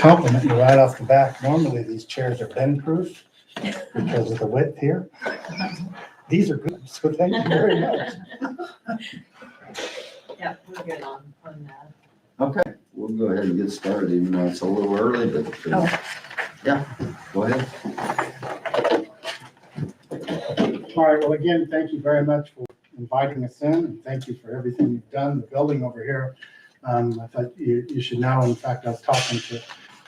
compliment you right off the back. Normally, these chairs are bend-proof because of the width here. These are good, so thank you very much. Yeah, we're good on that. Okay, we'll go ahead and get started, even though it's a little early, but, yeah, go ahead. All right, well, again, thank you very much for inviting us in, and thank you for everything you've done. The building over here, I thought you should know, in fact, I was talking to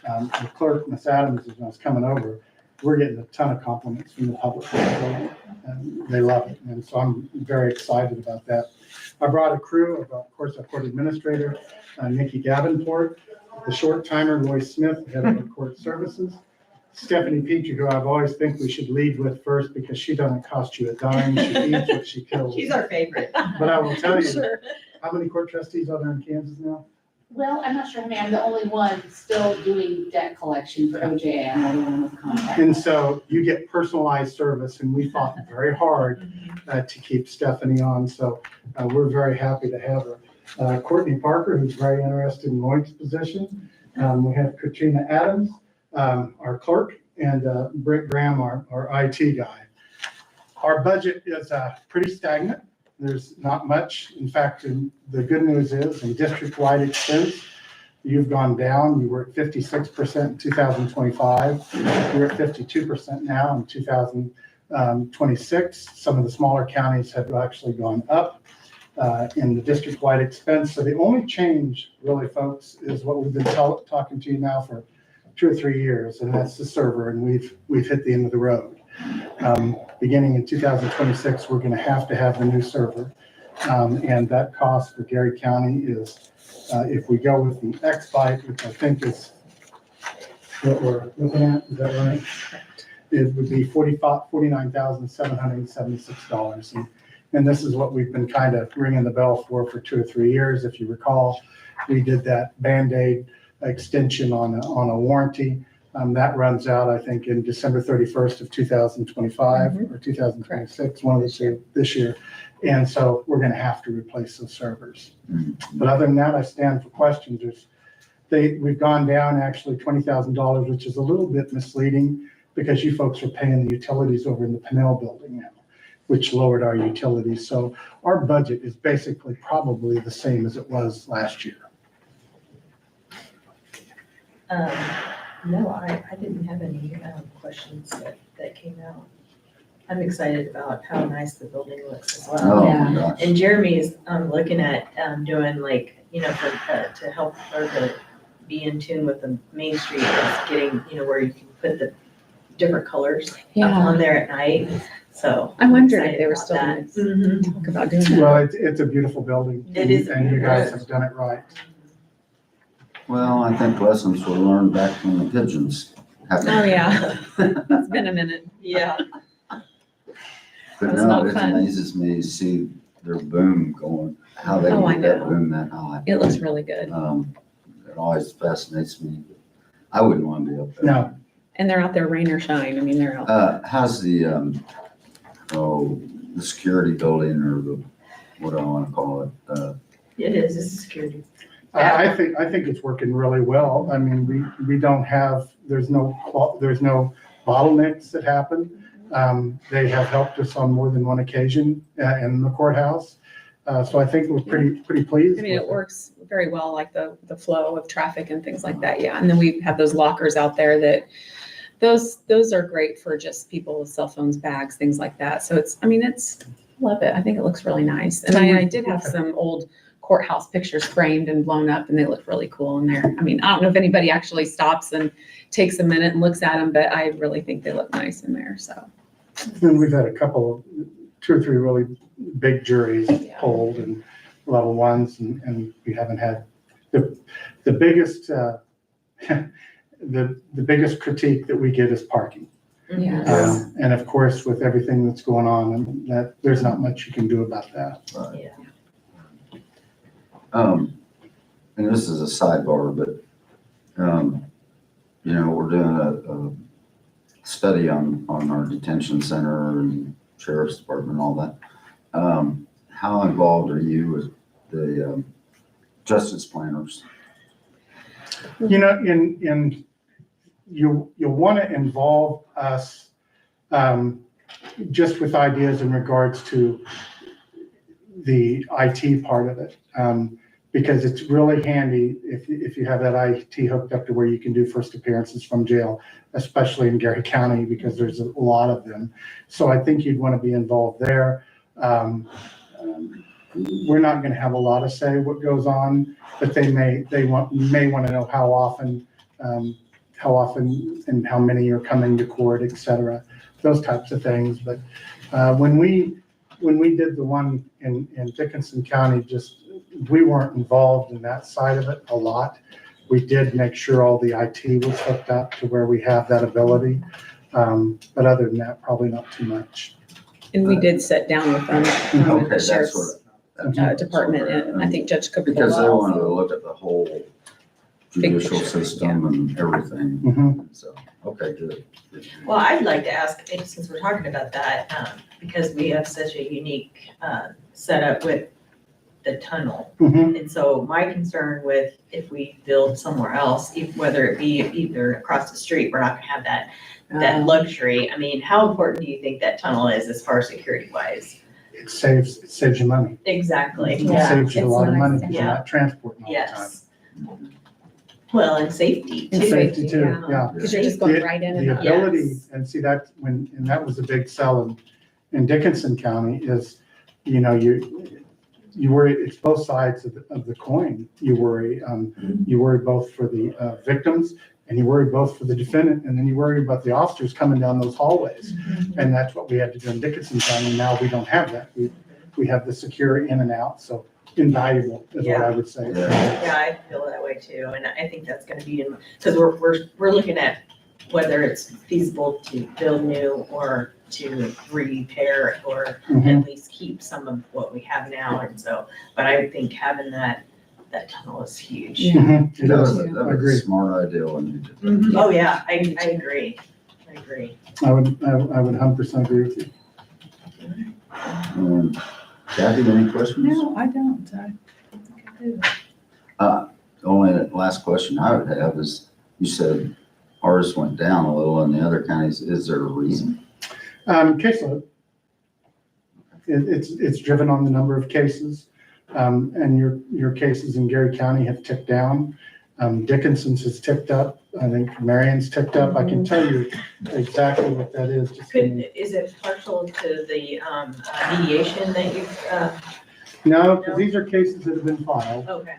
the clerk, Miss Adams, as I was coming over. We're getting a ton of compliments from the public for the building, and they love it, and so I'm very excited about that. I brought a crew of course, our court administrator, Nikki Davenport, the short timer, Roy Smith, head of the court services, Stephanie Petrie, who I've always think we should lead with first because she doesn't cost you a dime. She eats what she kills. She's our favorite. But I will tell you, Sure. how many court trustees are there in Kansas now? Well, I'm not sure, I'm the only one still doing debt collection for OJA. I'm the only one with contract. And so you get personalized service, and we fought very hard to keep Stephanie on. So we're very happy to have her. Courtney Parker, who's very interested in Lloyd's position. We have Katrina Adams, our clerk, and Brent Graham, our IT guy. Our budget is pretty stagnant. There's not much. In fact, the good news is in district-wide expense, you've gone down. You were at 56% in 2025. You're at 52% now in 2026. Some of the smaller counties have actually gone up in the district-wide expense. So the only change, really, folks, is what we've been talking to you now for 2 or 3 years, and that's the server, and we've hit the end of the road. Beginning in 2026, we're going to have the new server, and that cost for Geary County is, if we go with the X-Byte, which I think is what we're looking at, is that right? It would be $49,776, and this is what we've been kind of ringing the bell for 2 or 3 years. If you recall, we did that Band-Aid extension on a warranty. That runs out, I think, in December 31st of 2025 or 2026, one of the two this year. And so we're going to have to replace those servers. But other than that, I stand for questions. We've gone down actually $20,000, which is a little bit misleading because you folks are paying the utilities over in the Pinnell building now, which lowered our utilities. So our budget is basically probably the same as it was last year. No, I didn't have any questions that came out. I'm excited about how nice the building looks as well. Oh, Yeah. my gosh. And Jeremy's looking at doing like, to help or to be in tune with the Main Street, is getting, where you can put the different colors up on there at night. So I wondered if excited they were about still that. going to talk about doing that. Well, it's a beautiful building. It is. And you guys have done it right. Well, I think lessons were learned back when the pigeons happened. Oh, yeah. It's been a minute. Yeah. But That's no, not it fun. amazes me to see their boom going, how they Oh, I get that know. boom that high. It looks really good. It always fascinates me. I wouldn't want to be up there. No, And they're out there rain or shine. I mean, they're out. How's the security building, or what do I want to call it? It is, it's security. I think it's working really well. I mean, we don't have, there's no bottlenecks that happen. They have helped us on more than one occasion in the courthouse. So I think we're pretty pleased. I mean, it with works very well, like the flow of traffic and things like that. Yeah. And then we have those lockers out there that those are great for just people with cell phones, bags, things like that. So love it. I think it looks really nice. And I did have some old courthouse pictures framed and blown up, and they look really cool in there. I mean, I don't know if anybody actually stops and takes a minute and looks at them, but I really think they look nice in there. So. And we've had a couple, 2 or 3 really big juries pulled and level ones, and we haven't had the biggest the biggest critique that we get is parking. Yeah. And of course, with everything that's going on, and that there's not much you can do about that. Yeah. And this is a sidebar, but, we're doing a study on our detention center and sheriff's department and all that. How involved are you with the justice planners? You know, you'll want to involve us just with ideas in regards to the IT part of it. Because it's really handy if you have that IT hooked up to where you can do first appearances from jail, especially in Geary County, because there's a lot of them. So I think you'd want to be involved there. We're not going to have a lot of say what goes on, but they may want to know how often and how many are coming to court, et cetera, those types of things. But when we did the one in Dickinson County, we weren't involved in that side of it a lot. We did make sure all the IT was hooked up to where we have that ability. But other than that, probably not too much. And we did sit down with them, Okay, the that's sheriff's what. department, and I think Judge Cooper. Because they wanted to look at the whole judicial picture, system and everything, Mhm. so, okay, good. Well, I'd like to ask, since we're talking about that, because we have such a unique setup with the tunnel. Mhm. And so my concern with if we build somewhere else, whether it be either across the street, we're not gonna have that luxury. I mean, how important do you think that tunnel is as far as security wise? It saves you money. Exactly, It yeah, saves you a it's lot of money nice. because you're Yeah. not transporting all the time. yes. Well, and safety And too. Safety too, yeah. Because you're just going The- right in The and out. ability, Yes. and see that and that was a big sell in Dickinson County is, you know, you worry, it's both sides of the coin. You worry both for the victims and you worry both for the defendant, and then you worry about the officers coming down those hallways. And that's what we had to do in Dickinson County. Now we don't have that. We have the secure in and out, so invaluable is what I would say. Yeah. Yeah, I feel that way too, and I think that's gonna be, because we're looking at whether it's feasible to build new or to repair or Mhm. at least keep some of what we have now, and so, but I think having that tunnel is huge. Yeah. Mhm. It That is. was, that I was agree. a smart idea when you did that. Mhm. Oh, yeah, I agree, I agree. I would 100% agree with you. Kathy, any questions? No, I don't. I think I do. The only last question I would have is, you said ours went down a little in the other counties. Is there a reason? Caseload. It's driven on the number of cases, and your cases in Geary County have ticked down. Dickinson's has ticked up. I think Marion's ticked up. I can tell you exactly what that is. Just give me- Is it partial to the mediation that you've, No, because these are cases that have been filed. okay,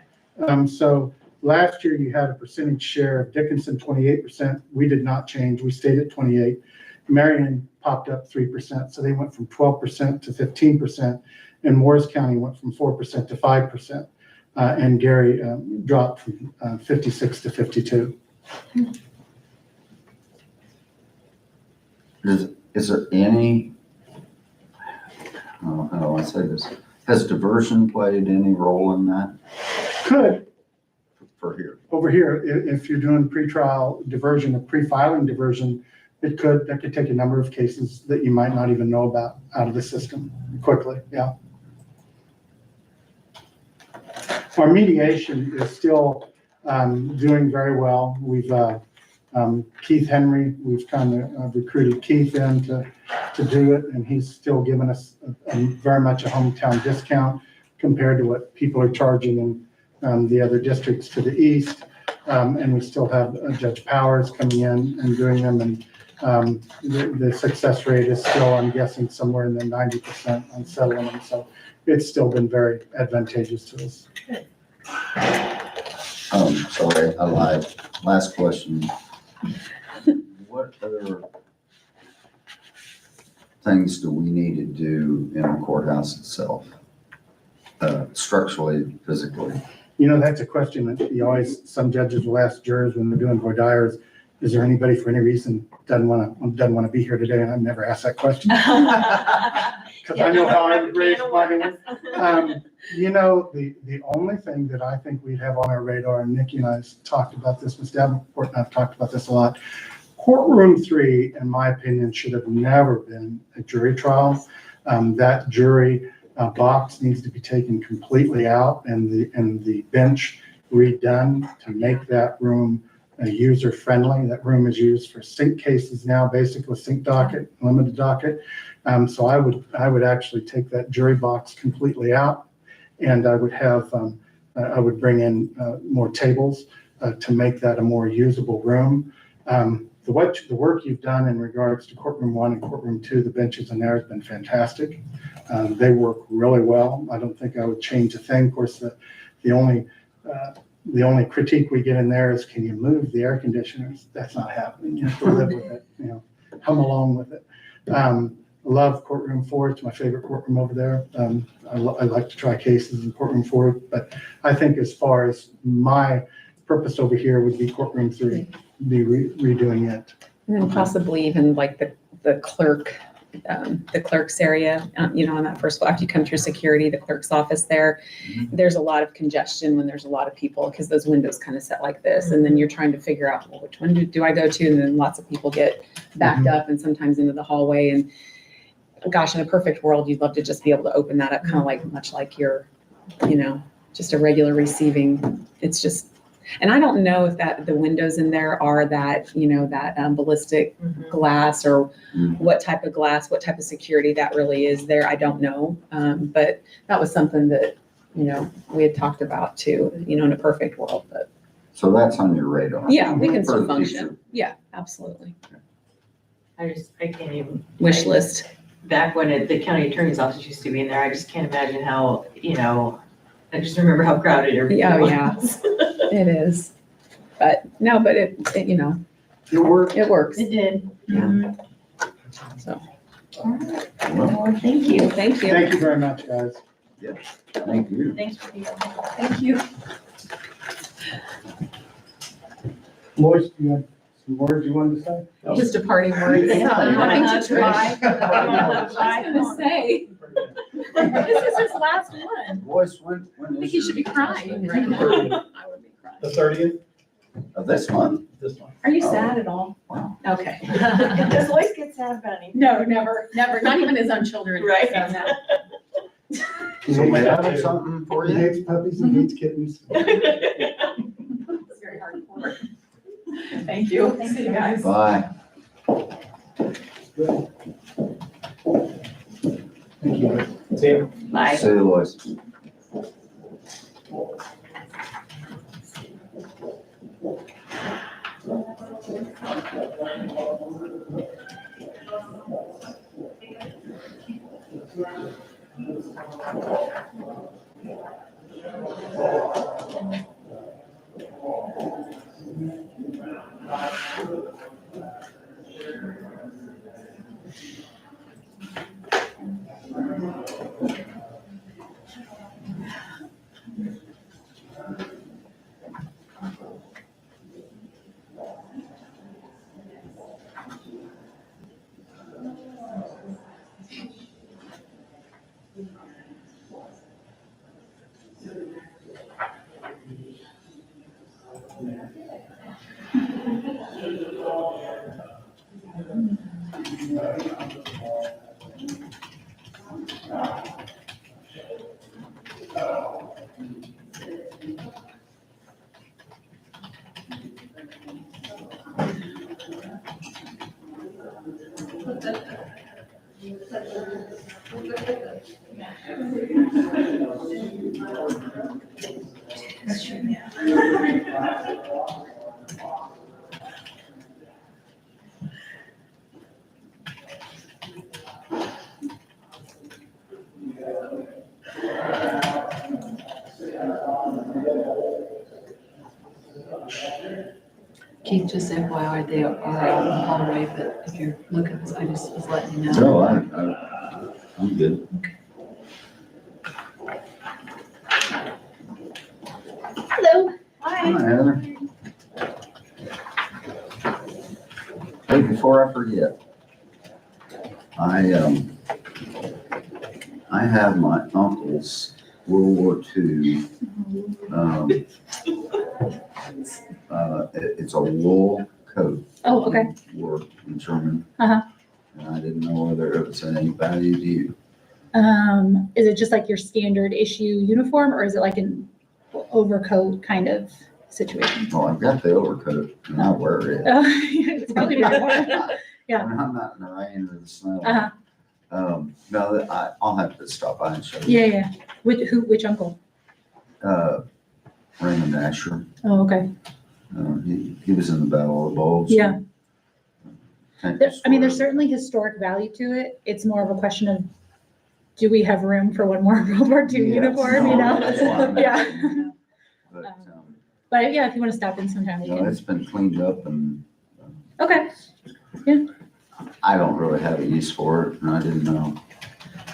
So last year you had a percentage share of Dickinson 28%. We did not change. We stayed at 28. Marion popped up 3%. So they went from 12% to 15%. And Morris County went from 4% to 5%. And Geary dropped from 56 to 52. Is there any, how do I say this? Has diversion played any role in that Could, for here? over here, if you're doing pretrial diversion or pre-filing diversion, that could take a number of cases that you might not even know about out of the system quickly, yeah. Our mediation is still doing very well. We've, Keith Henry, we've kind of recruited Keith in to do it, and he's still giving us very much a hometown discount compared to what people are charging in the other districts to the east. And we still have Judge Powers coming in and doing them, and the success rate is still, I'm guessing, somewhere in the 90% on settling them. So it's still been very advantageous to us. Sorry, I lied. Last question. What other things do we need to do in the courthouse itself? Structurally, physically? You know, that's a question that you always, some judges will ask jurors when they're doing voir dire, is there anybody for any reason doesn't want to be here today? And I've never asked that question. Because I know how I would raise money. You know, the only thing that I think we'd have on our radar, and Nikki and I talked about this, Ms. Davenport and I've talked about this a lot. Courtroom 3, in my opinion, should have never been a jury trial. That jury box needs to be taken completely out, and the bench redone to make that room user-friendly. That room is used for sink cases now, basically sink docket, limited docket. So I would actually take that jury box completely out, and I would have, I would bring in more tables to make that a more usable room. The work you've done in regards to courtroom 1 and courtroom 2, the benches in there has been fantastic. They work really well. I don't think I would change a thing. Of course, the only critique we get in there is, can you move the air conditioners? That's not happening. You have to live with it, hum along with it. Love courtroom 4. It's my favorite courtroom over there. I like to try cases in courtroom 4, but I think as far as my purpose over here would be courtroom 3, be redoing it. And then possibly even like the clerk's area, on that first floor, after you come through security, the clerk's office there, there's a lot of congestion when there's a lot of people, because those windows kind of set like this, and then you're trying to figure out, well, which one do I go to? And then lots of people get backed up and sometimes into the hallway. And gosh, in a perfect world, you'd love to just be able to open that up, kind of like, much like your, just a regular receiving. It's just, and I don't know if the windows in there are that, that ballistic glass, or what type of glass, what type of security that really is there. I don't know. But that was something that, we had talked about too, in a perfect world. But So that's on your radar. yeah, we can For still the function. future. Yeah, absolutely. I can't even. Wish list. Back when the county attorney's office used to be in there, I just can't imagine how, I just remember how crowded everything Oh, was. yeah. It is. But no, but it It worked. it works. It did. Yeah. So, Well, thank you. thank you. Thank you very much, guys. Thank you. Thanks for being. Thank you. Lois, do you have some words you wanted to say? Just a parting word. Yeah. Nothing to try. I was gonna say. This is his last one. Boys, when I is think he should be your- crying right now. I would be crying. The 30th, Of this month? this one. Are you sad at all? Wow. Okay. Does Lois get sad about anything? No, never, not even his own children. Right. So, no. So we have something for He you? hates puppies and hates kittens. It's very hard for her. Thank you. See you guys. Bye. Thank you. See you. Bye. See you, Lois. Keith, just FYI, they are out in the hallway, but if you're looking, I just was letting you know. No, I'm good. Hello. Hi, Heather. Hey, before I forget, I have my uncle's World War II. It's a wool coat. Oh, okay. War in German. Uh-huh. And I didn't know whether it was any value to you. Is it just like your standard issue uniform, or is it like overcoat kind of situation. Well, I've got the overcoat and I wear it. It's probably not more. Yeah. When I'm not in the rain or the snow. Uh-huh. No, I'll have to stop by and show you. Yeah, yeah. Which uncle? Raymond Asher, Oh, okay. he was in the Battle of the Bulge. Yeah. Tank I mean, there's destroyer. certainly historic value to it. It's more of a question of, do we have room for one more World War II Yes, uniform, no, you know? that's why I'm Yeah. asking. But, But yeah, if you want to stop in sometime, we no, can. it's been cleaned up and Okay. I don't really have a use for it and I didn't know.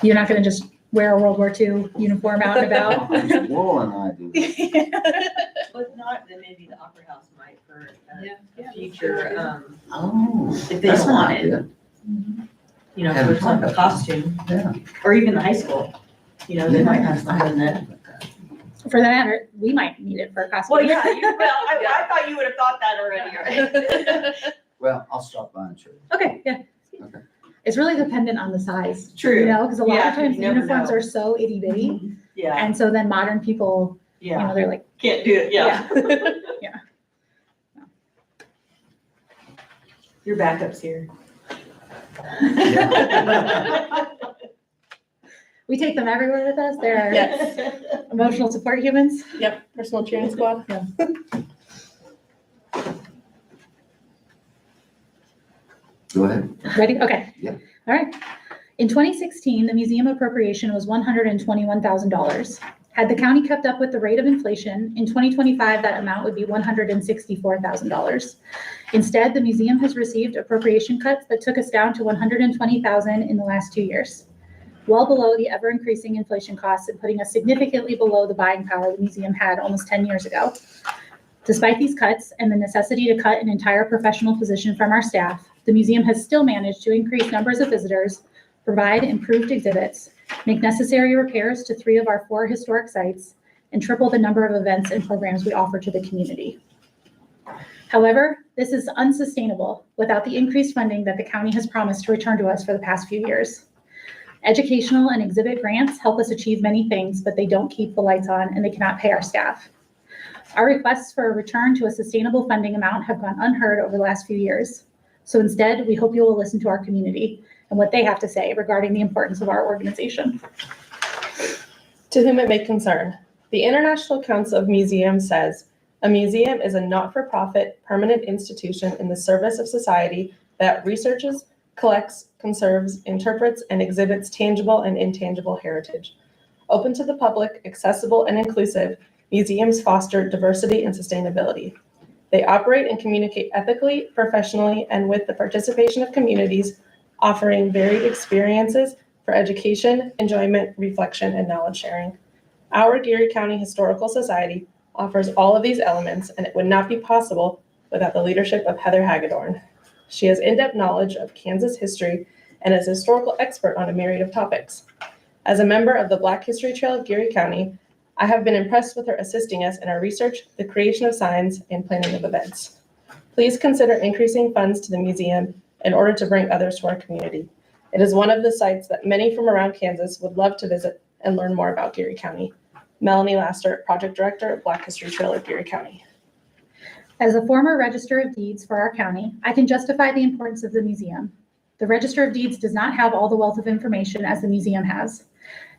You're not going to just wear a World War II uniform out and about? Wool and I do. But not, then maybe the Opera House might for Yeah. a future, Oh. if they that's don't an want it, idea. you know, Hadn't for some thought about costume, Yeah. or even the high school. You know, they might have something that. For that matter, we might need it for a costume. Well, yeah, I thought you would have thought that already, right? Well, I'll stop by and show you. Okay, yeah. Okay. It's really dependent on the size. True. You know, because a lot Yeah, of times you the never uniforms know. are so itty bitty. Yeah, And so then modern people, you know, yeah, they're like, can't do it, yeah. Yeah. Your backup's here. we take them everywhere with us. They're Yes. emotional support humans. Yep, personal cheering squad. Go ahead. Ready? Okay. Yeah. All right. In 2016, the museum appropriation was $121,000. Had the county kept up with the rate of inflation, in 2025, that amount would be $164,000. Instead, the museum has received appropriation cuts that took us down to $120,000 in the last 2 years, well below the ever-increasing inflation costs and putting us significantly below the buying power the museum had almost 10 years ago. Despite these cuts and the necessity to cut an entire professional position from our staff, the museum has still managed to increase numbers of visitors, provide improved exhibits, make necessary repairs to 3 of our 4 historic sites, and triple the number of events and programs we offer to the community. However, this is unsustainable without the increased funding that the county has promised to return to us for the past few years. Educational and exhibit grants help us achieve many things, but they don't keep the lights on and they cannot pay our staff. Our requests for a return to a sustainable funding amount have gone unheard over the last few years. So instead, we hope you will listen to our community and what they have to say regarding the importance of our organization. To whom it may concern, the International Council of Museums says, a museum is a not-for-profit permanent institution in the service of society that researches, collects, conserves, interprets, and exhibits tangible and intangible heritage. Open to the public, accessible, and inclusive, museums foster diversity and sustainability. They operate and communicate ethically, professionally, and with the participation of communities, offering varied experiences for education, enjoyment, reflection, and knowledge sharing. Our Geary County Historical Society offers all of these elements, and it would not be possible without the leadership of Heather Hagedorn. She has in-depth knowledge of Kansas history and is a historical expert on a myriad of topics. As a member of the Black History Trail of Geary County, I have been impressed with her assisting us in our research, the creation of signs, and planning of events. Please consider increasing funds to the museum in order to bring others to our community. It is one of the sites that many from around Kansas would love to visit and learn more about Geary County. Melanie Laster, Project Director of Black History Trail of Geary County. As a former Register of Deeds for our county, I can justify the importance of the museum. The Register of Deeds does not have all the wealth of information as the museum has.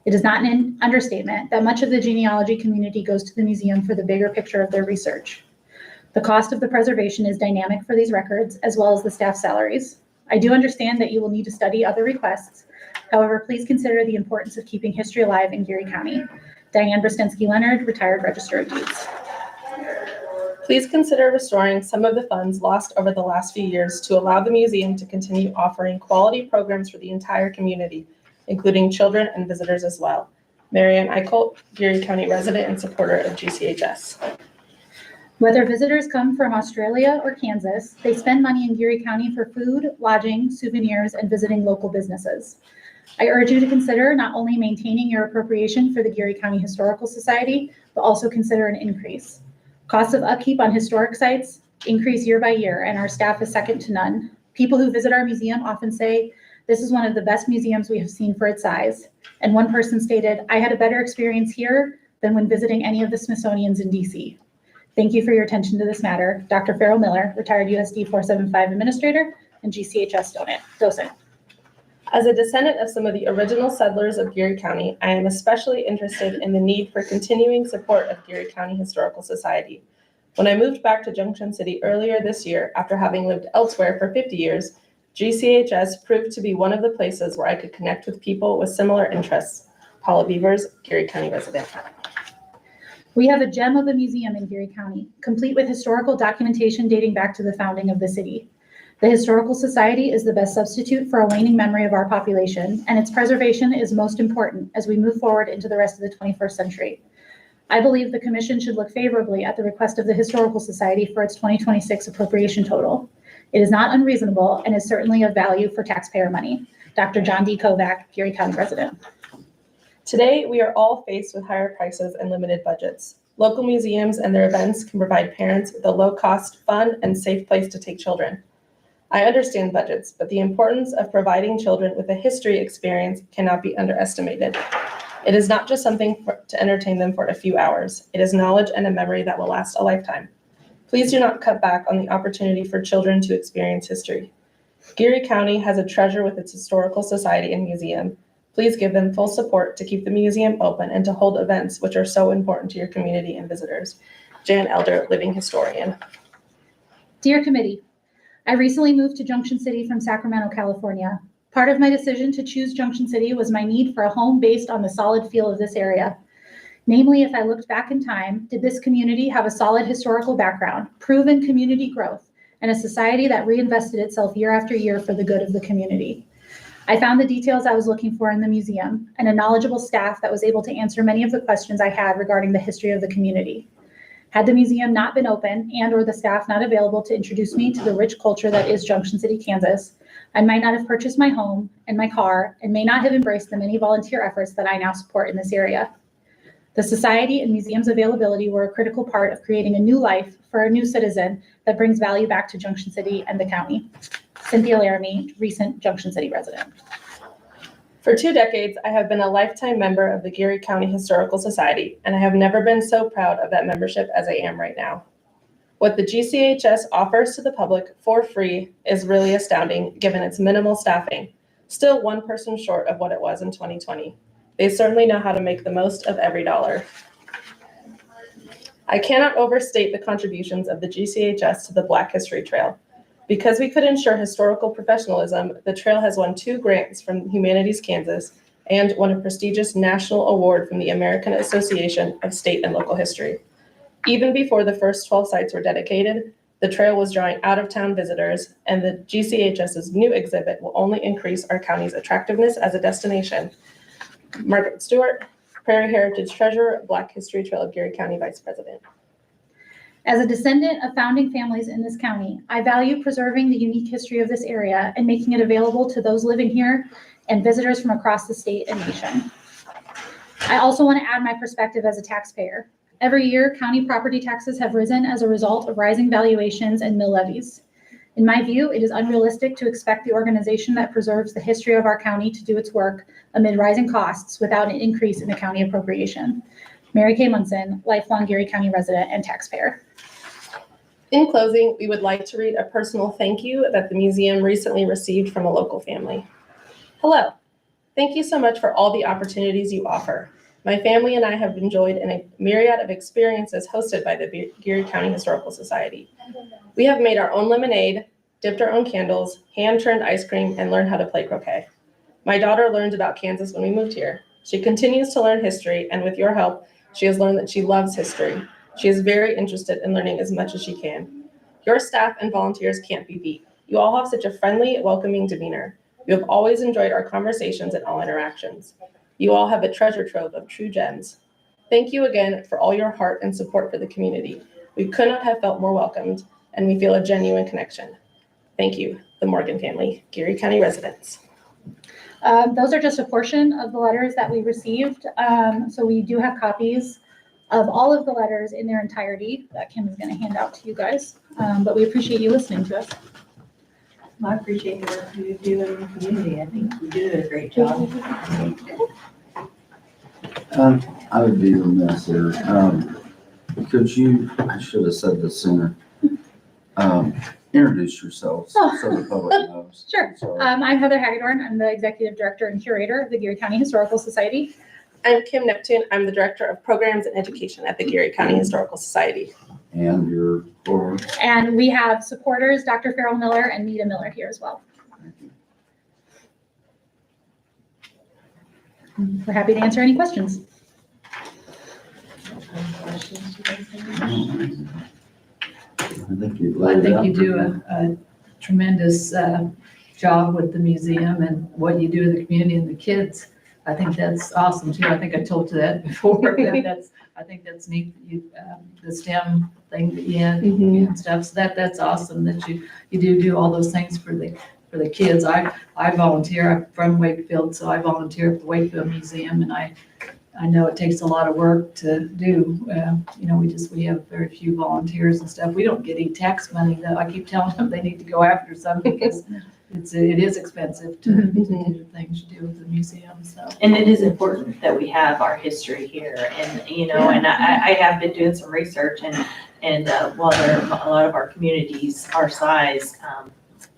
It is not an understatement that much of the genealogy community goes to the museum for the bigger picture of their research. The cost of the preservation is dynamic for these records, as well as the staff salaries. I do understand that you will need to study other requests. However, please consider the importance of keeping history alive in Geary County. Diane Brostensky-Leonard, retired Register of Deeds. Please consider restoring some of the funds lost over the last few years to allow the museum to continue offering quality programs for the entire community, including children and visitors as well. Marianne Eichholt, Geary County resident and supporter of GCHS. Whether visitors come from Australia or Kansas, they spend money in Geary County for food, lodging, souvenirs, and visiting local businesses. I urge you to consider not only maintaining your appropriation for the Geary County Historical Society, but also consider an increase. Costs of upkeep on historic sites increase year by year, and our staff is second to none. People who visit our museum often say, this is one of the best museums we have seen for its size. And one person stated, I had a better experience here than when visiting any of the Smithsonian's in DC. Thank you for your attention to this matter. Dr. Farrell Miller, retired USD 475 administrator and GCHS docent. As a descendant of some of the original settlers of Geary County, I am especially interested in the need for continuing support of Geary County Historical Society. When I moved back to Junction City earlier this year, after having lived elsewhere for 50 years, GCHS proved to be one of the places where I could connect with people with similar interests. Paula Beavers, Geary County resident. We have a gem of a museum in Geary County, complete with historical documentation dating back to the founding of the city. The Historical Society is the best substitute for a waning memory of our population, and its preservation is most important as we move forward into the rest of the 21st century. I believe the Commission should look favorably at the request of the Historical Society for its 2026 appropriation total. It is not unreasonable and is certainly of value for taxpayer money. Dr. John D. Kovac, Geary County resident. Today, we are all faced with higher prices and limited budgets. Local museums and their events can provide parents with a low-cost, fun, and safe place to take children. I understand budgets, but the importance of providing children with a history experience cannot be underestimated. It is not just something to entertain them for a few hours. It is knowledge and a memory that will last a lifetime. Please do not cut back on the opportunity for children to experience history. Geary County has a treasure with its Historical Society and Museum. Please give them full support to keep the museum open and to hold events which are so important to your community and visitors. Jan Elder, Living Historian. Dear Committee, I recently moved to Junction City from Sacramento, California. Part of my decision to choose Junction City was my need for a home based on the solid feel of this area. Namely, if I looked back in time, did this community have a solid historical background, proven community growth, and a society that reinvested itself year after year for the good of the community? I found the details I was looking for in the museum and a knowledgeable staff that was able to answer many of the questions I had regarding the history of the community. Had the museum not been open and or the staff not available to introduce me to the rich culture that is Junction City, Kansas, I might not have purchased my home and my car and may not have embraced the many volunteer efforts that I now support in this area. The society and museum's availability were a critical part of creating a new life for a new citizen that brings value back to Junction City and the county. Cynthia Laramie, recent Junction City resident. For 2 decades, I have been a lifetime member of the Geary County Historical Society, and I have never been so proud of that membership as I am right now. What the GCHS offers to the public for free is really astounding given its minimal staffing, still one person short of what it was in 2020. They certainly know how to make the most of every dollar. I cannot overstate the contributions of the GCHS to the Black History Trail. Because we could ensure historical professionalism, the trail has won 2 grants from Humanities Kansas and won a prestigious national award from the American Association of State and Local History. Even before the first 12 sites were dedicated, the trail was drawing out-of-town visitors, and the GCHS's new exhibit will only increase our county's attractiveness as a destination. Margaret Stewart, Prairie Heritage Treasurer, Black History Trail of Geary County Vice President. As a descendant of founding families in this county, I value preserving the unique history of this area and making it available to those living here and visitors from across the state and nation. I also want to add my perspective as a taxpayer. Every year, county property taxes have risen as a result of rising valuations and mill levies. In my view, it is unrealistic to expect the organization that preserves the history of our county to do its work amid rising costs without an increase in the county appropriation. Mary Kay Munson, lifelong Geary County resident and taxpayer. In closing, we would like to read a personal thank you that the museum recently received from a local family. Hello. Thank you so much for all the opportunities you offer. My family and I have enjoyed a myriad of experiences hosted by the Geary County Historical Society. We have made our own lemonade, dipped our own candles, hand-churned ice cream, and learned how to play croquet. My daughter learned about Kansas when we moved here. She continues to learn history, and with your help, she has learned that she loves history. She is very interested in learning as much as she can. Your staff and volunteers can't be beat. You all have such a friendly, welcoming demeanor. You have always enjoyed our conversations and all interactions. You all have a treasure trove of true gems. Thank you again for all your heart and support for the community. We could not have felt more welcomed, and we feel a genuine connection. Thank you, the Morgan family, Geary County residents. Those are just a portion of the letters that we received. So we do have copies of all of the letters in their entirety that Kim is going to hand out to you guys. But we appreciate you listening to us. I appreciate the work you do in the community. I think you do a great job. I would be remiss here. Could you, I should have said this sooner. Introduce yourselves so the public knows. Sure. Sorry. I'm Heather Hagedorn. I'm the Executive Director and Curator of the Geary County Historical Society. I'm Kim Neptune. I'm the Director of Programs and Education at the Geary County Historical Society. And your board. And we have supporters, Dr. Farrell Miller and Nita Miller here as well. We're happy to answer any questions. I think you Well, I laid it think out you do pretty a tremendous job with the museum and what you do in the community and the kids. I think that's awesome too. I think I told you that before, but I think that's neat. You, the STEM thing that you had and stuff. So that's awesome that you do all those things for the kids. I volunteer. I'm from Wakefield, so I volunteer at the Wakefield Museum, and I know it takes a lot of work to do. We have very few volunteers and stuff. We don't get any tax money though. I keep telling them they need to go after some because it is expensive to do the things you do with the museum, so. And it is important that we have our history here, and, and I have been doing some research, and while there are a lot of our communities our size,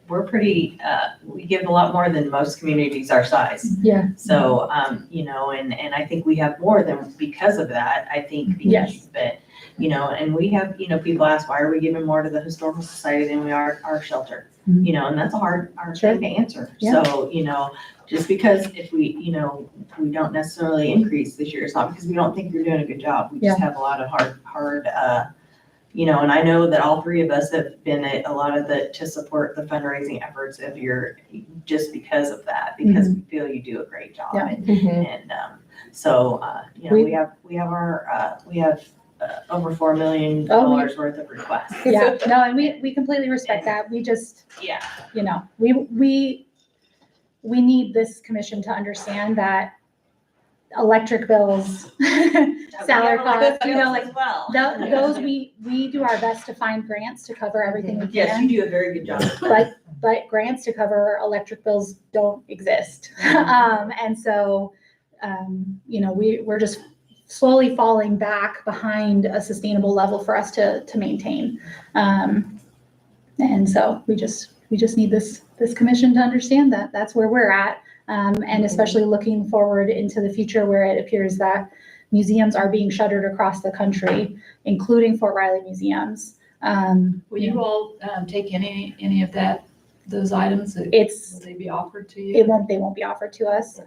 we're pretty, we give a lot more than most communities our size. Yeah. So, and I think we have more than, because of that, I think. Yes. But, and we have, people ask, why are we giving more to the Historical Society than we are our shelter? And that's a hard Sure. thing to answer. Yeah. So, just because if we, we don't necessarily increase this year, it's not because we don't think you're doing a good job. We just have a lot of hard, and I know that all three of us have been a lot of to support the fundraising efforts of just because of that, because we feel you do a great job. Yeah. And we have over $4 million worth of requests. Yeah, no, and we completely respect that. We just, Yeah. we need this commission to understand that electric bills, salary costs, as well. those we do our best to find grants to cover everything we Yes, can. you do a very good job. But grants to cover electric bills don't exist. And so, we're just slowly falling back behind a sustainable level for us to maintain. And so we just need this commission to understand that that's where we're at. And especially looking forward into the future where it appears that museums are being shuttered across the country, including Fort Riley museums. Will you all take any of those items? Will they be offered to you? They won't be offered to us.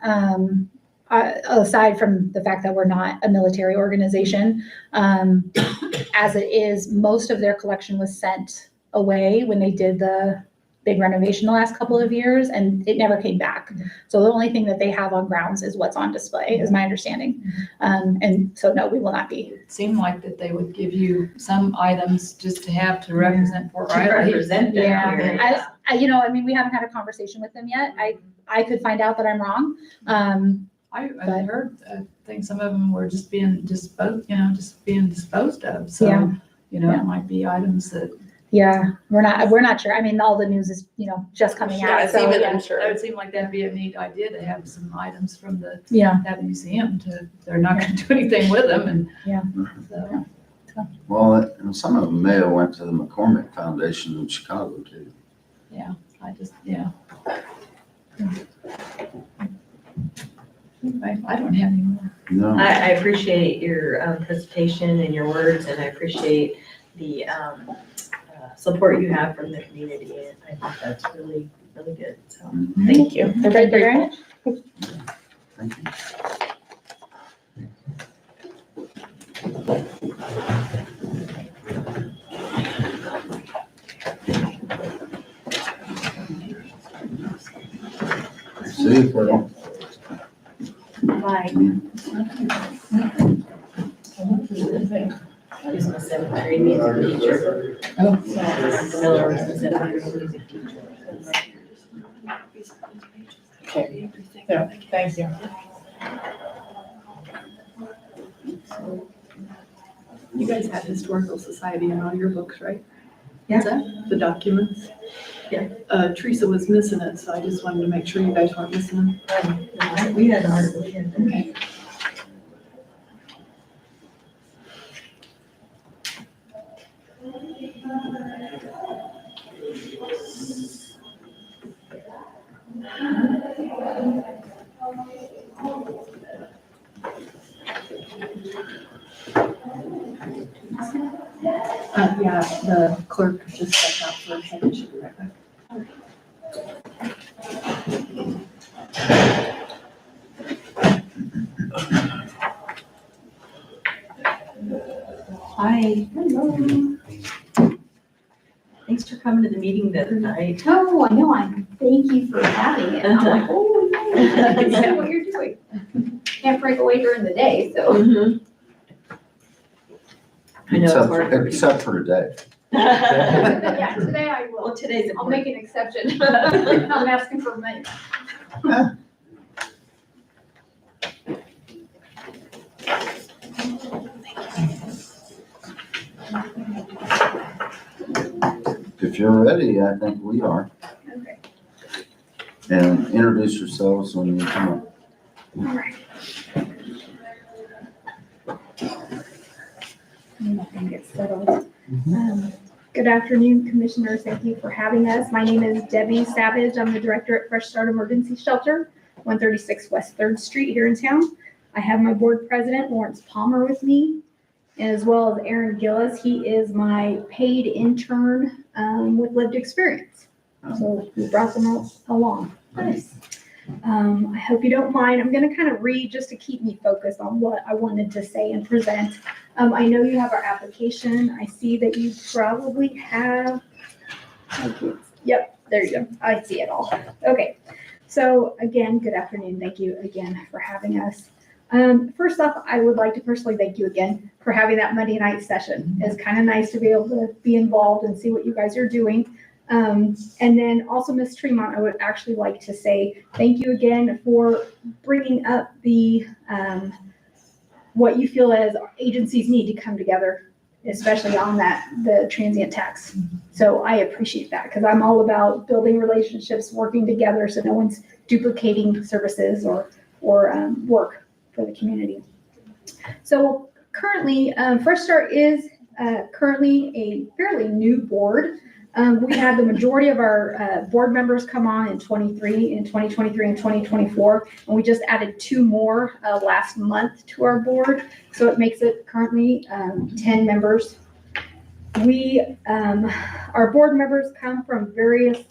Aside from the fact that we're not a military organization, as it is, most of their collection was sent away when they did the big renovation the last couple of years, and it never came back. So the only thing that they have on grounds is what's on display, is my understanding. And so no, we will not be. It seemed like that they would give you some items just to have to represent Fort Riley. Yeah, we haven't had a conversation with them yet. I could find out that I'm wrong. I heard, I think some of them were just being disposed of. So, it might be items that. Yeah, we're not sure. I mean, all the news is, just coming out. Yeah, So, even unsure. That would seem like that'd be a neat idea to have some items from that museum they're not gonna do anything with them and. Yeah. So. Well, and some of them may have went to the McCormick Foundation in Chicago too. I don't have any more. No. I appreciate your presentation and your words, and I appreciate the support you have from the community. And I think that's really, really good. So Thank you. We're very grateful. Thank you. See if we don't. Bye. I was in the seventh grade music teacher. Miller was the seventh grade music teacher. Okay, yeah, thank you. You guys had Historical Society in all your books, right? Yeah. Is that the documents? Yeah. Teresa was missing it, so I just wanted to make sure you guys weren't missing them. We had our. Okay. The clerk just stepped out for a second, she'll be right back. Hi. Hello. Thanks for coming to the meeting the other night. Oh, I know, thank you for having it. I'm like, oh, yeah, I see what you're doing. Can't break away during the day, so. I know it's hard. Except for today. Yeah, today I will. Well, today's I'll important. make an exception. I'm asking for money. If you're ready, I think we are. Okay. And introduce yourselves when you come up. All right. Nothing gets settled. Good afternoon, Commissioners. Thank you for having us. My name is Debbie Savage. I'm the Director at Fresh Start Emergency Shelter, 136 West 3rd Street here in town. I have my board president, Lawrence Palmer, with me, as well as Aaron Gillis. He is my paid intern with lived experience. So we brought them all along. Nice. I hope you don't mind. I'm going to kind of read just to keep me focused on what I wanted to say and present. I know you have our application. I see that you probably have, yep, there you go. I see it all. Okay. So again, good afternoon. Thank you again for having us. First off, I would like to personally thank you again for having that Monday night session. It's kind of nice to be able to be involved and see what you guys are doing. And then also, Ms. Tremont, I would actually like to say thank you again for bringing up the what you feel as agencies need to come together, especially on the transient tax. So I appreciate that because I'm all about building relationships, working together so no one's duplicating services or work for the community. So currently, Fresh Start is currently a fairly new board. We had the majority of our board members come on in 2023 and 2024, and we just added 2 more last month to our board. So it makes it currently 10 members. Our board members come from various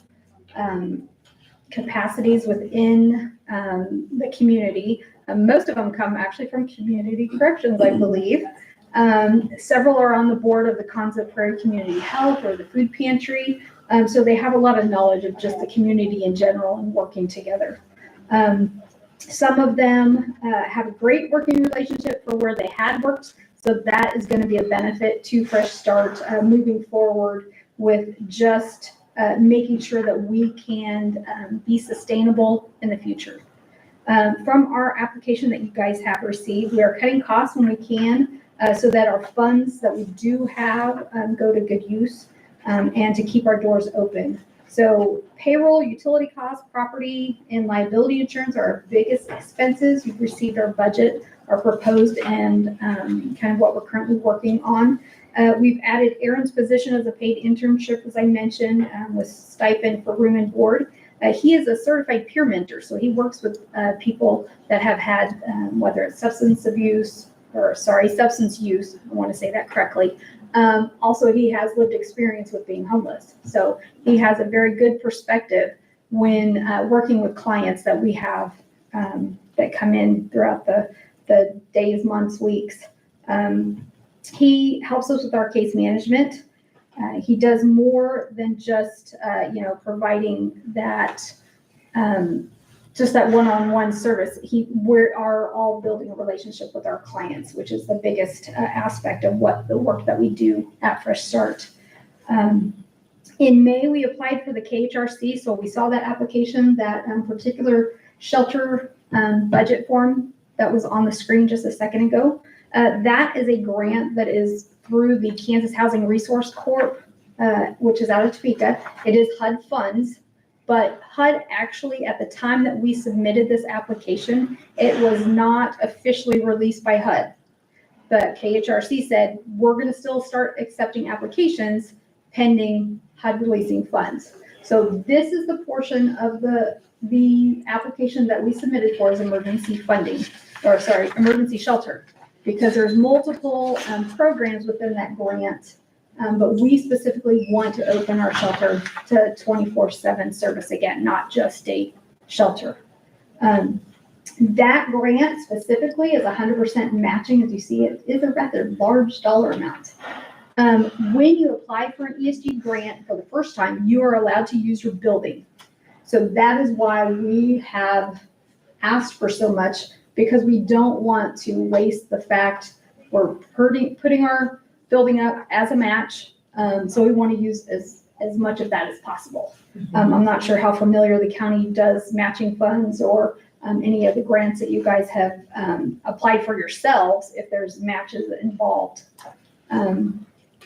capacities within the community. Most of them come actually from community corrections, I believe. Several are on the board of the Conza Prairie Community Health or the food pantry. So they have a lot of knowledge of just the community in general and working together. Some of them have a great working relationship for where they had worked. So that is going to be a benefit to Fresh Start moving forward with just making sure that we can be sustainable in the future. From our application that you guys have received, we are cutting costs when we can. So that our funds that we do have go to good use and to keep our doors open. So payroll, utility costs, property, and liability insurance are our biggest expenses. You've received our budget, our proposed, and kind of what we're currently working on. We've added Aaron's position as a paid internship, as I mentioned, with stipend for room and board. He is a certified peer mentor, so he works with people that have had, whether it's substance use. I want to say that correctly. Also, he has lived experience with being homeless. So he has a very good perspective when working with clients that we have that come in throughout the days, months, weeks. He helps us with our case management. He does more than just, providing that just that one-on-one service. We are all building a relationship with our clients, which is the biggest aspect of what the work that we do at Fresh Start. In May, we applied for the KHRC, so we saw that application, that particular shelter budget form that was on the screen just a second ago. That is a grant that is through the Kansas Housing Resource Corp, which is out of Topeka. It is HUD funds. But HUD actually, at the time that we submitted this application, it was not officially released by HUD. But KHRC said, we're going to still start accepting applications pending HUD releasing funds. So this is the portion of the application that we submitted for as emergency funding, emergency shelter, because there's multiple programs within that grant But we specifically want to open our shelter to 24/7 service again, not just a shelter. That grant specifically is 100% matching. As you see, it is a rather large dollar amount. When you apply for an ESG grant for the first time, you are allowed to use your building. So that is why we have asked for so much, because we don't want to waste the fact we're putting our building up as a match. So we want to use as much of that as possible. I'm not sure how familiar the county does matching funds or any of the grants that you guys have applied for yourselves, if there's matches involved.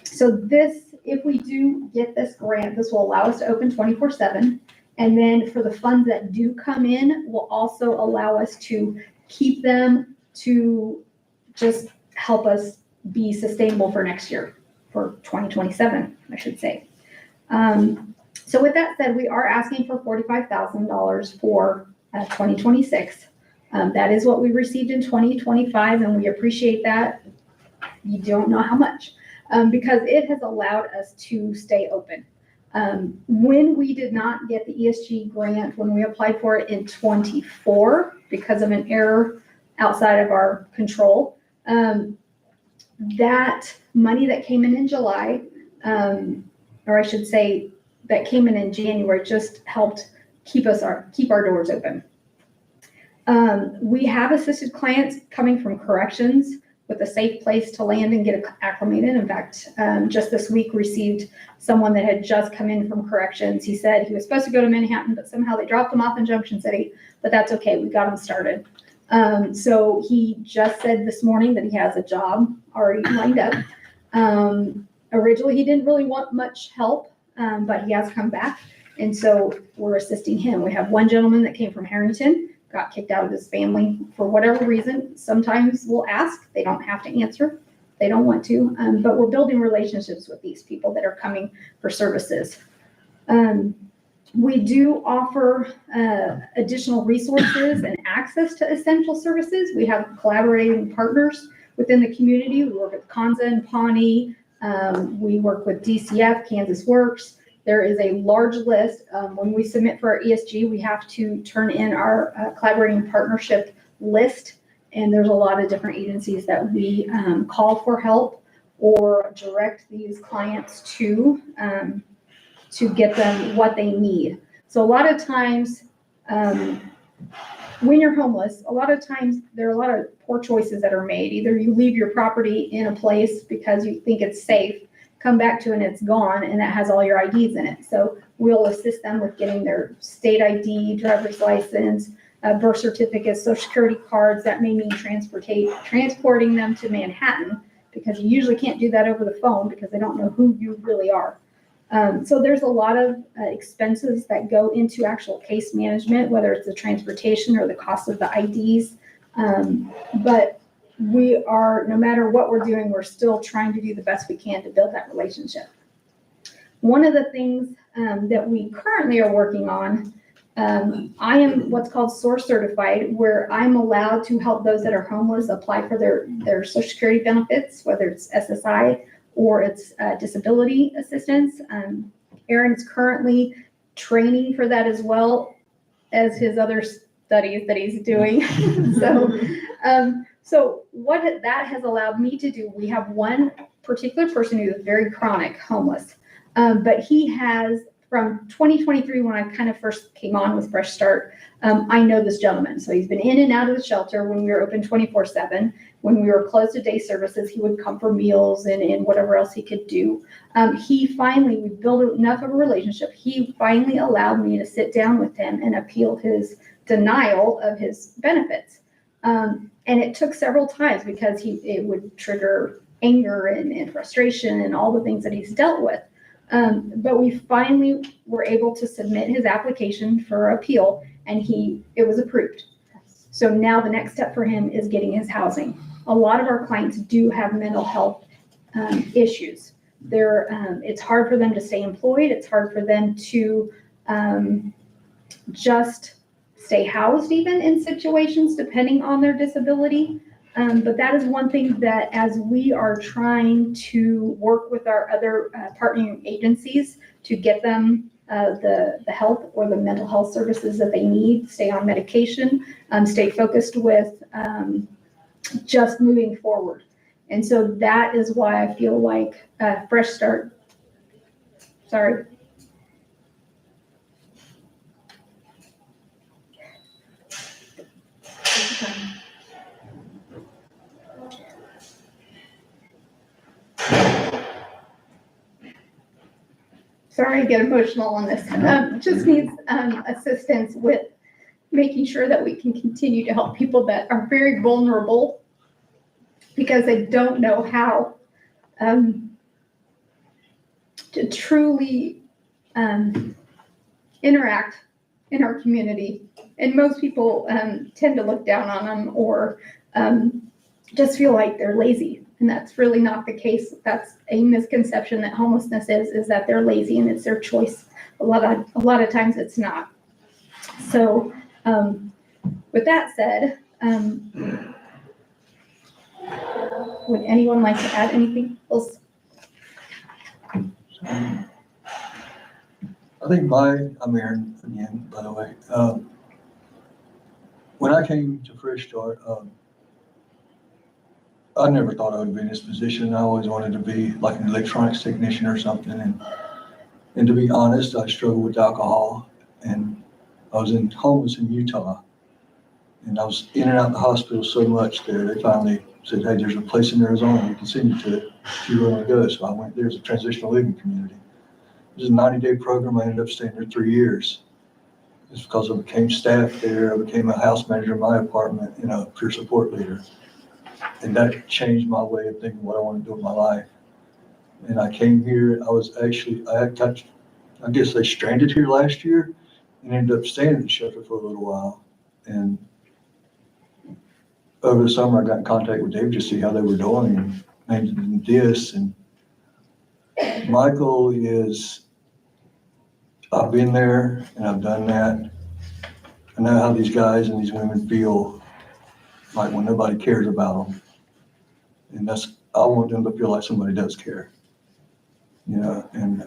So this, if we do get this grant, this will allow us to open 24/7. And then for the funds that do come in, will also allow us to keep them to just help us be sustainable for next year, for 2027, I should say. So with that said, we are asking for $45,000 for 2026. That is what we received in 2025, and we appreciate that. You don't know how much, because it has allowed us to stay open. When we did not get the ESG grant, when we applied for it in 24, because of an error outside of our control, that money that came in July, or I should say that came in January, just helped keep our doors open. We have assisted clients coming from corrections with a safe place to land and get acclimated. In fact, just this week received someone that had just come in from corrections. He said he was supposed to go to Manhattan, but somehow they dropped him off in Junction City, but that's okay. We got him started. So he just said this morning that he has a job already lined up. Originally, he didn't really want much help, but he has come back. And so we're assisting him. We have one gentleman that came from Harrington, got kicked out of his family for whatever reason. Sometimes we'll ask, they don't have to answer. They don't want to, but we're building relationships with these people that are coming for services. We do offer additional resources and access to essential services. We have collaborating partners within the community. We work with Kanza and Pawnee. We work with DCF, Kansas Works. There is a large list. When we submit for our ESG, we have to turn in our collaborating partnership list. And there's a lot of different agencies that we call for help or direct these clients to get them what they need. So a lot of times, when you're homeless, a lot of times there are a lot of poor choices that are made. Either you leave your property in a place because you think it's safe, come back to it and it's gone, and that has all your IDs in it. So we'll assist them with getting their state ID, driver's license, birth certificates, social security cards. That may mean transporting them to Manhattan, because you usually can't do that over the phone because they don't know who you really are. So there's a lot of expenses that go into actual case management, whether it's the transportation or the cost of the IDs. But we are, no matter what we're doing, we're still trying to do the best we can to build that relationship. One of the things that we currently are working on, I am what's called SOAR certified, where I'm allowed to help those that are homeless apply for their Social Security benefits, whether it's SSI or it's disability assistance. Aaron's currently training for that as well as his other studies that he's doing. So what that has allowed me to do, we have one particular person who is very chronic homeless, but he has, from 2023, when I kind of first came on with Fresh Start, I know this gentleman. So he's been in and out of the shelter when we were open 24/7. When we were closed to day services, he would come for meals and whatever else he could do. We built enough of a relationship. He finally allowed me to sit down with him and appeal his denial of his benefits. And it took several times because it would trigger anger and frustration and all the things that he's dealt with. But we finally were able to submit his application for appeal, and it was approved. So now the next step for him is getting his housing. A lot of our clients do have mental health issues. It's hard for them to stay employed. It's hard for them to just stay housed, even in situations depending on their disability. But that is one thing that as we are trying to work with our other partnering agencies to get them the health or the mental health services that they need, stay on medication, stay focused with just moving forward. And so that is why I feel like a fresh start. Sorry. Sorry to get emotional on this. Just needs assistance with making sure that we can continue to help people that are very vulnerable because they don't know how to truly interact in our community. And most people tend to look down on them or just feel like they're lazy. And that's really not the case. That's a misconception that homelessness is that they're lazy and it's their choice. A lot of times it's not. So with that said, would anyone like to add anything else? I think I'm Aaron again, by the way. When I came to Fresh Start, I never thought I would be in this position. I always wanted to be like an electronics technician or something. And to be honest, I struggled with alcohol and I was homeless in Utah. And I was in and out of the hospital so much there, they finally said, hey, there's a place in Arizona, we can send you to it if you want to go. So I went there as a transitional living community. It was a 90-day program. I ended up staying there 3 years. It's because I became staff there. I became a house manager in my apartment and a peer support leader. And that changed my way of thinking what I want to do with my life. And I came here, I guess they stranded here last year and ended up staying in the shelter for a little while. And over the summer, I got in contact with Dave to see how they were doing and named them this. And Michael I've been there and I've done that. I know how these guys and these women feel like when nobody cares about them. And I want them to feel like somebody does care. And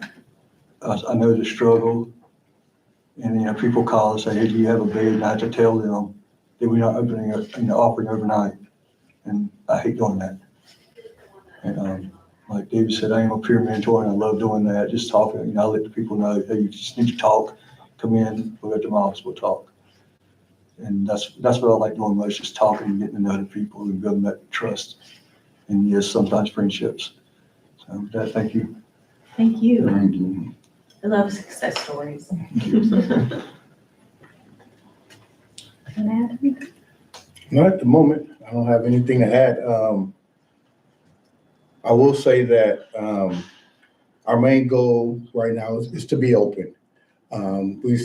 I know the struggle. And, people call and say, hey, do you have a bed? And I have to tell them that we're not offering overnight. And I hate doing that. And like David said, I am a peer mentor and I love doing that. Just talking, I let the people know, hey, you just need to talk, come in, we'll go to my office, we'll talk. And that's what I like doing most, just talking and getting to know the people and building that trust. And yes, sometimes friendships. So with that, thank you. Thank you. Thank you. I love success stories. Can I add anything? Not at the moment. I don't have anything to add. I will say that our main goal right now is to be open. We've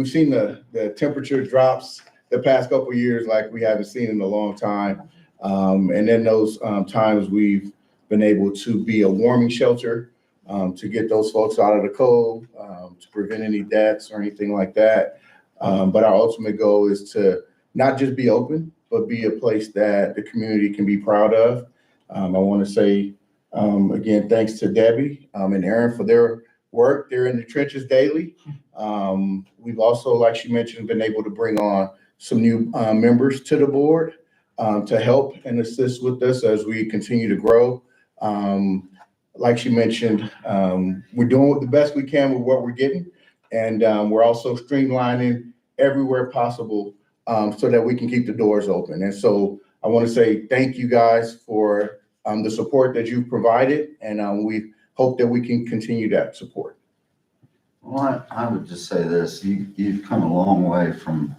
seen the temperature drops the past couple of years like we haven't seen in a long time. And in those times we've been able to be a warming shelter to get those folks out of the cold, to prevent any deaths or anything like that. But our ultimate goal is to not just be open, but be a place that the community can be proud of. I want to say, again, thanks to Debbie and Aaron for their work. They're in the trenches daily. We've also, like she mentioned, been able to bring on some new members to the board to help and assist with this as we continue to grow. Like she mentioned, we're doing the best we can with what we're getting. And we're also streamlining everywhere possible so that we can keep the doors open. And so I want to say thank you guys for the support that you've provided. And we hope that we can continue that support. Well, I would just say this, you've come a long way from,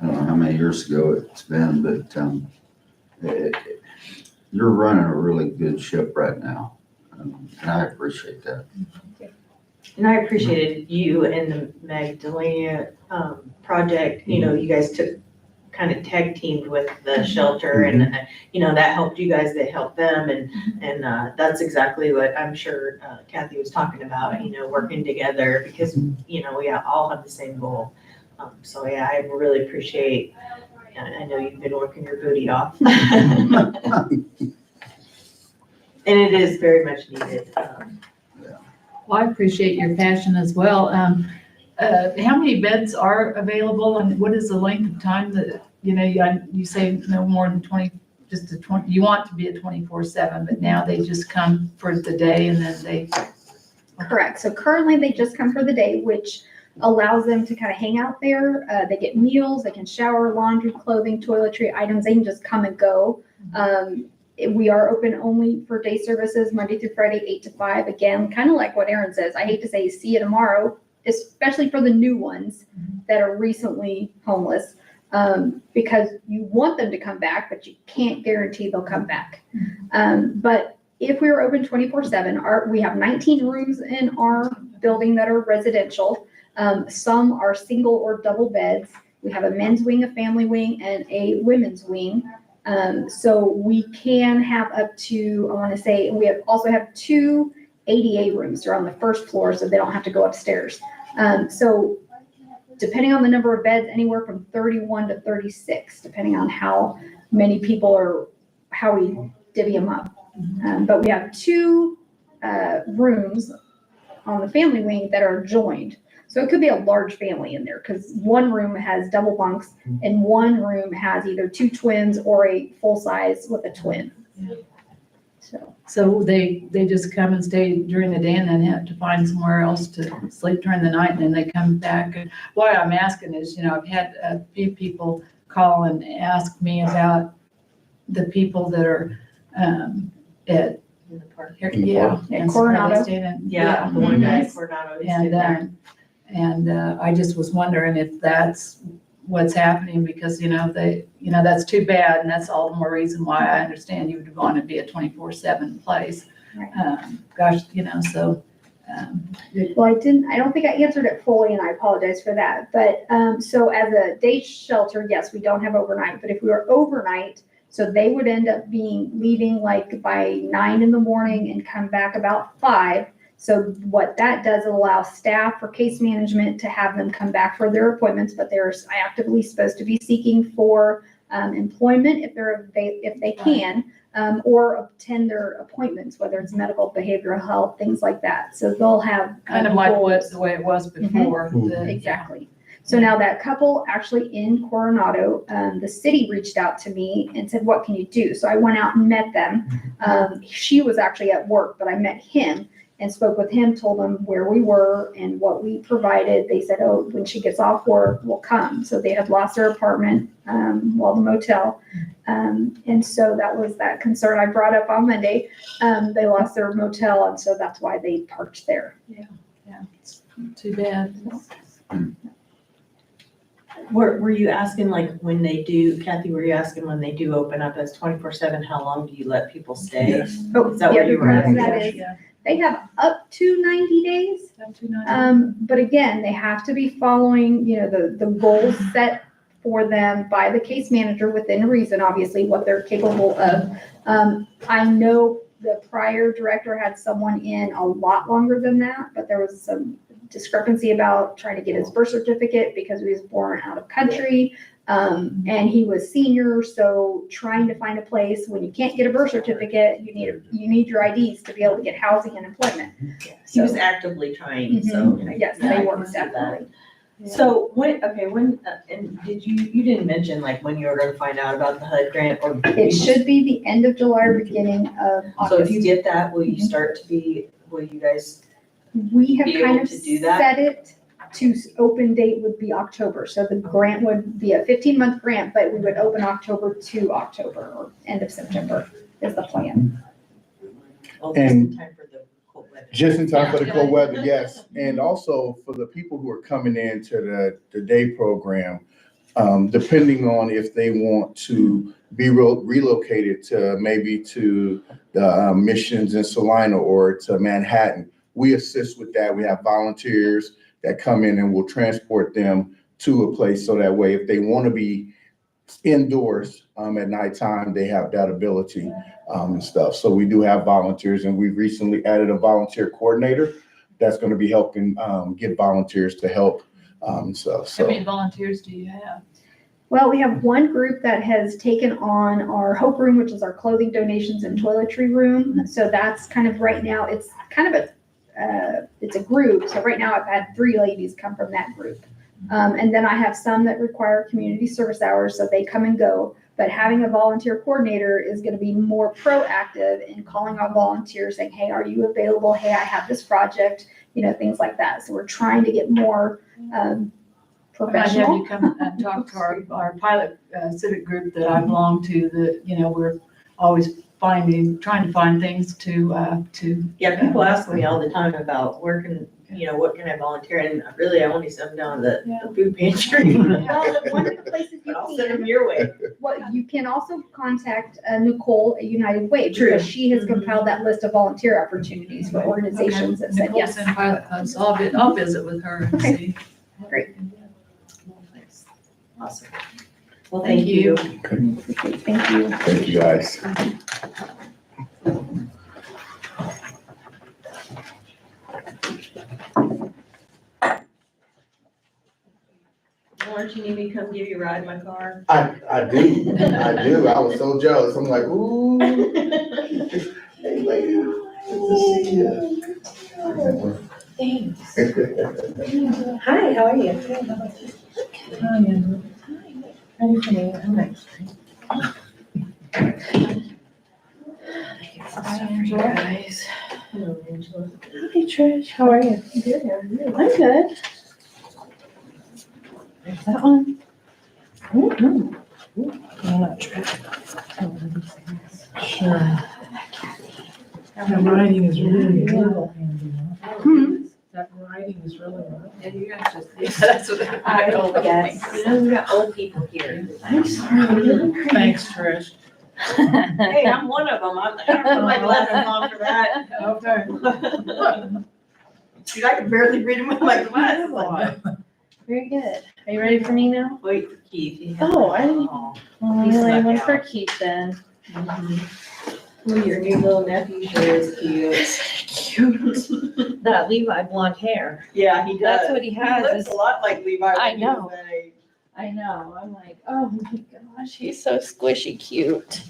I don't know how many years ago it's been, but you're running a really good ship right now. And I appreciate that. And I appreciated you and the Magdalena project. You guys kind of tag teamed with the shelter and, that helped you guys, that helped them. And that's exactly what I'm sure Kathy was talking about, working together because, we all have the same goal. So yeah, I really appreciate I know you've been working your booty off. And it is very much needed. Well, I appreciate your passion as well. How many beds are available and what is the length of time that, you say no more than 20, just a 20, you want to be a 24/7, but now they just come for the day and then they. Correct. So currently they just come for the day, which allows them to kind of hang out there. They get meals, they can shower, laundry, clothing, toiletry items. They can just come and go. We are open only for day services, Monday through Friday, 8 to 5. Again, kind of like what Aaron says. I hate to say see you tomorrow, especially for the new ones that are recently homeless, because you want them to come back, but you can't guarantee they'll come back. But if we were open 24/7, we have 19 rooms in our building that are residential. Some are single or double beds. We have a men's wing, a family wing, and a women's wing. So we can have up to, I want to say, we also have 2 ADA rooms. They're on the first floor, so they don't have to go upstairs. So depending on the number of beds, anywhere from 31 to 36, depending on how many people or how we divvy them up. But we have 2 rooms on the family wing that are joined. So it could be a large family in there because one room has double bunks and one room has either 2 twins or a full size with a twin. So they just come and stay during the day and then have to find somewhere else to sleep during the night and then they come back. And why I'm asking is, I've had a few people call and ask me about the people that are at In the park. Yeah. At Coronado. Yeah, the one guy at Coronado. He's in there. And I just was wondering if that's what's happening because, that's too bad. And that's all the more reason why I understand you would want to be a 24/7 place. Right. So. Well, I don't think I answered it fully and I apologize for that. But, so as a day shelter, yes, we don't have overnight, but if we were overnight, so they would end up leaving like by 9 in the morning and come back about 5. So what that does, it allows staff for case management to have them come back for their appointments, but they're actively supposed to be seeking for employment if they can, or attend their appointments, whether it's medical, behavioral health, things like that. So they'll have Kind of like the way it was before. Exactly. So now that couple actually in Coronado, the city reached out to me and said, what can you do? So I went out and met them. She was actually at work, but I met him and spoke with him, told him where we were and what we provided. They said, oh, when she gets off work, we'll come. So they had lost their apartment, the motel. And so that was that concern I brought up on Monday. They lost their motel, and so that's why they parked there. Yeah, it's too bad. Were you asking like when they do, Kathy, were you asking when they do open up as 24/7, how long do you let people stay? Yes. Oh, Is that what you were asking? that is, they have up to 90 days. But again, they have to be following, the goals set for them by the case manager within reason, obviously, what they're capable of. I know the prior director had someone in a lot longer than that, but there was some discrepancy about trying to get his birth certificate because he was born out of country. And he was senior, so trying to find a place when you can't get a birth certificate, you need your IDs to be able to get housing and employment. He was actively trying, so. Yes, Yeah, I they can work see that. definitely. So and did you didn't mention like when you were gonna find out about the HUD grant or? It should be the end of July or beginning of August. So if you get that, will you will you guys? We have be kind able of to do that? set it to open date would be October. So the grant would be a 15-month grant, but we would open October to October or end of September is the plan. Well, And- just in time for the cold weather. Just in time for the cold weather, yes. And also for the people who are coming into the day program, depending on if they want to be relocated to maybe to the Missions in Salina or to Manhattan, we assist with that. We have volunteers that come in and will transport them to a place so that way if they want to be indoors at nighttime, they have that ability and stuff. So we do have volunteers, and we've recently added a volunteer coordinator that's going to be helping get volunteers to help and stuff. How So many volunteers do you have? Well, we have one group that has taken on our Hope Room, which is our clothing donations and toiletry room. So that's kind of right now, it's kind of it's a group. So right now I've had 3 ladies come from that group. And then I have some that require community service hours, so they come and go. But having a volunteer coordinator is going to be more proactive in calling on volunteers saying, hey, are you available? Hey, I have this project, things like that. So we're trying to get more I'd have professional. you come and talk to our pilot civic group that I belong to, that, we're always trying to find things to. Yeah, people ask me all the time about what can I volunteer? And really, I only send them down the food pantry. Well, one of the places But you I'll send them can, your way. you can also contact Nicole at United Way, True. because she has compiled that list of volunteer opportunities for organizations that said Nicole's yes. in pilot club, so I'll visit with her and Okay. see. Great. Awesome. Well, thank you. Thank you. Thank you, guys. Lawrence, you need me to come give you a ride in my car? I do. I was so jealous. I'm like, ooh. Hey, lady. Good to see you. Thanks. Hi, how are you? Ready for me? I'm next. Hi, Angela. Guys. Hello, Angela. Hi, Trish. How are you? Good, how are you? I'm good. There's that one. Sure. That writing is really good. That writing is really good. Yeah, you guys just, that's what I don't think. We got old people here. I'm sorry. Thanks, Trish. Hey, I'm one of them. I don't put my glasses on for that. Okay. Dude, I can barely read them with my glasses on. Very good. Are you ready for me now? Wait for Keith. He has- Oh, I didn't. Oh. Oh, He you only snuck went for out. Keith then. Well, your new little nephew sure is cute. That Levi blonde hair. Yeah, he does. That's what he has. He looks a lot like Levi. when I he was know. that age. I know. I'm like, oh my gosh, he's so squishy cute.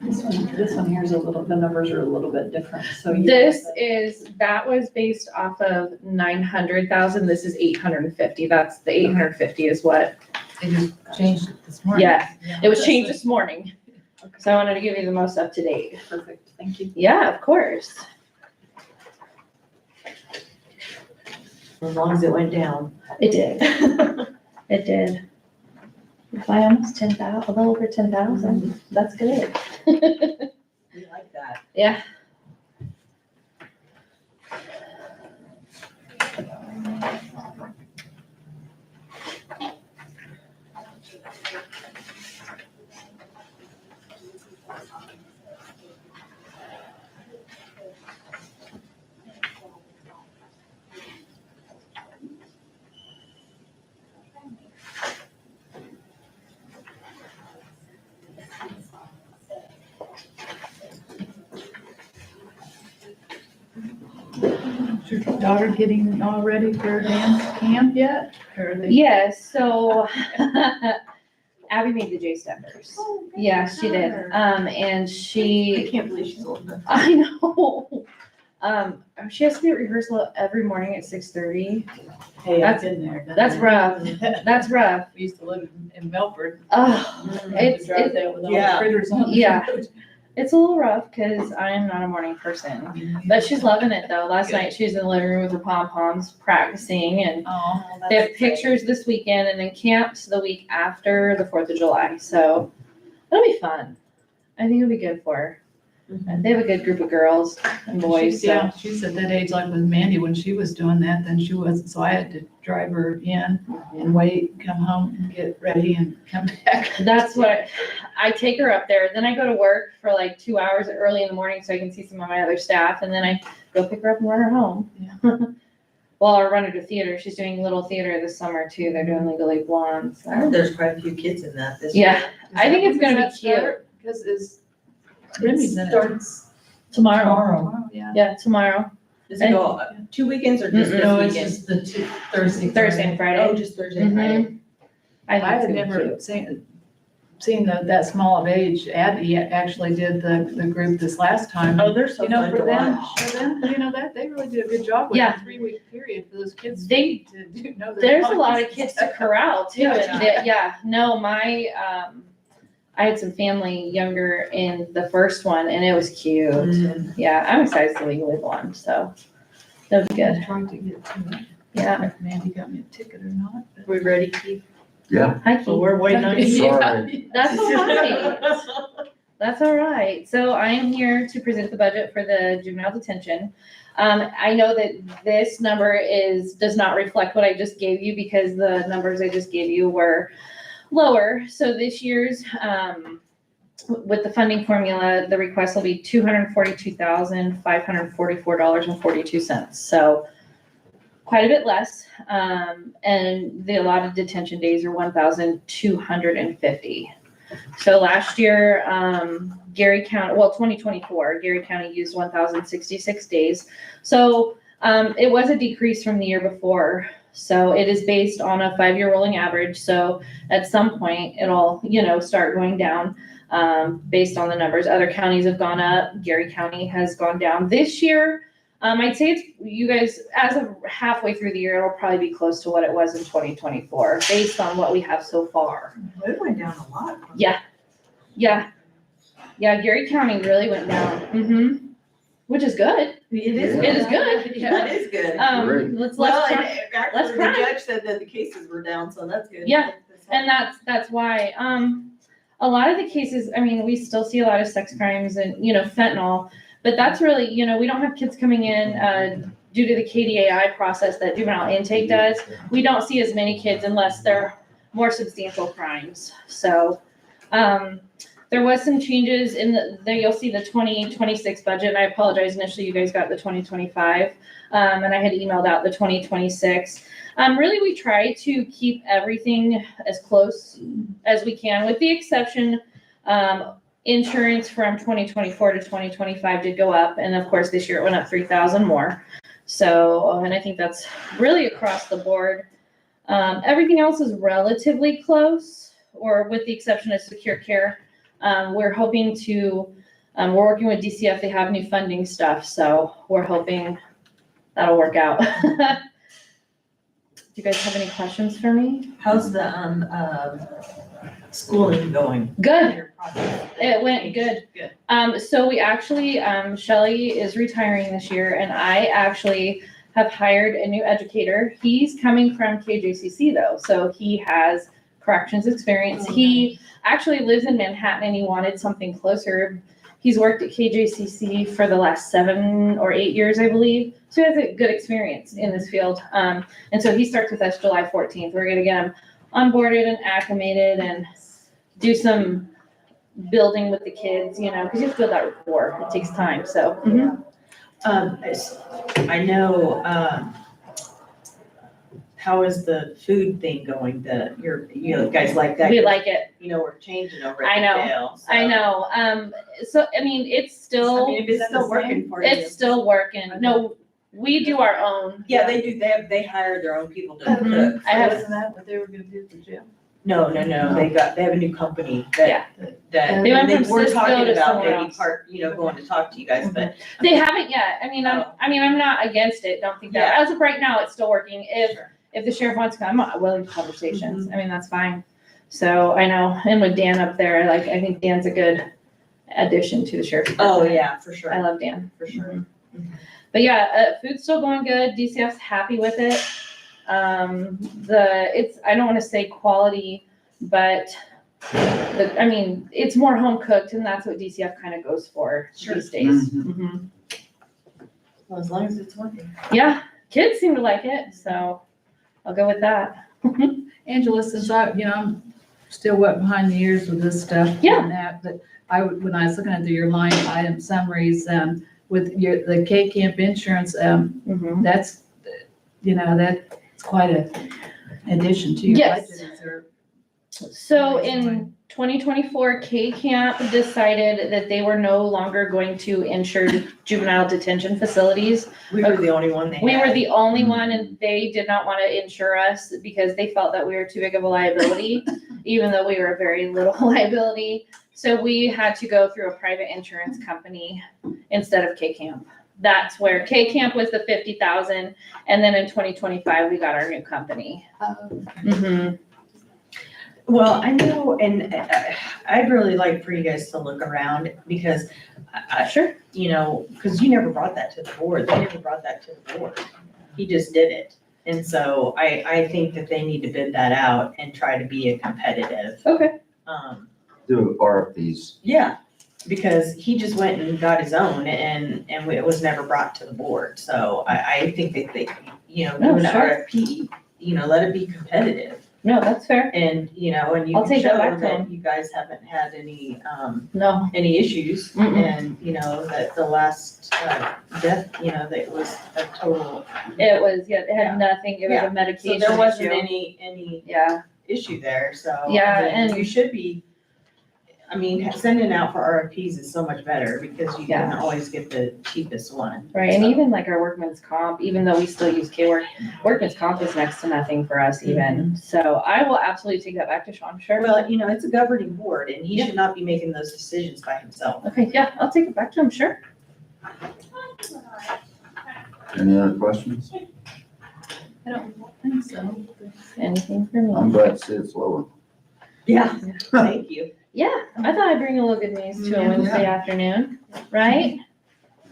This one here's the numbers are a little bit different, so. That was based off of 900,000. This is 850. That's the 850 is what, They just changed it this morning. yeah, it was changed this morning. So I wanted to give you the most up to date. Perfect, thank you. Yeah, of course. As long as it went down. It did. It did. By almost 10,000, a little over 10,000. That's good. We like that. Yeah. Is your daughter getting all ready for dance camp yet? Or are they? Yes, so Abby made the J Steppers. Yeah, she did. And I she, can't believe she's old enough. I know. She has to be at rehearsal every morning at 6:30. Hey, I've That's- been there. done That's that. rough. That's rough. We used to live in Melford. Oh, We had to it's, drive there with all the yeah. critters on the Yeah. road. it's a little rough because I am not a morning person. But she's loving it though. Last night she was in the living room with her pom-poms practicing, and Oh, they have that's great. pictures this weekend and then camps the week after the 4th of July. So it'll be fun. I think it'll be good for her. And they have a good group of girls and boys. Yeah, So she's at that age like with Mandy when she was doing that, then she wasn't, so I had to drive her in and wait, come home and get ready and come back. that's what I take her up there. Then I go to work for like 2 hours early in the morning so I can see some of my other staff. And then I go pick her up and run her home. Yeah. Well, I run her to theater. She's doing little theater this summer too. They're doing Legally Blonde. I heard So. there's quite a few kids in that this Yeah, I think it's gonna be cute. Because it's Remy's in it. Starts tomorrow. Tomorrow, yeah. Yeah, tomorrow. Does it go 2 weekends or just No, this it's weekend? just the Thursday. Thursday and Friday. Oh, just Thursday and Friday. I I think had it's gonna be never cute. seen that small of age. Abby actually did the group this last time. Oh, they're so You know, fun for to them, watch. you know, that they really did a good job with Yeah. a 3-week period for those kids. They- to know their There's a lot lines of and kids to stuff. corral too, Yeah. and no, I had some family younger in the first one, and it was cute. Yeah, I'm excited to legally one, so that'll be I'm good. trying to get to it. Yeah. If Mandy got me a ticket or not. but- We ready, Keith? Yeah. Hi, Well, we're waiting on you. Sorry. That's all right. That's all right. So I am here to present the budget for the juvenile detention. I know that this number does not reflect what I just gave you because the numbers I just gave you were lower. So this year's, with the funding formula, the request will be $242,544.42. So quite a bit less. And the allotted detention days are 1,250. So last year, Geary County, 2024, Geary County used 1,066 days. So it was a decrease from the year before. So it is based on a 5-year rolling average. So at some point, it'll, start going down based on the numbers. Other counties have gone up. Geary County has gone down. This year, I'd say it's, you guys, as of halfway through the year, it'll probably be close to what it was in 2024, based on what we have so far. It went down a lot. Yeah. Geary County really went down. Which is good. It is. Yeah. It is good. Yeah, it is good. Great. Let's Well, and try. actually, the cry. judge said that the cases were down, so that's good. Yeah, and that's why, a lot of the cases, we still see a lot of sex crimes and, fentanyl, but that's really, we don't have kids coming in, due to the KDAI process that juvenile intake does. We don't see as many kids unless they're more substantial crimes. So, there was some changes in there you'll see the 2026 budget, and I apologize, initially you guys got the 2025, and I had emailed out the 2026. Really, we try to keep everything as close as we can, with the exception, insurance from 2024 to 2025 did go up, and of course this year it went up 3,000 more. So, and I think that's really across the board. Everything else is relatively close, or with the exception of secure care. We're hoping to, we're working with DCF, they have new funding stuff, so we're hoping that'll work out. Do you guys have any questions for me? How's the, schooling going? Good. It went good. Good. So we actually, Shelley is retiring this year, and I actually have hired a new educator. He's coming from KJCC though, so he has corrections experience. He actually lives in Manhattan and he wanted something closer. He's worked at KJCC for the last 7 or 8 years, I believe. So he has a good experience in this field. And so he starts with us July 14th. We're gonna get him onboarded and acclimated and do some building with the kids, because you have to build that rapport. It takes time, so. I know, how is the food thing going, you guys like that? We like it. We're changing over I at know. the jail. So. I know. So, it's still, If it's still working for you. it's still working. No, we do our own. Yeah, they do, they hire their own people to Mhm. cook. I have- Wasn't that what they were gonna do at the gym? No, they have a new company that They went from we're Cisco talking to about somewhere maybe else. going to talk to you guys, but. They haven't yet. I'm not against it. Don't think that. Yeah. As of right now, it's still working. Sure. If the sheriff wants to come, I'm willing to conversations. That's fine. So I know, and with Dan up there, I think Dan's a good addition to the sheriff's Oh, department. yeah, for sure. I love Dan. For sure. But yeah, food's still going good. DCF's happy with it. I don't want to say quality, but it's more home cooked, and that's what DCF kind of goes for these days. Mhm. Well, as long as it's working. Yeah, kids seem to like it, so I'll go with that. Angela, since I'm still wet behind the ears with this stuff. Yeah. And that, but when I was looking at your line item summaries, with the K Camp insurance, that's, that's quite a addition to your Yes. budget. Is there So in 2024, K Camp decided that they were no longer going to insure juvenile detention facilities. We were the only one they We were had. the only one, and they did not want to insure us because they felt that we were too big of a liability, even though we were a very little liability. So we had to go through a private insurance company instead of K Camp. That's where K Camp was the 50,000, and then in 2025 we got our new company. Mhm. Well, I know, and I'd really like for you guys to look around because Sure. you know, because you never brought that to the board. They never brought that to the board. He just did it. And so I think that they need to bid that out and try to be a competitive. Okay. Do RFPs. Yeah, because he just went and got his own and it was never brought to the board. So I think that they, you know, do an sure. RFP, you know, let it be competitive. No, that's fair. And, you know, and you I'll can take that show back them to that him. you guys haven't had any, No. any issues. Mm-mm. And, you know, that the last death, you know, that was a total. It was, it Yeah. had nothing, it was Yeah. a medication So there wasn't issue. any Yeah, issue there, so. Yeah, I mean, and- you should be, I mean, sending out for RFPs is so much better because you can always get the cheapest one. right, and So- even like our workman's comp, even though we still use K-Work, workman's comp is next to nothing for us even. So I will absolutely take that back to Sean, sure. Well, you know, it's a governing board and he should not be making those decisions by himself. Okay, yeah, I'll take it back to him, sure. Any other questions? I don't think so. Anything for me? I'm glad to see it's lower. Yeah, thank you. Yeah, I thought I'd bring a little good news to a Wednesday afternoon, right?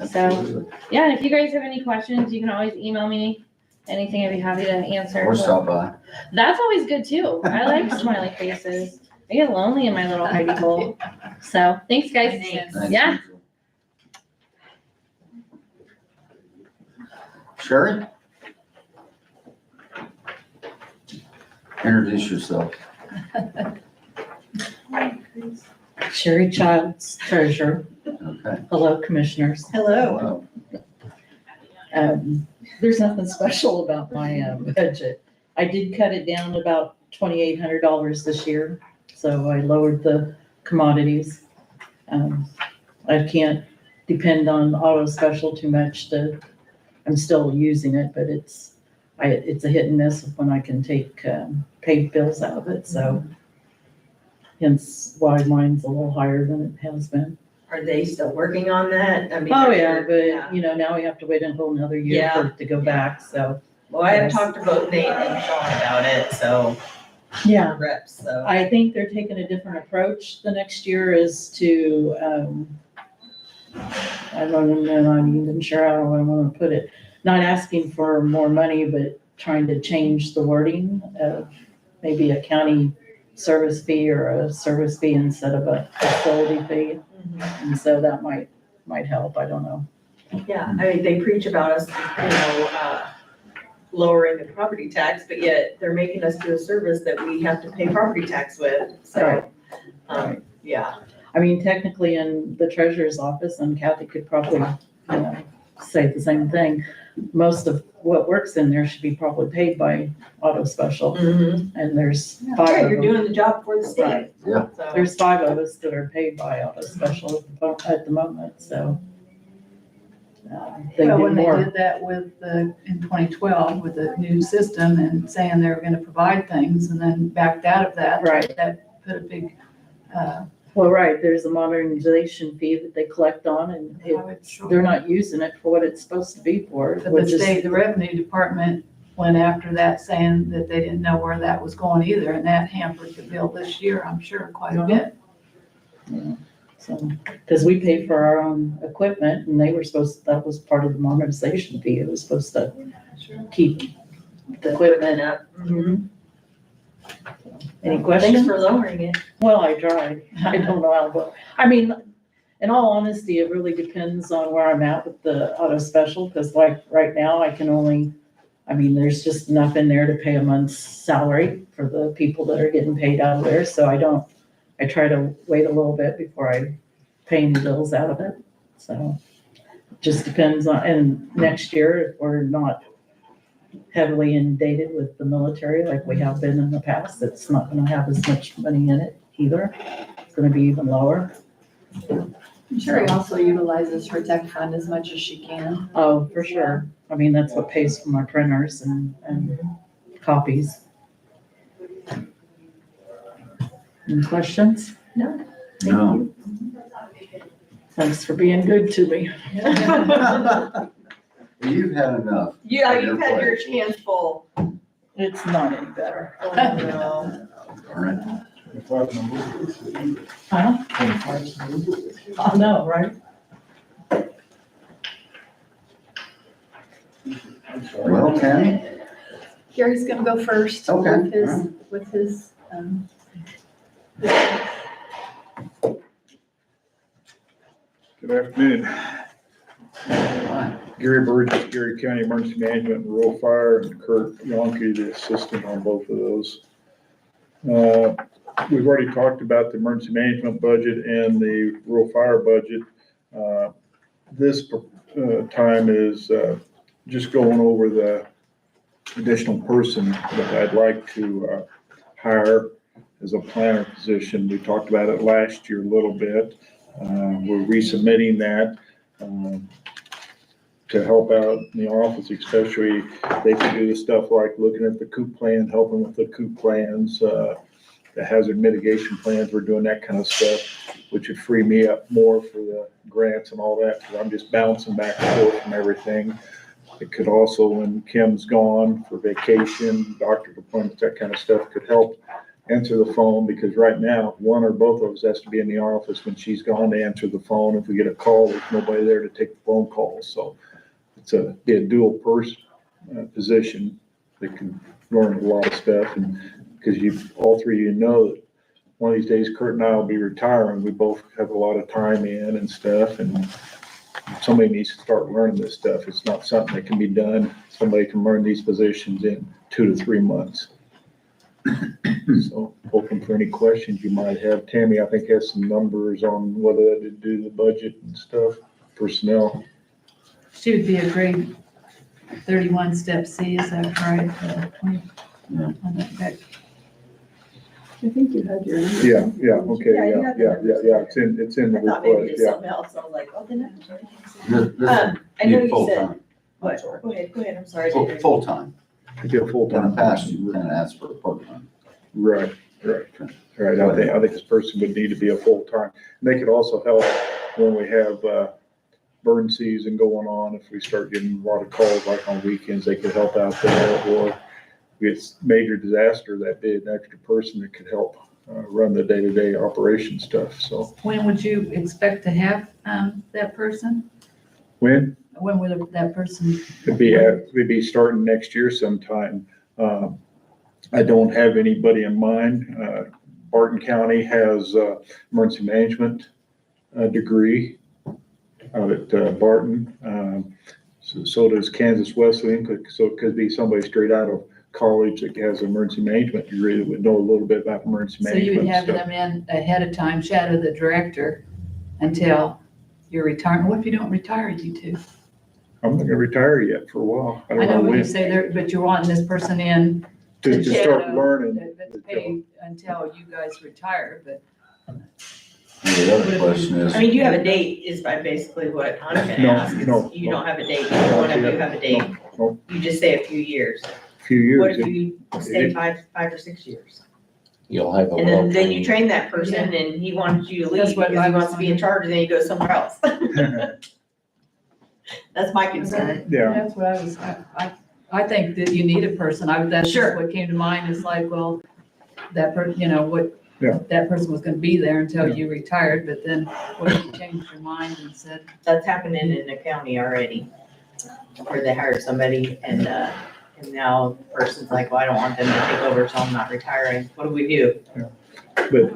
So, Absolutely. yeah, and if you guys have any questions, you can always email me. Anything I'd be happy to answer. Or stop by. That's always good too. I like smiley faces. I get lonely in my little hidey hole. So, thanks guys. Thanks. Thanks, Yeah. Angela. Sherry? Introduce yourself. Sherry Childs, treasurer. Okay. Hello, commissioners. Hello. There's nothing special about my budget. I did cut it down about $2,800 this year, so I lowered the commodities. I can't depend on auto special too much I'm still using it, but it's a hit and miss when I can take paid bills out of it, so hence why mine's a little higher than it has been. Are they still working on that? I mean. Oh, they're- yeah, but you know, now we have to wait until another year Yeah. for it to go back, so. Well, I have talked to both Nate and Sean about it, so. Yeah. Reps, so. I think they're taking a different approach the next year is to, I don't know, I'm not even sure how I want to put it. Not asking for more money, but trying to change the wording of maybe a county service fee or a service fee instead of a facility fee. And so that might help, I don't know. Yeah, I mean, they preach about us, you know, lowering the property tax, but yet they're making us do a service that we have to pay property tax with, so. Right. Yeah. I mean, technically in the treasurer's office, and Kathy could probably, you know, say the same thing. Most of what works in there should be probably paid by auto special, Mm-hmm. and there's Yeah, five you're of them. doing the job for the state. Right. Yeah. So. There's 5 of us that are paid by auto special at the moment, so. They Well, do when they more. did that with in 2012 with the new system and saying they were gonna provide things and then backed out of that. Right. That put a big, Well, right, there's a modernization fee that they collect on, and they're not using it for what it's supposed to be for, but which is. the revenue department went after that saying that they didn't know where that was going either, and that hampered the bill this year, I'm sure, quite a bit. So, because we pay for our own equipment, and they were that was part of the modernization fee, it was supposed to keep the equipment up. Mhm. Any Thanks questions? for lowering it. Well, I tried, I don't know how well, I mean, in all honesty, it really depends on where I'm at with the auto special, because like right now, I can only, I mean, there's just enough in there to pay a month's salary for the people that are getting paid out of there, so I try to wait a little bit before I pay any bills out of it, so. Just depends on, and next year, if we're not heavily inundated with the military like we have been in the past. It's not gonna have as much money in it either. It's gonna be even lower. I'm sure he also utilizes her tech fund as much as she can. Oh, for sure. I mean, that's what pays for my printers and copies. Any questions? No. Thanks for being good to me. You've had enough. Yeah, you've had your hands full. It's not any better. Oh, no. Darn Huh? I know, right? it. Well, Tammy, Gary's gonna go first Okay. with his, Good afternoon. hi. Geary Burgess, Geary County Emergency Management and Rural Fire, and Kurt Yonke, the assistant on both of those. We've already talked about the emergency management budget and the rural fire budget. This time is just going over the additional person that I'd like to hire as a planner position. We talked about it last year a little bit. We're resubmitting that to help out in the office, especially they can do the stuff like looking at the COOP plan, helping with the COOP plans, the hazard mitigation plans. We're doing that kind of stuff, which would free me up more for the grants and all that, because I'm just bouncing back and forth from everything. It could also, when Kim's gone for vacation, doctor's appointments, that kind of stuff could help answer the phone, because right now, one or both of us has to be in the office when she's gone to answer the phone. If we get a call, there's nobody there to take the phone call. So it's be a dual position that can learn a lot of stuff. And because all three of you know that one of these days Kurt and I will be retiring. We both have a lot of time in and stuff, and somebody needs to start learning this stuff. It's not something that can be done. Somebody can learn these positions in 2 to 3 months. So open for any questions you might have. Tammy, I think, has some numbers on whether to do the budget and stuff, personnel. She would be a great 31 step C, is that right? 20 Yeah. on that back. I think you had your. Okay, it's in the I thought maybe request, it's yeah. something else. I was like, oh, then. This I know you full-time. said, what? Go ahead, I'm sorry. Full-time. To get a In full-time. the past, you kind of asked for a part-time. Right. I think this person would need to be a full-time. And they could also help when we have, burn season going on. If we start getting a lot of calls like on weekends, they could help out there. Or if it's major disaster, that'd be an extra person that could help run the day-to-day operation stuff. So When would you expect to have that person? when? When would that person? It'd be starting next year sometime. I don't have anybody in mind. Barton County has emergency management degree out at Barton. So does Kansas Wesleyan. So it could be somebody straight out of college that has an emergency management degree that would know a little bit about emergency So you management would have stuff. them in ahead of time, shadow the director until you're retiring. What if you don't retire, you two? I'm not gonna retire yet for a while. I I don't know know what you when. say there, but you're wanting this person in To start shadow, learning. that's paid until you guys retire, but. The other question is. I mean, you have a date is basically what I'm gonna No, ask. is no, You no. don't have a date. Neither one of you have a date. No. You just say a few years. Few years. What if you stay 5 or 6 years? You'll have a. And then you train that person and he wants you to leave That's what because he I was wants to be in charge and then he goes somewhere else. That's my concern. Yeah. That's what I was, I think that you need a person. That's Sure. just what came to mind is like, well, that Yeah. that person was gonna be there until you retired, but then what if you changed your mind and said, That's happening in the county already. Where they hired somebody and now the person's like, well, I don't want them to take over, so I'm not retiring. What do we do? But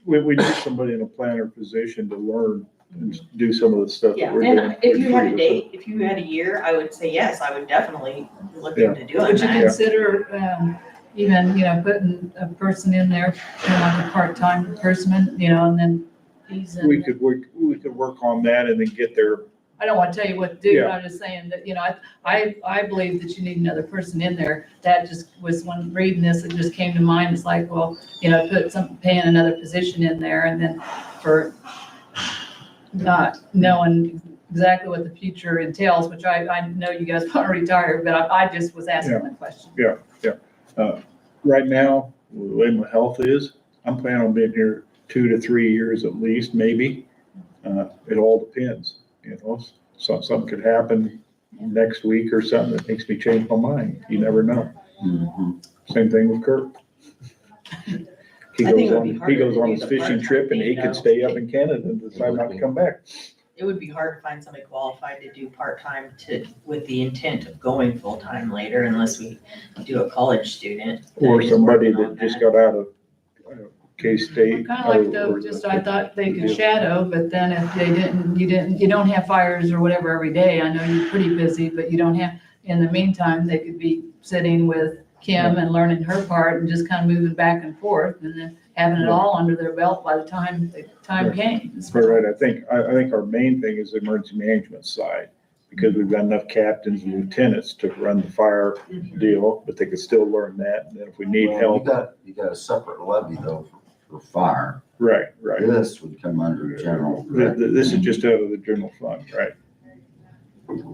we need somebody in a planner position to learn and do some of the stuff that Yeah, we're doing. and if you had a date, if you had a year, I would say yes, I would definitely look Yeah. into doing would you that. consider, even, putting a person in there, like a part-time person, and then he's in. We could work on that and then get their I don't want to tell you what to do, Yeah. but I'm just saying that, I believe that you need another person in there. That just was, when reading this, it just came to mind. It's like, well, paying another position in there, and then for not knowing exactly what the future entails, which I know you guys want to retire, but I just was asking the question. Right now, the way my health is, I'm planning on being here 2 to 3 years at least, maybe. It all depends, something could happen next week or something that makes me change my mind. You never know. Mhm. Same thing with Kirk. He I think goes it would be on, harder he goes to on do his the fishing part-time trip and thing, he could though. stay up in Canada and decide not to come back. It would be hard to find somebody qualified to do part-time with the intent of going full-time later unless we do a college student. Or is somebody working on that just got out of K-State. Kind of like I thought they could shadow, but then if they you don't have fires or whatever every day. I know you're pretty busy, but you don't have, in the meantime, they could be sitting with Kim and learning her part and just kind of moving back and forth and then having it all under their belt by the time the time came. Right, I think our main thing is the emergency management side, because we've got enough captains and lieutenants to run the fire deal, but they could still learn that, and then if we need Well, help. You got a separate levy though for fire. Right. This would come under general. This is just out of the general fund, right?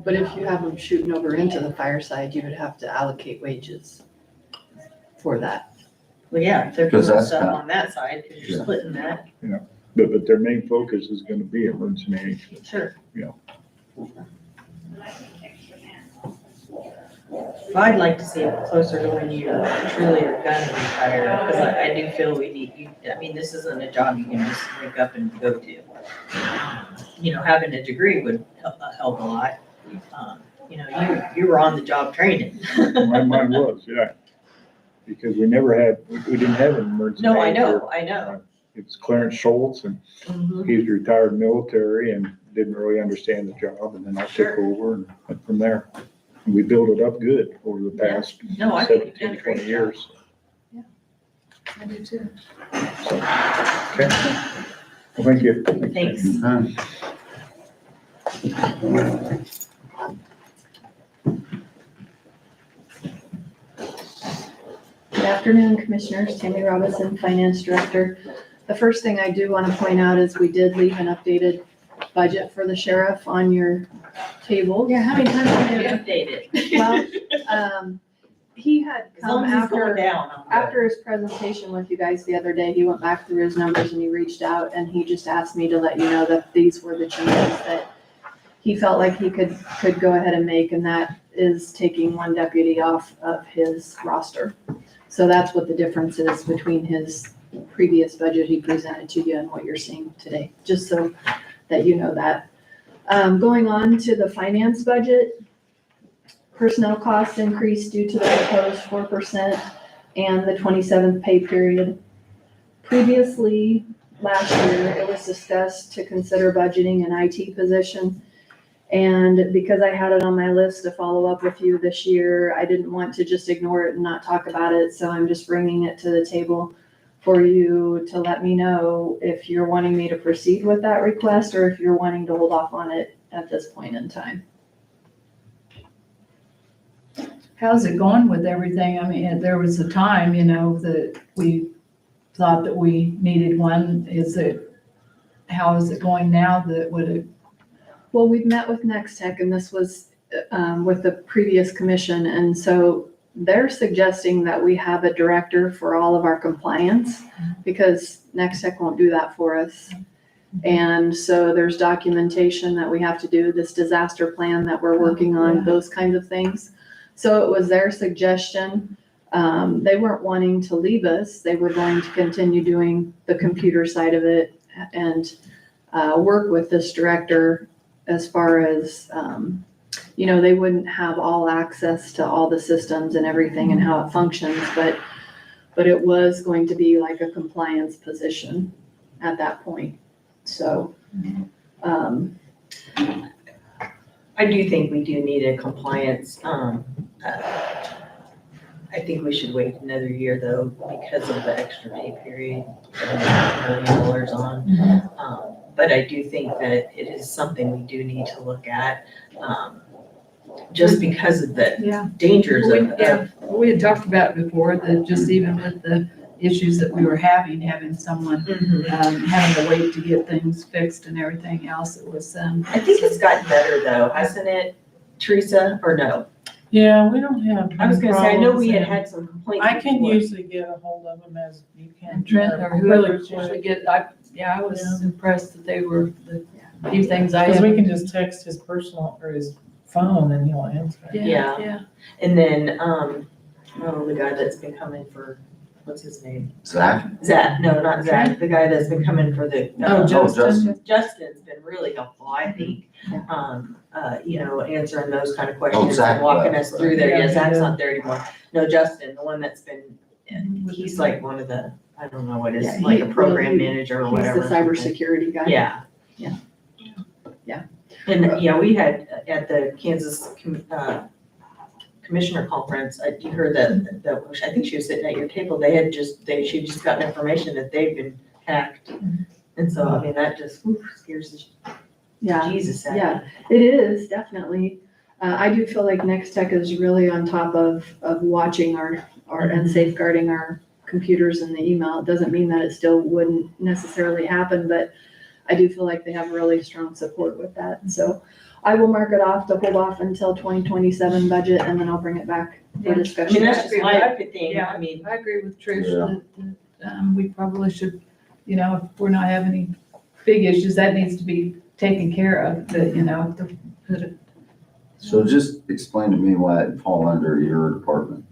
But if you have them shooting over into the fire side, you would have to allocate wages for that. Well, yeah, if they're 'Cause doing that's stuff kind- on that side, because you're Yeah. splitting that. But their main focus is gonna be emergency management. Sure. Yeah. Well, I'd like to see it closer to when you truly are gonna retire, because I do feel we need you. I mean, this isn't a job you can just wake up and go to. Having a degree would help a lot. You were on the job training. Mine was, yeah. Because we didn't have an emergency No, I manager. know, I know. It was Clarence Schultz, and he was retired military and didn't really understand the job, and then I took over and went from there. And we built it up good over the past No, I think you've done 17, a great 20 job. years. I do too. Okay. Well, thank you. Thanks. Good afternoon, Commissioners. Tammy Robinson, Finance Director. The first thing I do want to point out is we did leave an updated budget for the sheriff on your table. Yeah, how many times have you Updated. Well, he had As long come as it's going after, down. I'm good. after his presentation with you guys the other day, he went back through his numbers and he reached out and he just asked me to let you know that these were the changes that he felt like he could go ahead and make, and that is taking one deputy off of his roster. So that's what the difference is between his previous budget he presented to you and what you're seeing today, just so that you know that. Going on to the finance budget, personnel costs increased due to the proposed 4% and the 27th pay period. Previously, last year, it was discussed to consider budgeting an IT position. And because I had it on my list to follow up with you this year, I didn't want to just ignore it and not talk about it. So I'm just bringing it to the table for you to let me know if you're wanting me to proceed with that request or if you're wanting to hold off on it at this point in time. How's it going with everything? I mean, there was a time, that we thought that we needed one. How is it going now? Well, we've met with Next Tech and this was with the previous commission. And so they're suggesting that we have a director for all of our compliance because Next Tech won't do that for us. And so there's documentation that we have to do, this disaster plan that we're working on, those kinds of things. So it was their suggestion. They weren't wanting to leave us. They were going to continue doing the computer side of it and work with this director as far as, they wouldn't have all access to all the systems and everything and how it functions, but it was going to be like a compliance position at that point. So, I do think we do need a compliance. I think we should wait another year though, because of the extra pay period, $1 million on. But I do think that it is something we do need to look at, just because of the Yeah. dangers Yeah, we had talked about it before, that just even with the issues that we were having someone, Mhm. having to wait to get things fixed and everything else, it was, I think it's gotten better though, hasn't it, Teresa, or no? Yeah, we don't have. I was gonna say, I know we had problems, had some complaints. and I can before. usually get a hold of them as you can. and Trent or whoever's Because usually get, I was impressed that they were, the few things I we had. can just text his personal or his phone and he'll answer. Yeah. Yeah. And then, the guy that's been coming for, what's his name? Zach? Zach, no, not Zach, the guy that's been coming for the. Justin. Justin's been really helpful, I think. Answering those kind of questions Zach and walking left, us through there. right? Yeah, Yeah, Zach's he not there anymore. No, Justin, the one that's been, he's like one of the, I don't know what it is, like a program manager or whatever. He's the cybersecurity guy. Yeah. Yeah. And, we had at the Kansas Commissioner Conference, you heard that, I think she was sitting at your table, she just got information that they've been hacked. And so, I mean, that just scares the Yeah. Jesus out of Yeah, it is, definitely. I do feel like Next Tech is really on top of watching our and safeguarding our computers and the email. It doesn't mean that it still wouldn't necessarily happen, but I do feel like they have really strong support with that. And so I will mark it off to hold off until 2027 budget, and then I'll bring it back for I discussion. mean, that's just my thing, Yeah. I mean. I agree with Trish Yeah. that we probably should, if we're not having any big issues, that needs to be taken care of, So just explain to me why it'd fall under your department.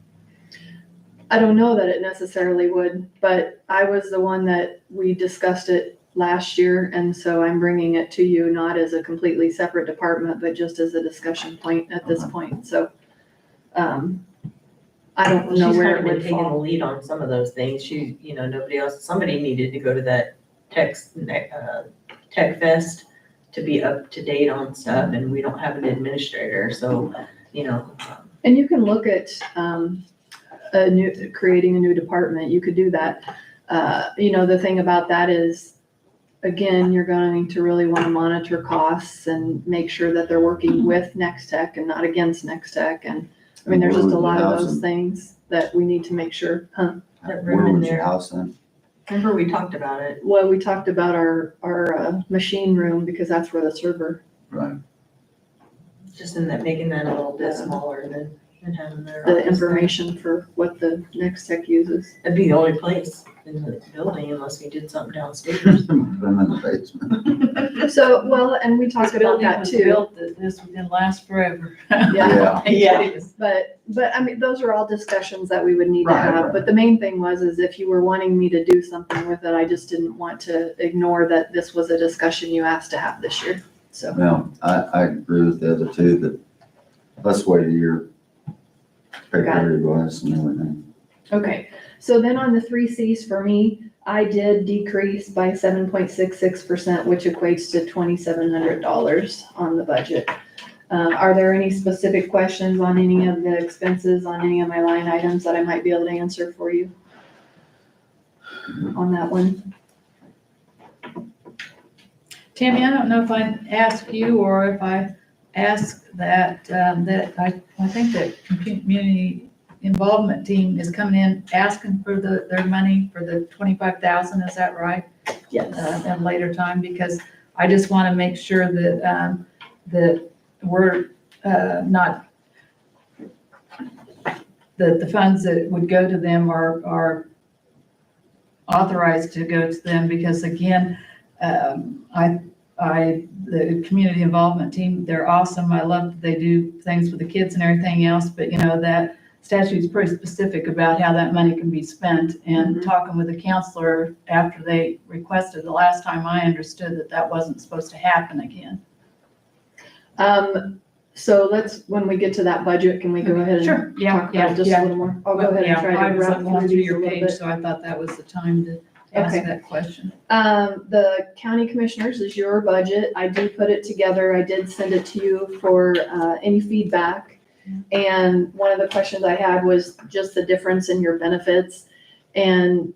I don't know that it necessarily would, but I was the one that we discussed it last year, and so I'm bringing it to you, not as a completely separate department, but just as a discussion point at this point, so. I don't know She's where kind it of been would taking the fall. lead on some of those things. Somebody needed to go to that Tech Fest to be up to date on stuff, and we don't have an administrator, so, And you can look at, creating a new department, you could do that. The thing about that is, again, you're going to really want to monitor costs and make sure that they're working with Next Tech and not against Next Tech, and I mean, there's just a lot of those things that we need to make sure, that Where room in would you there. house them? Remember we talked about it? Well, we talked about our machine room, because that's where the server, Right. Just in that, making that a little bit smaller than having their. the office there. information for what the Next Tech uses. That'd be the only place in the building unless we did something downstairs. Them in the basement. So, well, and we talked This about building that was too. built that this was gonna last forever. Yeah. Yeah. But I mean, those are all discussions that we would need to Right, have, right. but the main thing is if you were wanting me to do something with it, I just didn't want to ignore that this was a discussion you asked to have this year, so. Well, I agree with the other two that let's wait a year. Paper advice and everything. Okay, so then on the 3 Cs for me, I did decrease by 7.66%, which equates to $2,700 on the budget. Are there any specific questions on any of the expenses on any of my line items that I might be able to answer for you on that one? Tammy, I don't know if I ask you or if I ask that I think that community involvement team is coming in asking for their money for the 25,000, is that right? Yes. At a later time, because I just want to make sure that, that we're not, that the funds that would go to them are authorized to go to them, because again, the community involvement team, they're awesome. I love that they do things with the kids and everything else, but that statute's pretty specific about how that money can be spent. And talking with the counselor after they requested, the last time I understood that wasn't supposed to happen again. So when we get to that budget, can we go ahead Sure. and talk about it just a little more? I'll go ahead and try I to was wrap going through through these a your little page, bit. so I thought that was the time to ask Okay. that question. The county commissioners is your budget. I did put it together. I did send it to you for any feedback. And one of the questions I had was just the difference in your benefits. And,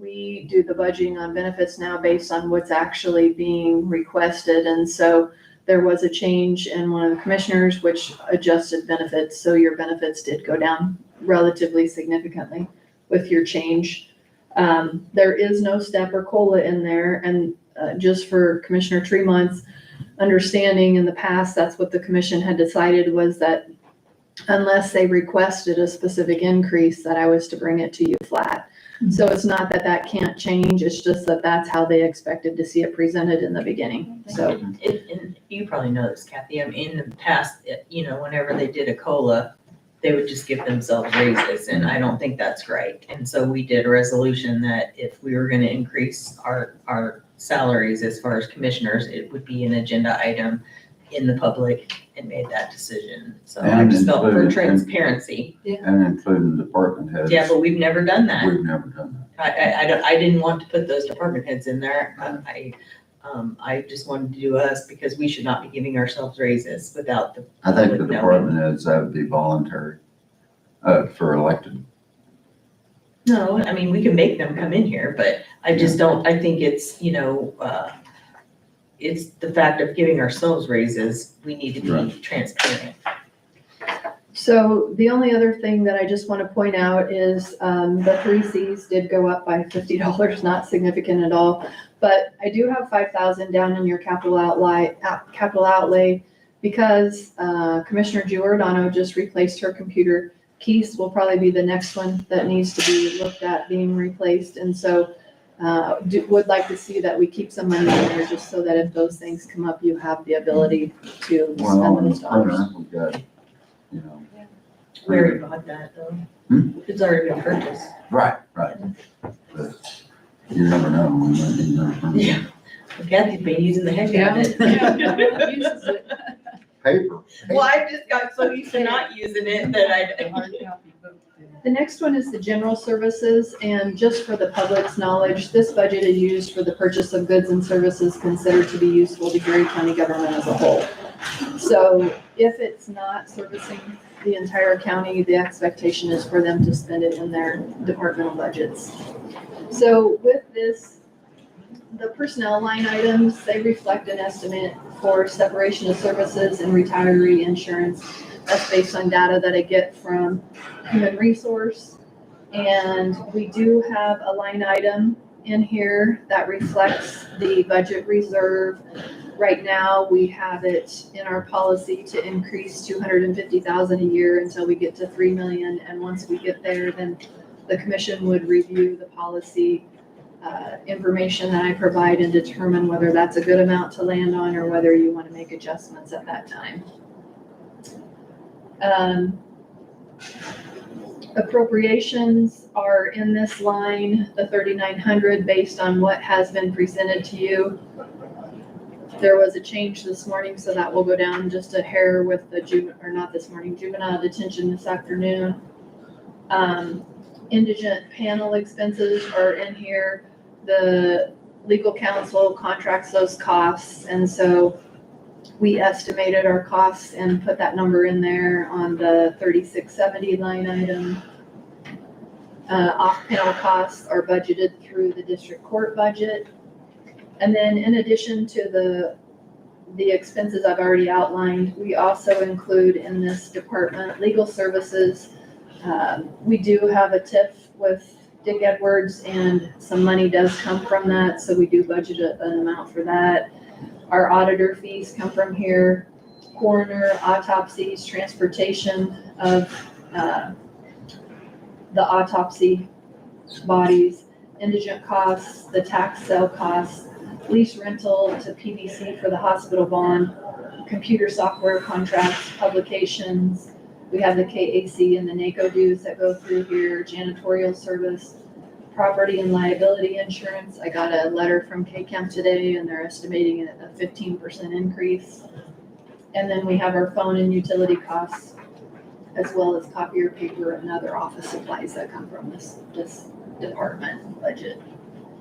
we do the budgeting on benefits now based on what's actually being requested. And so there was a change in one of the commissioners, which adjusted benefits. So your benefits did go down relatively significantly with your change. There is no step or COLA in there. And just for Commissioner Tremont's understanding, in the past, that's what the commission had decided, was that unless they requested a specific increase, that I was to bring it to you flat. So it's not that that can't change, it's just that that's how they expected to see it presented in the beginning, so. And you probably know this, Kathy, in the past, whenever they did a COLA, they would just give themselves raises, and I don't think that's right. And so we did a resolution that if we were gonna increase our salaries as far as commissioners, it would be an agenda item in the public, and made that decision. So I just felt for transparency. And including department heads. Yeah, but we've never done that. We've never done that. I didn't want to put those department heads in there. I just wanted to do us, because we should not be giving ourselves raises without the. I think the public knowing. department heads, that would be voluntary, for elected. No, I mean, we can make them come in here, but I just don't, I think it's, it's the fact of giving ourselves raises, we need to be Right. transparent. So the only other thing that I just want to point out is the 3Cs did go up by $50, not significant at all. But I do have 5,000 down in your capital outlay because Commissioner Giordano just replaced her computer. Keys will probably be the next one that needs to be looked at being replaced. And so would like to see that we keep some money in there, just so that if those things come up, you have the ability to Well, spend on the those dollars. printer, we've got, We already bought that though. It's already been purchased. Right. But you never know. We might need another printer. Yeah. Kathy's been using the heck out of it. Uses it. Paper. Well, I just got so used to not using it that I. The next one is the general services, and just for the public's knowledge, this budget is used for the purchase of goods and services considered to be useful to Geary County government as a whole. So if it's not servicing the entire county, the expectation is for them to spend it in their departmental budgets. So with this, the personnel line items, they reflect an estimate for separation of services and retiree insurance. That's based on data that I get from Human Resource. And we do have a line item in here that reflects the budget reserve. Right now, we have it in our policy to increase 250,000 a year until we get to 3 million. And once we get there, then the commission would review the policy information that I provide and determine whether that's a good amount to land on or whether you want to make adjustments at that time. Appropriations are in this line, the 3,900, based on what has been presented to you. There was a change this morning, so that will go down just a hair with the juvenile detention this afternoon. Indigent panel expenses are in here. The legal counsel contracts those costs, and so we estimated our costs and put that number in there on the 3670 line item. Off-panel costs are budgeted through the district court budget. And then in addition to the expenses I've already outlined, we also include in this department legal services. We do have a TIF with Dick Edwards, and some money does come from that, so we do budget an amount for that. Our auditor fees come from here, coroner, autopsies, transportation of the autopsy bodies, indigent costs, the tax sale costs, lease rental to PVC for the hospital bond, computer software contracts, publications. We have the KAC and the NACO dues that go through here, janitorial service, property and liability insurance. I got a letter from KCAM today, and they're estimating a 15% increase. And then we have our phone and utility costs, as well as copier paper and other office supplies that come from this department budget.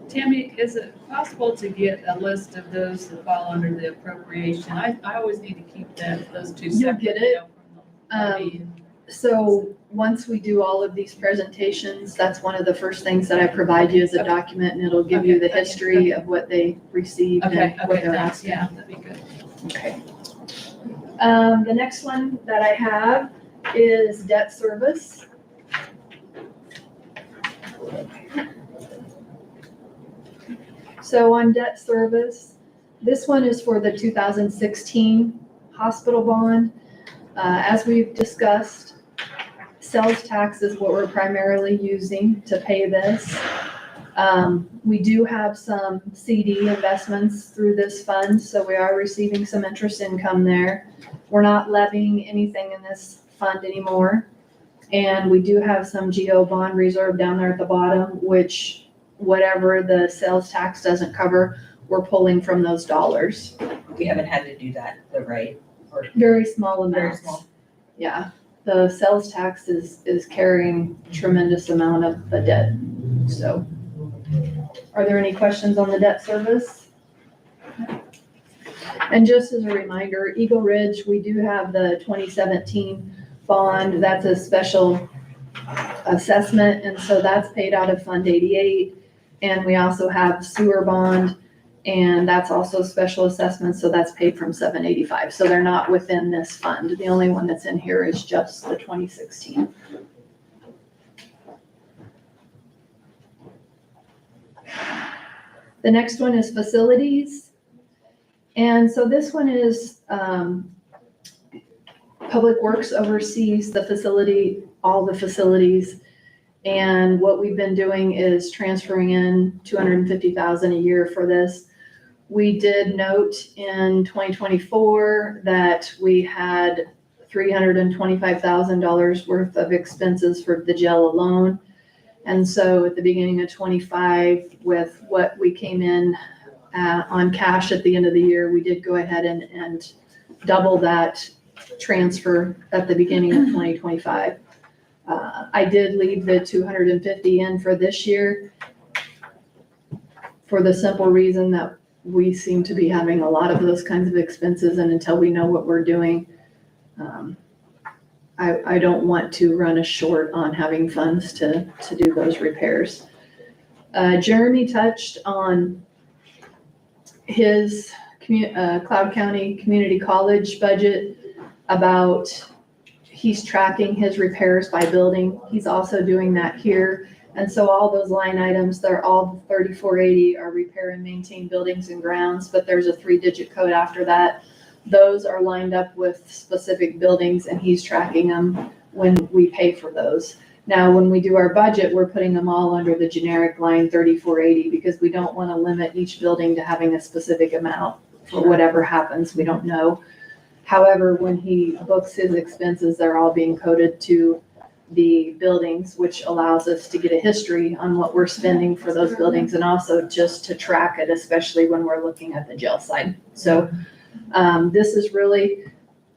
Tammy, is it possible to get a list of those that fall under the appropriation? I always need to keep those two You'll separate. get it. So once we do all of these presentations, that's one of the first things that I provide you as a document, and it'll give you the history of what they received Okay, and what okay, they're thanks, asking. yeah, that'd be good. Okay. The next one that I have is debt service. So on debt service, this one is for the 2016 hospital bond. As we've discussed, sales tax is what we're primarily using to pay this. We do have some CD investments through this fund, so we are receiving some interest income there. We're not levying anything in this fund anymore. And we do have some GO bond reserve down there at the bottom, which whatever the sales tax doesn't cover, we're pulling from those dollars. We haven't had to do that, though, right? Or Very small amounts. very small. Yeah, the sales tax is carrying tremendous amount of the debt, so. Are there any questions on the debt service? And just as a reminder, Eagle Ridge, we do have the 2017 bond. That's a special assessment, and so that's paid out of Fund 88. And we also have sewer bond, and that's also special assessment, so that's paid from 785. So they're not within this fund. The only one that's in here is just the 2016. The next one is facilities. And so this one is Public Works oversees the facility, all the facilities. And what we've been doing is transferring in $250,000 a year for this. We did note in 2024 that we had $325,000 worth of expenses for the jail alone. And so at the beginning of 25, with what we came in on cash at the end of the year, we did go ahead and double that transfer at the beginning of 2025. I did leave the 250 in for this year for the simple reason that we seem to be having a lot of those kinds of expenses, and until we know what we're doing, I don't want to run us short on having funds to do those repairs. Jeremy touched on his Cloud County Community College budget about he's tracking his repairs by building. He's also doing that here. And so all those line items, they're all 3480 are repair and maintain buildings and grounds, but there's a 3-digit code after that. Those are lined up with specific buildings, and he's tracking them when we pay for those. Now, when we do our budget, we're putting them all under the generic line 3480 because we don't want to limit each building to having a specific amount for whatever happens. We don't know. However, when he books his expenses, they're all being coded to the buildings, which allows us to get a history on what we're spending for those buildings, and also just to track it, especially when we're looking at the jail side. So this is really,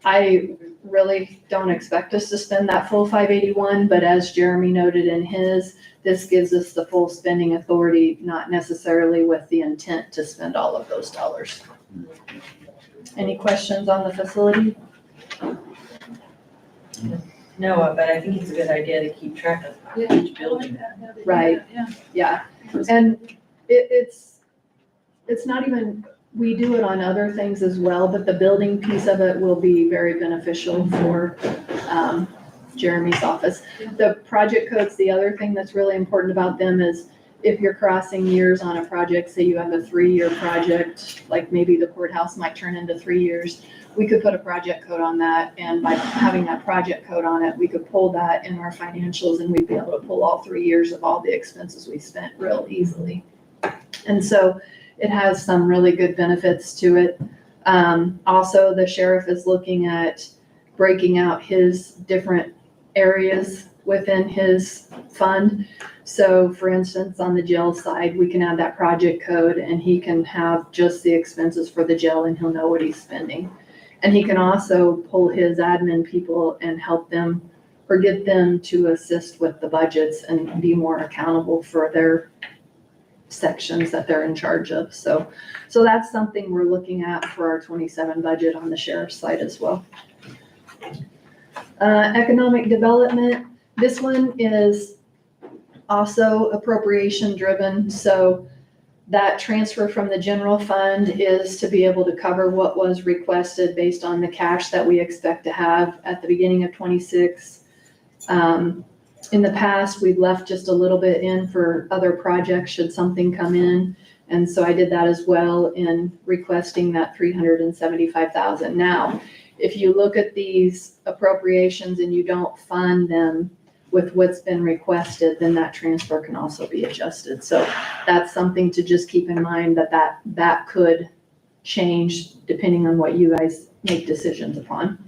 I really don't expect us to spend that full 581, but as Jeremy noted in his, this gives us the full spending authority, not necessarily with the intent to spend all of those dollars. Any questions on the facility? No, but I think it's a good idea to keep track of each building. Right. Yeah, and it's not even, we do it on other things as well, but the building piece of it will be very beneficial for Jeremy's office. The project codes, the other thing that's really important about them is if you're crossing years on a project, say you have a 3-year project, like maybe the courthouse might turn into 3 years, we could put a project code on that, and by having that project code on it, we could pull that in our financials, and we'd be able to pull all 3 years of all the expenses we spent real easily. And so it has some really good benefits to it. Also, the sheriff is looking at breaking out his different areas within his fund. So for instance, on the jail side, we can add that project code, and he can have just the expenses for the jail, and he'll know what he's spending. And he can also pull his admin people and help them or get them to assist with the budgets and be more accountable for their sections that they're in charge of. So that's something we're looking at for our 27 budget on the sheriff's side as well. Economic development, this one is also appropriation driven, so that transfer from the general fund is to be able to cover what was requested based on the cash that we expect to have at the beginning of '26. In the past, we've left just a little bit in for other projects should something come in. And so I did that as well in requesting that $375,000. Now, if you look at these appropriations and you don't fund them with what's been requested, then that transfer can also be adjusted. So that's something to just keep in mind, that could change depending on what you guys make decisions upon.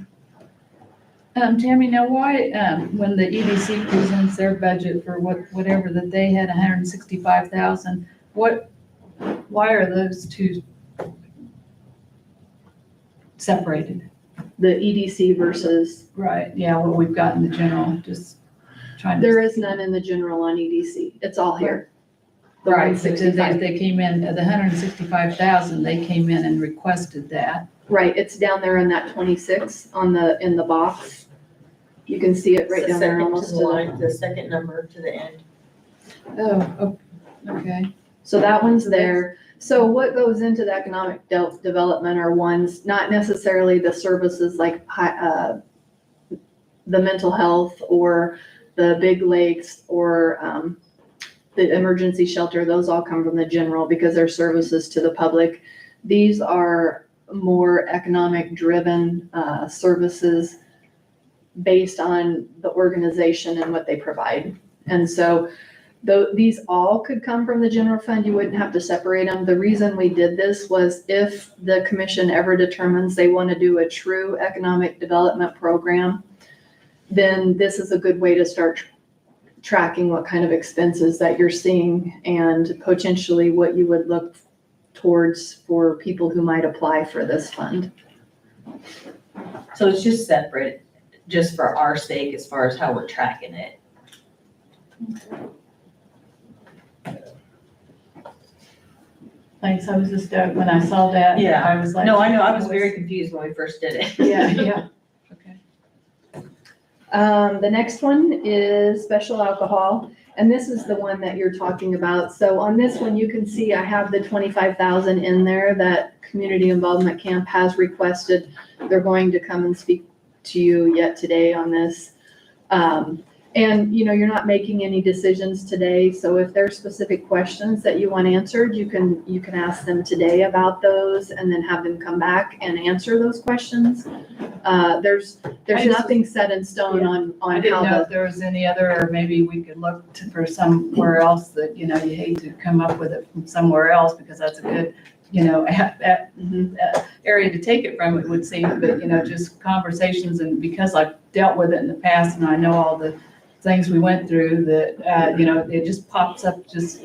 Tammy, now why, when the EDC presents their budget for whatever that they had, 165,000, why are those two separated? The EDC versus, Right, yeah, what we've got in the general, just trying to. there is none in the general on EDC. It's all here. The Right, so 165. they came in, the 165,000, they came in and requested that. Right, it's down there in that 26 in the box. You can see it right The down there second almost to to the the. line, the second number to the end. Oh, okay. So that one's there. So what goes into the economic development are ones, not necessarily the services like the mental health or the big lakes or the emergency shelter. Those all come from the general because they're services to the public. These are more economic driven services based on the organization and what they provide. And so these all could come from the general fund. You wouldn't have to separate them. The reason we did this was if the commission ever determines they want to do a true economic development program, then this is a good way to start tracking what kind of expenses that you're seeing and potentially what you would look towards for people who might apply for this fund. So it's just separate, just for our sake, as far as how we're tracking it. Thanks, I was just, when I saw that, Yeah. I was like. No, I know, I was very confused when we first did it. Yeah. Okay. The next one is special alcohol, and this is the one that you're talking about. So on this one, you can see I have the 25,000 in there that Community Involvement Camp has requested. They're going to come and speak to you yet today on this. And you're not making any decisions today, so if there's specific questions that you want answered, you can ask them today about those and then have them come back and answer those questions. There's nothing set in stone on I didn't how know if there was any other, or maybe we could look for somewhere else that, you hate to come up with it from somewhere else because that's a good, area to take it from, it would seem, but, just conversations, and because I've dealt with it in the past and I know all the things we went through that, it just pops up just,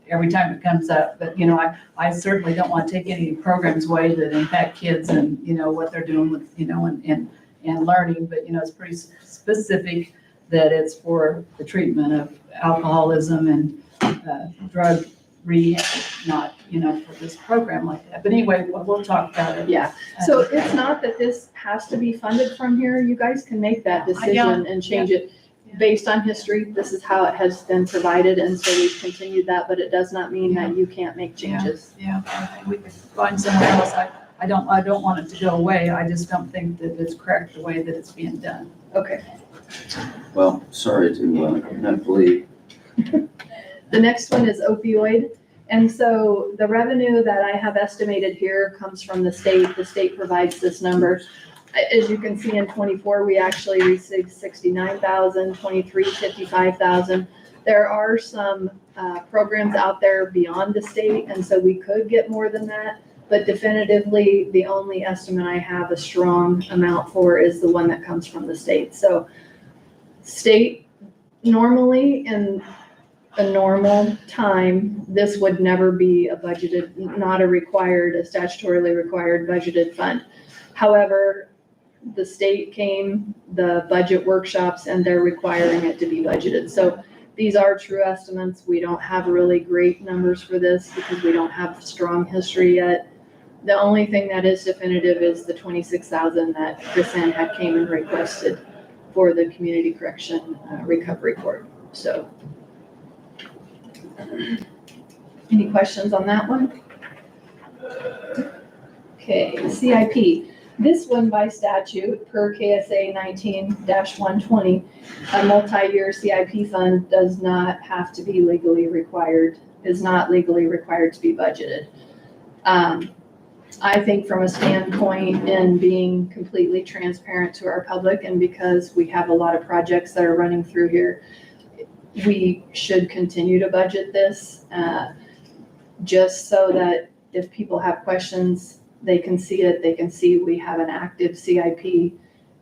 every time it comes up. But, I certainly don't want to take any programs away that impact kids and, what they're doing with, and learning, but, it's pretty specific that it's for the treatment of alcoholism and drug rehab, not, for this program like that. But anyway, we'll talk about it. Yeah, so it's not that this has to be funded from here. You guys can make that decision and change it based on history. This is how it has been provided, and so we've continued that, but it does not mean that you can't make changes. Yeah, I think we could find somewhere else. I don't want it to go away. I just don't think that it's correct the way that it's being done. Okay. Well, sorry to have to leave. The next one is opioid. And so the revenue that I have estimated here comes from the state. The state provides this number. As you can see in 24, we actually received 69,000, 23, 55,000. There are some programs out there beyond the state, and so we could get more than that. But definitively, the only estimate I have a strong amount for is the one that comes from the state. So state, normally in a normal time, this would never be a budgeted, not a statutorily required budgeted fund. However, the state came, the budget workshops, and they're requiring it to be budgeted. So these are true estimates. We don't have really great numbers for this because we don't have strong history yet. The only thing that is definitive is the 26,000 that Chris Ann had came and requested. for the community correction recovery court. So. Any questions on that one? Okay, CIP. This one by statute per KSA 19-120, a multi-year CIP fund does not have to be legally required, is not legally required to be budgeted. I think from a standpoint in being completely transparent to our public, and because we have a lot of projects that are running through here, we should continue to budget this, just so that if people have questions, they can see it, they can see we have an active CIP,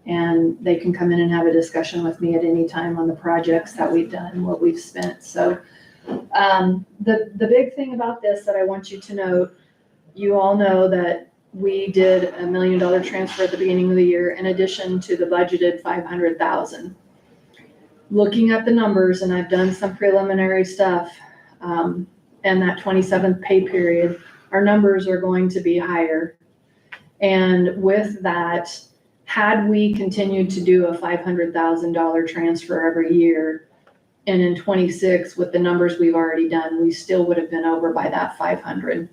and they can come in and have a discussion with me at any time on the projects that we've done, what we've spent. So the big thing about this that I want you to note, you all know that we did $1 million transfer at the beginning of the year in addition to the budgeted 500,000. Looking at the numbers, and I've done some preliminary stuff, and that 27th pay period, our numbers are going to be higher. And with that, had we continued to do a $500,000 transfer every year, and in 26 with the numbers we've already done, we still would have been over by that 500.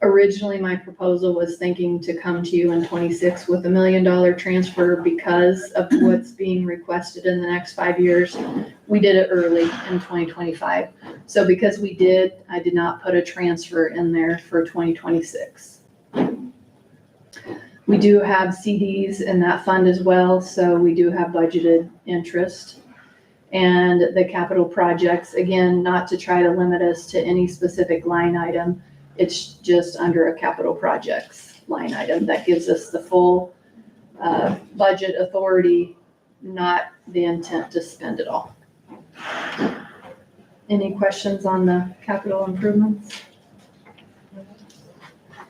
Originally, my proposal was thinking to come to you in 26 with $1 million transfer because of what's being requested in the next 5 years. We did it early in 2025. So because we did, I did not put a transfer in there for 2026. We do have CDs in that fund as well, so we do have budgeted interest. And the capital projects, again, not to try to limit us to any specific line item, it's just under a capital projects line item that gives us the full budget authority, not the intent to spend it all. Any questions on the capital improvements?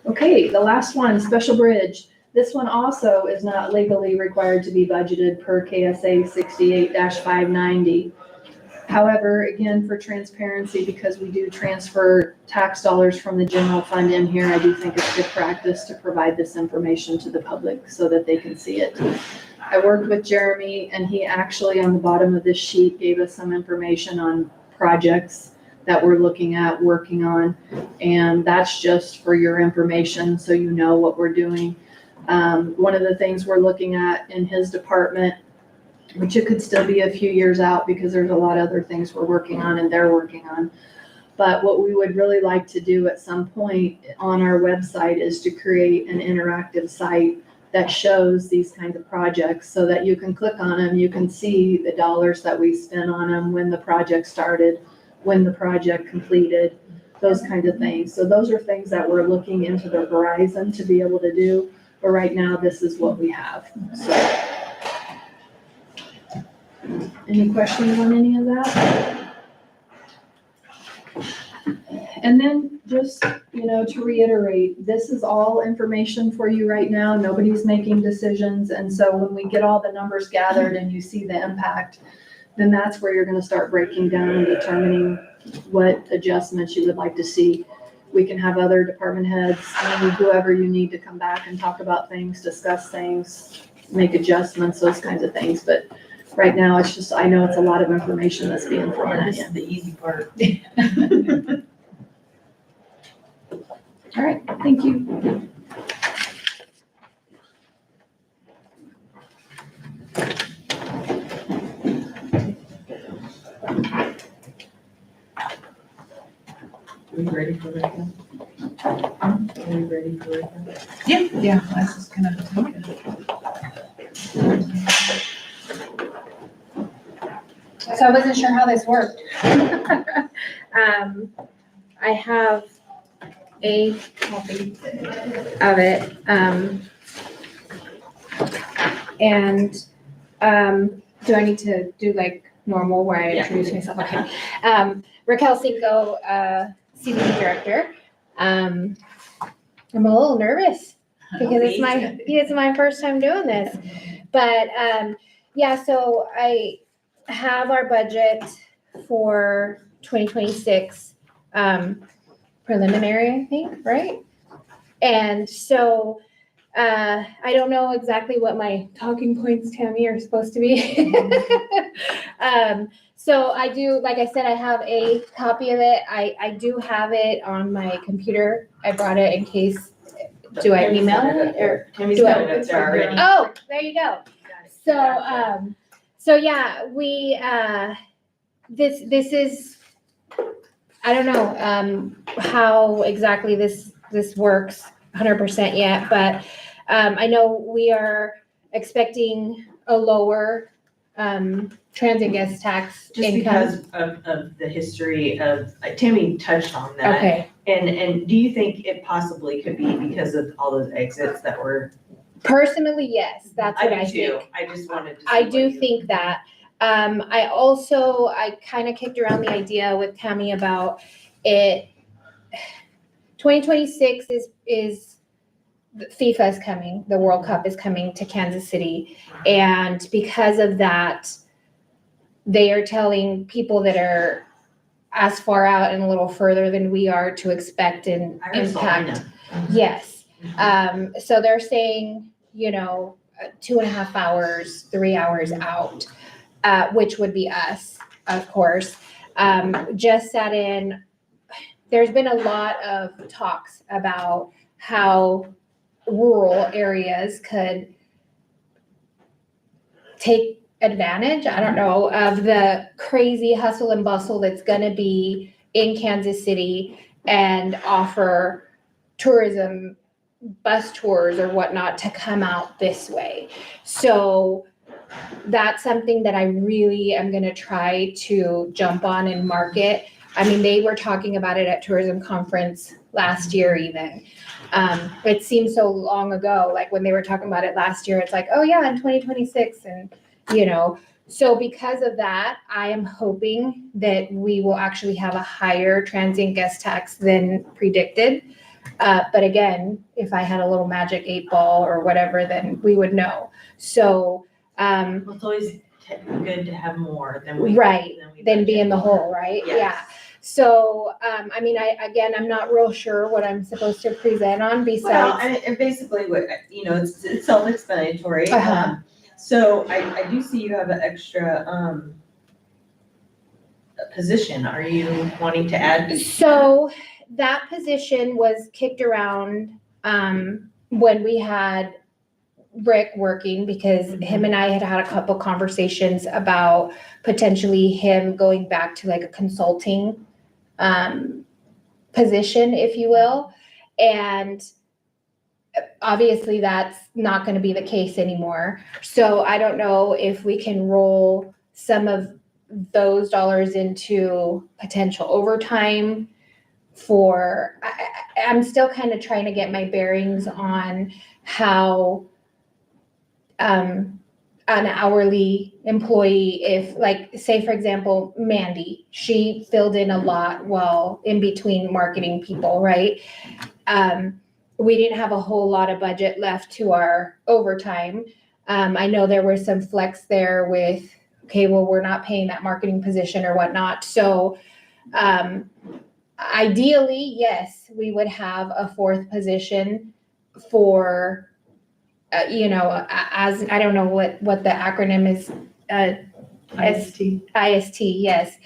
Okay, the last one, special bridge. This one also is not legally required to be budgeted per KSA 68-590. However, again, for transparency, because we do transfer tax dollars from the general fund in here, I do think it's good practice to provide this information to the public so that they can see it. I worked with Jeremy, and he actually on the bottom of this sheet gave us some information on projects that we're looking at working on, and that's just for your information so you know what we're doing. One of the things we're looking at in his department, which it could still be a few years out because there's a lot of other things we're working on and they're working on. But what we would really like to do at some point on our website is to create an interactive site that shows these kinds of projects so that you can click on them, you can see the dollars that we spent on them, when the project started, when the project completed, those kinds of things. So those are things that we're looking into the horizon to be able to do. But right now, this is what we have. So. Any questions on any of that? And then just, to reiterate, this is all information for you right now. Nobody's making decisions. And so when we get all the numbers gathered and you see the impact, then that's where you're going to start breaking down and determining what adjustments you would like to see. We can have other department heads, whoever you need to come back and talk about things, discuss things, make adjustments, those kinds of things. But right now, it's just, I know it's a lot of information that's being thrown at you. The easy part. All right, thank you. Are we ready for it? Are we ready for it? Yeah, I was just gonna take it. So I wasn't sure how this worked. I have a copy of it. And do I need to do like normal where I introduce myself? Okay. Raquel Cinco, CDC director. I'm a little nervous because it's my first time doing this. But so I have our budget for 2026 preliminary, I think, right? And so I don't know exactly what my talking points, Tammy, are supposed to be. So I do, like I said, I have a copy of it. I do have it on my computer. I brought it in case, do I email it or? Tammy's do I- got it up there already. Oh, there you go. So yeah, we, this is, I don't know, how exactly this works 100% yet, but, I know we are expecting a lower, transient guest tax Just income. because of the history of, Tammy touched on that. Okay, And do you think it possibly could be because of all those exits that were? personally, yes, that's what I do too. think. I just wanted to. I do think that. I kind of kicked around the idea with Tammy about it. 2026 is FIFA is coming. The World Cup is coming to Kansas City. And because of that, they are telling people that are as far out and a little further than we are to expect an impact. Yes. So they're saying, 2.5 hours, 3 hours out, which would be us, of course. Just sat in, there's been a lot of talks about how rural areas could take advantage, I don't know, of the crazy hustle and bustle that's gonna be in Kansas City and offer tourism, bus tours or whatnot to come out this way. So that's something that I really am gonna try to jump on and market. I mean, they were talking about it at tourism conference last year even. It seems so long ago, like when they were talking about it last year, it's like, oh yeah, in 2026 and, so because of that, I am hoping that we will actually have a higher transient guest tax than predicted. But again, if I had a little magic 8 ball or whatever, then we would know. So, Well, it's always good to have more than we. right, than be budget in the for. hole, right? Yes. Yeah. So, I'm not real sure what I'm supposed to present on Well, besides. and basically what, it's self-explanatory. Uh-huh. So I do see you have an extra, position. Are you wanting to add? So that position was kicked around, when we had Rick working because him and I had a couple conversations about potentially him going back to like a consulting position, if you will. And obviously that's not going to be the case anymore. So I don't know if we can roll some of those dollars into potential overtime for, I'm still kind of trying to get my bearings on how an hourly employee, if like, say for example, Mandy, she filled in a lot while in between marketing people, right? We didn't have a whole lot of budget left to our overtime. I know there was some flex there with, okay, well, we're not paying that marketing position or whatnot. So ideally, yes, we would have a fourth position for, as, I don't know what the acronym is, IST, yes.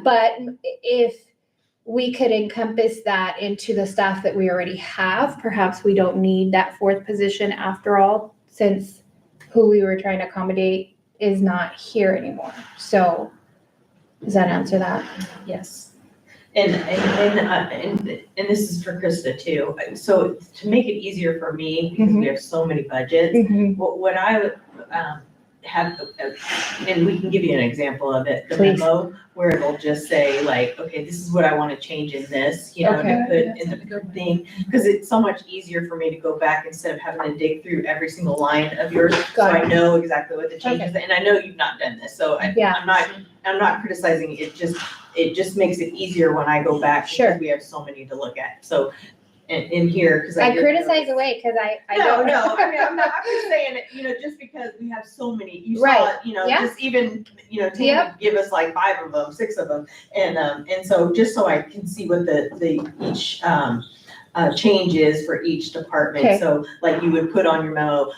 But if we could encompass that into the staff that we already have, perhaps we don't need that fourth position after all, since who we were trying to accommodate is not here anymore. So does that answer that? Yes. And this is for Krista too. So to make it easier for me, because we have so many budgets, what I would have, and we can give you an example of it, the Please. memo, where it'll just say like, okay, this is what I want to change in this, to put in the thing. Because it's so much easier for me to go back instead of having to dig through every single line of yours. So I know exactly what the changes, and I know you've not done this, so I'm not criticizing, it just makes it easier when I go back. Sure. Because we have so many to look at, so, in here, because I criticize away because I don't. No, I mean, I'm just saying, just because we have so many, you saw, Right. it, just even, Tammy would give us like 5 of them, 6 of them. And so just so I can see what the each, changes for each department. Okay. So like you would put on your memo,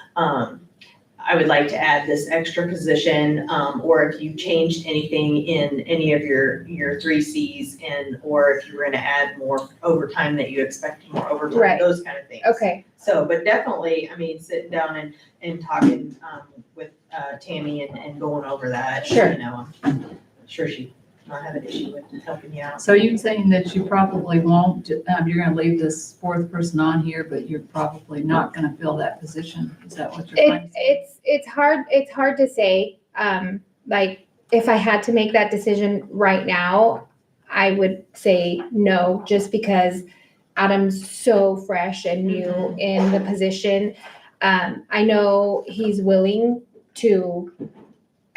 I would like to add this extra position, or if you changed anything in any of your 3Cs and, or if you were gonna add more overtime that you expect more overtime, Right. those kind of things. Okay, So, but definitely, I mean, sitting down and talking, with, Tammy and going over that. Sure. You know, I'm sure she'd not have an issue with helping you out. So you're saying that you probably won't, you're gonna leave this fourth person on here, but you're probably not gonna fill that position? Is that what you're planning? it's hard to say. Like, if I had to make that decision right now, I would say no, just because Adam's so fresh and new in the position. I know he's willing to,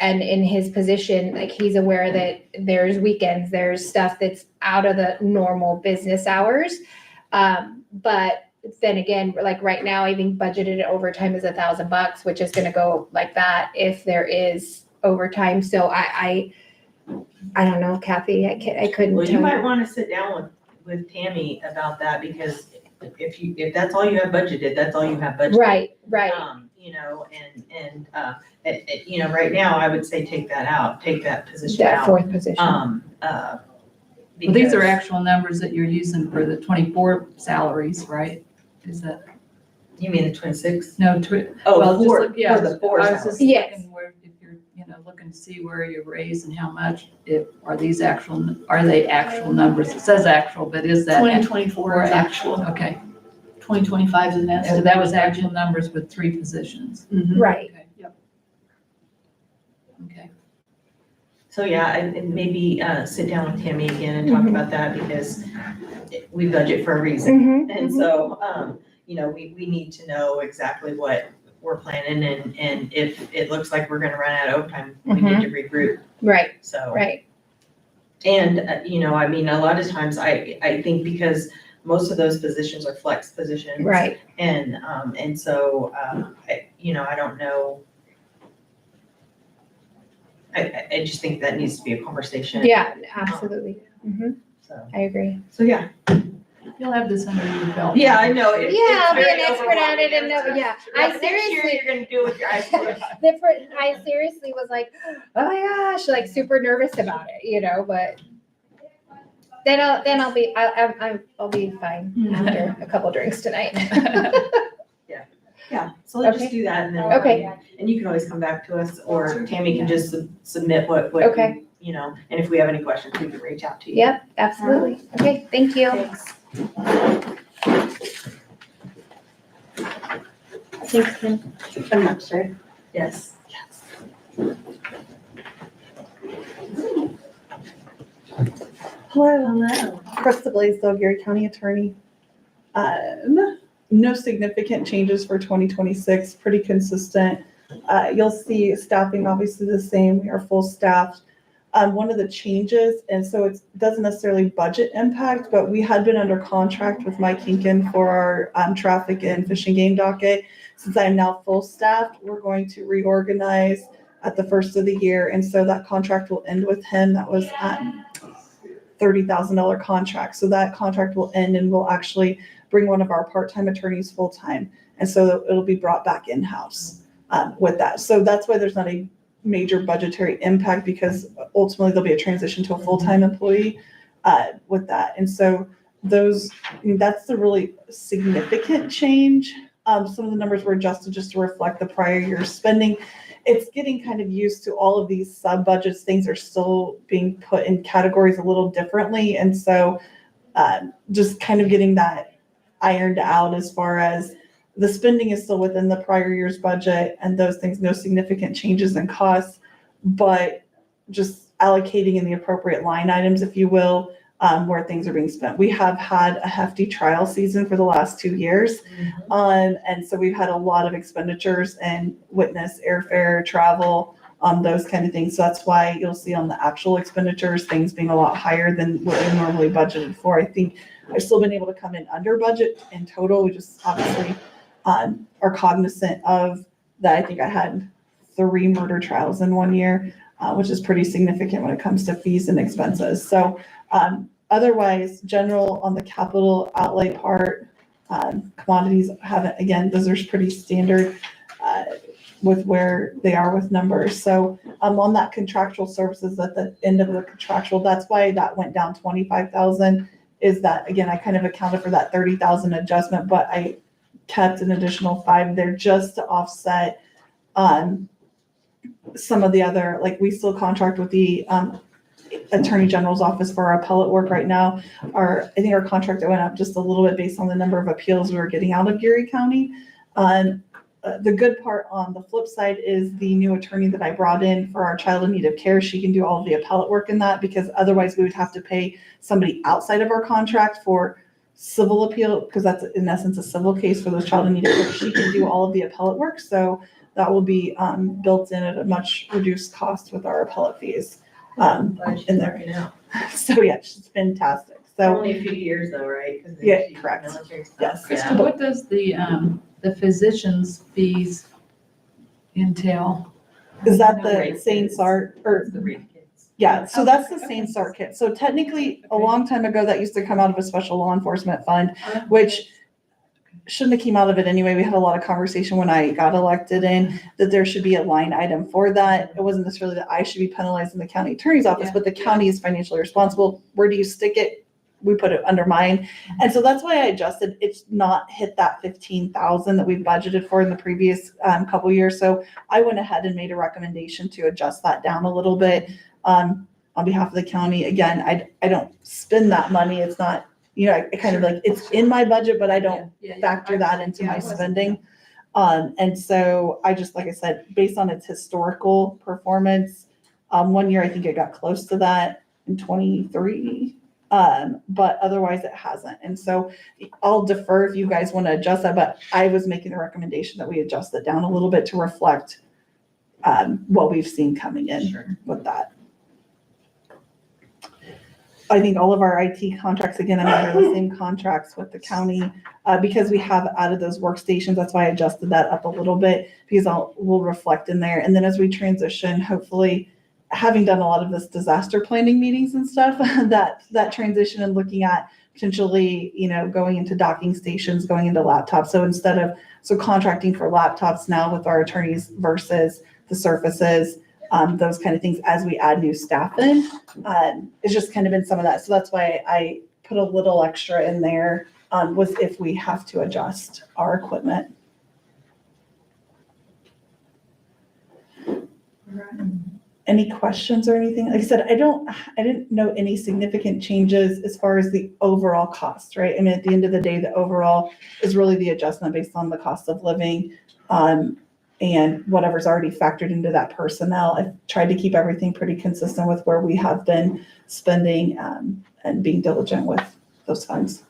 and in his position, like, he's aware that there's weekends, there's stuff that's out of the normal business hours. But then again, like right now, I think budgeted overtime is $1,000, which is gonna go like that if there is overtime. So I don't know, Kathy, I couldn't Well, you tell might you. wanna sit down with Tammy about that, because if that's all you have budgeted, that's all you have budgeted. Right. You know, you know, right now, I would say take that out, take that position That out. fourth position. Well, these are because- actual numbers that you're using for the 24 salaries, right? Is that, You mean the 26? no, Oh, well, just for look, yeah, the four I was just salaries. Yes. looking where, if you're, looking to see where you raise and how much, are they actual numbers? It says actual, but is that? 2024 is or actual, Okay, 2025 is an so estimate. that was actual numbers with 3 positions. Right. Okay. Yep. Okay. So yeah, and maybe sit down with Tammy again and talk about that, because we budget for a reason. And so, you know, we need to know exactly what we're planning, and if it looks like we're gonna run out of overtime, we need to regroup, Right, so. right. And, you know, I mean, a lot of times I think because most of those positions are flex positions. Right. And so, you know, I don't know. I just think that needs to be a conversation. Yeah, absolutely. So, I agree. so yeah. You'll have this under your belt. Yeah, I know. Yeah, I'll be an expert at it and know, yeah. I Next year, seriously, you're gonna do it with your eyes closed. I seriously was like, oh my gosh, like super nervous about it, you know, but then I'll be fine after a couple drinks tonight. Yeah, so let's Okay. just do that, and then. Okay. And you can always come back to us, or Tammy can just submit what. Okay. You know, and if we have any questions, we can reach out to you. Yep, absolutely. Okay, thank you. Thanks. Thanks, Kim. I'm upstairs. Yes. Hello, Hello. Krista Blaisdell, Geary County Attorney. No significant changes for 2026, pretty consistent. You'll see staffing obviously the same, we are full staffed. One of the changes, and so it doesn't necessarily budget impact, but we had been under contract with Mike Hinkin for our traffic and fishing game docket. Since I am now full staffed, we're going to reorganize at the first of the year, and so that contract will end with him. That was $30,000 contract. So that contract will end, and we'll actually bring one of our part-time attorneys full-time. And so it'll be brought back in-house with that. So that's why there's not a major budgetary impact, because ultimately there'll be a transition to a full-time employee with that. And so that's the really significant change. Some of the numbers were adjusted just to reflect the prior year's spending. It's getting kind of used to all of these sub-budgets. Things are still being put in categories a little differently. And so just kind of getting that ironed out as far as the spending is still within the prior year's budget and those things, no significant changes in costs, but just allocating in the appropriate line items, if you will, where things are being spent. We have had a hefty trial season for the last 2 years. And so we've had a lot of expenditures and witness airfare, travel, those kind of things. So that's why you'll see on the actual expenditures, things being a lot higher than what we normally budgeted for. I think I've still been able to come in under budget in total. We just obviously are cognizant of that. I think I had 3 murder trials in 1 year, which is pretty significant when it comes to fees and expenses. So Otherwise, general on the capital outlay part, commodities haven't, again, those are pretty standard with where they are with numbers. So on that contractual services at the end of the contractual, that's why that went down 25,000, is that, again, I kind of accounted for that 30,000 adjustment, but I kept an additional 5 there just to offset some of the other, like we still contract with the Attorney General's office for our appellate work right now. I think our contract went up just a little bit based on the number of appeals we were getting out of Geary County. The good part on the flip side is the new attorney that I brought in for our child in need of care. She can do all of the appellate work in that, because otherwise we would have to pay somebody outside of our contract for civil appeal, because that's in essence a civil case for those child in need of care. She can do all of the appellate work, so that will be built in at a much reduced cost with our appellate fees. In there. So yeah, she's fantastic. So Only a few years though, right? 'Cause Yeah, she's correct. military stuff. Yes. Krista, what does the physician's fees entail? is that No the rate same kids. SART or? The rate kids. Yeah, so that's the same SART kit. So technically, a long time ago, that used to come out of a special law enforcement fund, which shouldn't have came out of it anyway. We had a lot of conversation when I got elected in that there should be a line item for that. It wasn't necessarily that I should be penalized in the county attorney's office, but the county is financially responsible. Where do you stick it? We put it under mine. And so that's why I adjusted. It's not hit that 15,000 that we budgeted for in the previous couple years. So I went ahead and made a recommendation to adjust that down a little bit on behalf of the county. Again, I don't spend that money. It's not, I kind of like, it's in my budget, but I don't factor that into my spending. And so I just, like I said, based on its historical performance, one year I think it got close to that in 23. But otherwise it hasn't. And so I'll defer if you guys want to adjust that, but I was making the recommendation that we adjust it down a little bit to reflect what we've seen coming in with that. I think all of our IT contracts, again, I'm under the same contracts with the county, because we have added those workstations. That's why I adjusted that up a little bit, because we'll reflect in there. And then as we transition, hopefully, having done a lot of this disaster planning meetings and stuff, that transition and looking at potentially, going into docking stations, going into laptops. So contracting for laptops now with our attorneys versus the surfaces, those kind of things as we add new staff in, it's just kind of been some of that. So that's why I put a little extra in there, was if we have to adjust our equipment. Any questions or anything? Like I said, I didn't know any significant changes as far as the overall cost, right? I mean, at the end of the day, the overall is really the adjustment based on the cost of living, and whatever's already factored into that personnel. I've tried to keep everything pretty consistent with where we have been spending, and being diligent with those funds.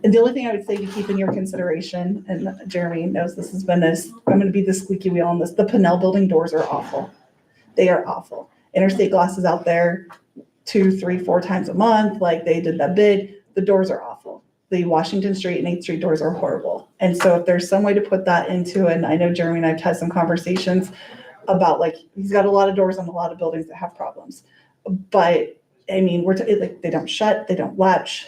And the only thing I would say to keep in your consideration, and Jeremy knows this has been I'm going to be the squeaky wheel on this. The Pinnell building doors are awful. They are awful. Interstate Glass is out there 2, 3, 4 times a month. Like they did that bid. The doors are awful. The Washington Street and 8th Street doors are horrible. And so if there's some way to put that into, and I know Jeremy and I've had some conversations about, like, he's got a lot of doors on a lot of buildings that have problems. But I mean, like they don't shut, they don't latch.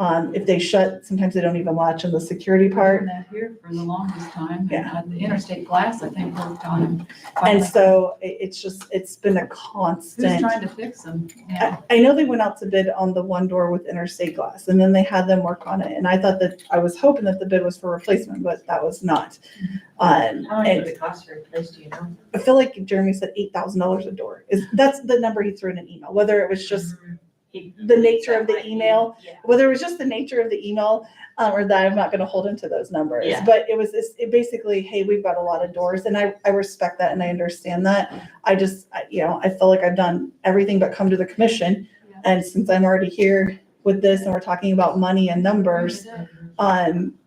If they shut, sometimes they don't even latch on the security part. That here for the longest time. Yeah. And the Interstate Glass, I think, worked on them. And so it's been a constant. Who's trying to fix them? Yeah. I know they went out to bid on the one door with Interstate Glass, and then they had them work on it. And I thought that, I was hoping that the bid was for replacement, but that was not. How much would it cost to replace, do you know? I feel like Jeremy said $8,000 a door. That's the number he threw in an email, whether it was just the nature of the email, whether it was just the nature of the email, or that I'm not going to hold him to those numbers. Yeah. But it basically, hey, we've got a lot of doors, and I respect that and I understand that. I feel like I've done everything but come to the commission. Yeah. And since I'm already here with this and we're talking about money and numbers,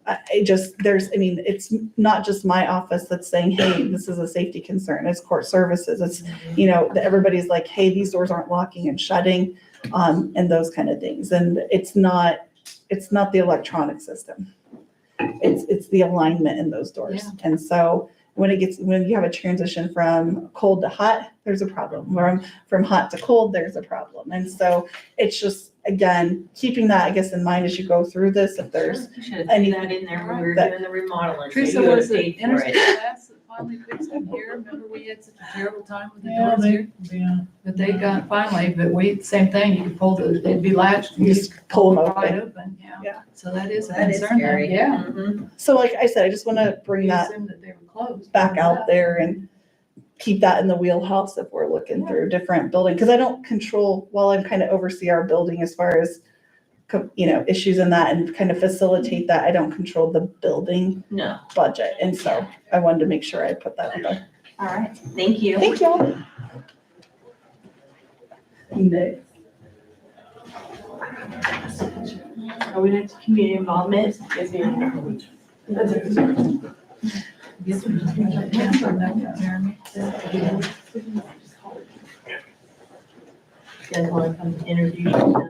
it's not just my office that's saying, hey, this is a safety concern. It's court services. It's, everybody's like, hey, these doors aren't locking and shutting. And those kind of things. And it's not the electronic system. It's the alignment in those doors. Yeah. And so when you have a transition from cold to hot, there's a problem. From hot to cold, there's a problem. And so it's just, again, keeping that, I guess, in mind as you go through this, if there's You should have threw that in there when we were that- doing the remodeling, so Teresa, you would was have it paid for Interstate it. Glass that finally fixed it here? Remember we had such a terrible time with the Yeah, doors here? yeah. But they got finally, but same thing, you could pull they'd be latched. You just pull them Right open. open, yeah. Yeah. So that is a That is concern there, scary. yeah. Mhm. So like I said, I just want to bring We that assumed that they were closed. back out there and keep that in the wheelhouse if we're looking through different building, because I don't control, while I'm kind of oversee our building as far as issues in that and kind of facilitate that, I don't control the building No. budget. And so I wanted to make sure I put that in there. All right, thank you. Thank y'all. Next. Are we next to community involvement? Yes, ma'am. Guess we just need to cancel that, Jeremy. You guys want to come introduce yourselves?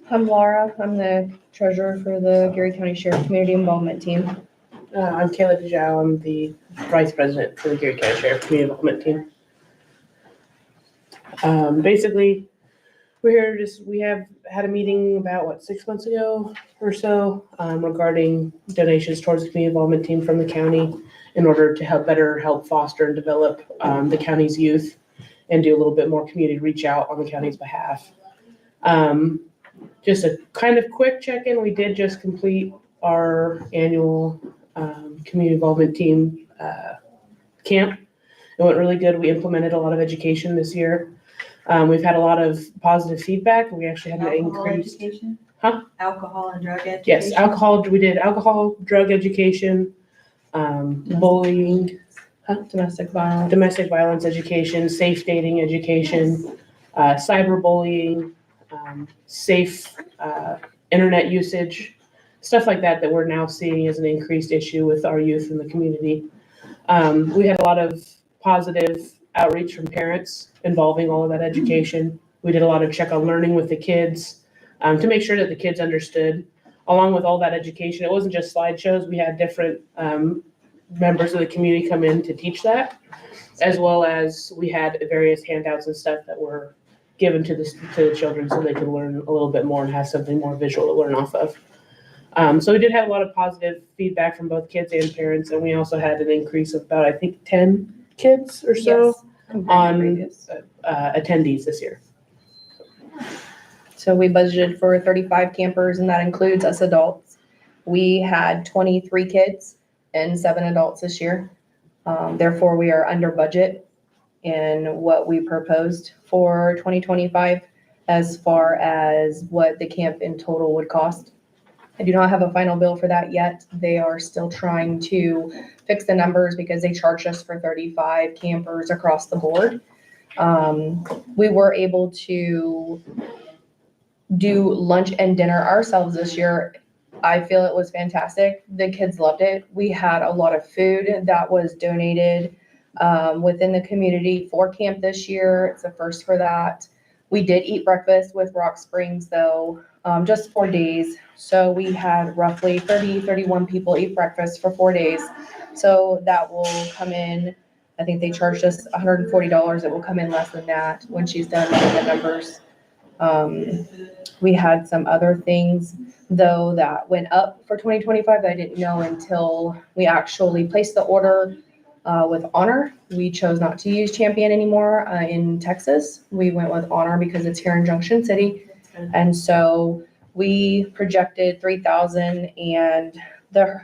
I'm Laura. I'm the treasurer for the Geary County Sheriff Community Involvement Team. I'm Kayla DeJow. I'm the vice president for the Geary County Sheriff Community Involvement Team. Basically, we're here we have had a meeting about, 6 months ago or so, regarding donations towards the community involvement team from the county in order to better help foster and develop the county's youth and do a little bit more community reach out on the county's behalf. Just a kind of quick check-in, we did just complete our annual community involvement team camp. It went really good. We implemented a lot of education this year. We've had a lot of positive feedback. We actually had an increase. Education? Huh? Alcohol and drug education? Yes, we did alcohol, drug education, bullying, Domestic violence. domestic violence education, safe dating education, cyberbullying, safe internet usage, stuff like that we're now seeing as an increased issue with our youth in the community. We had a lot of positive outreach from parents involving all of that education. We did a lot of check on learning with the kids to make sure that the kids understood. Along with all that education, it wasn't just slideshows. We had different members of the community come in to teach that, as well as we had various handouts and stuff that were given to the children so they could learn a little bit more and have something more visual to learn off of. So we did have a lot of positive feedback from both kids and parents, and we also had an increase of about, I think, 10 kids or so on attendees this year. So we budgeted for 35 campers, and that includes us adults. We had 23 kids and 7 adults this year. Therefore, we are under budget in what we proposed for 2025 as far as what the camp in total would cost. I do not have a final bill for that yet. They are still trying to fix the numbers because they charged us for 35 campers across the board. We were able to do lunch and dinner ourselves this year. I feel it was fantastic. The kids loved it. We had a lot of food that was donated within the community for camp this year. It's the first for that. We did eat breakfast with Rock Springs though, just 4 days. So we had roughly 31 people eat breakfast for 4 days. So that will come in, I think they charged us $140. It will come in less than that when she's done running the numbers. We had some other things though that went up for 2025 that I didn't know until we actually placed the order with Honor. We chose not to use Champion anymore in Texas. We went with Honor because it's here in Junction City. And so we projected 3,000 and the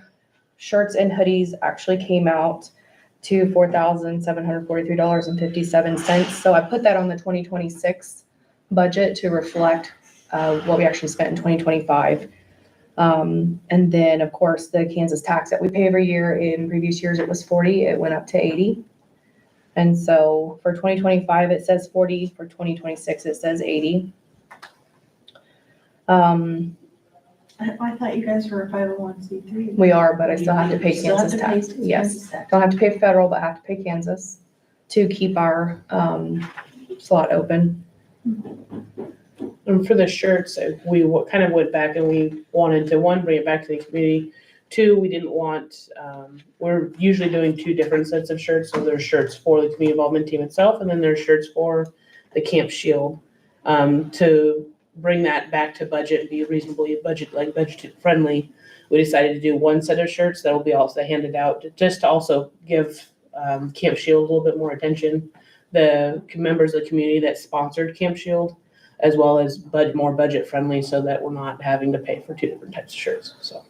shirts and hoodies actually came out to $4,743.57. So I put that on the 2026 budget to reflect what we actually spent in 2025. And then of course the Kansas tax that we pay every year. In previous years it was 40, it went up to 80. And so for 2025 it says 40, for 2026 it says 80. I thought you guys were a 501c3. We are, but I still have to pay Still have Kansas to pay tax. Yes, Kansas tax. don't have to pay federal, but have to pay Kansas to keep our slot open. And for the shirts, we kind of went back and we wanted to, bring it back to the community. Two, we didn't want, we're usually doing two different sets of shirts. So there's shirts for the community involvement team itself, and then there's shirts for the Camp Shield. To bring that back to budget and be reasonably budget friendly, we decided to do one set of shirts that will be also handed out, just to also give Camp Shield a little bit more attention. The members of the community that sponsored Camp Shield, as well as more budget friendly, so that we're not having to pay for two different types of shirts, so.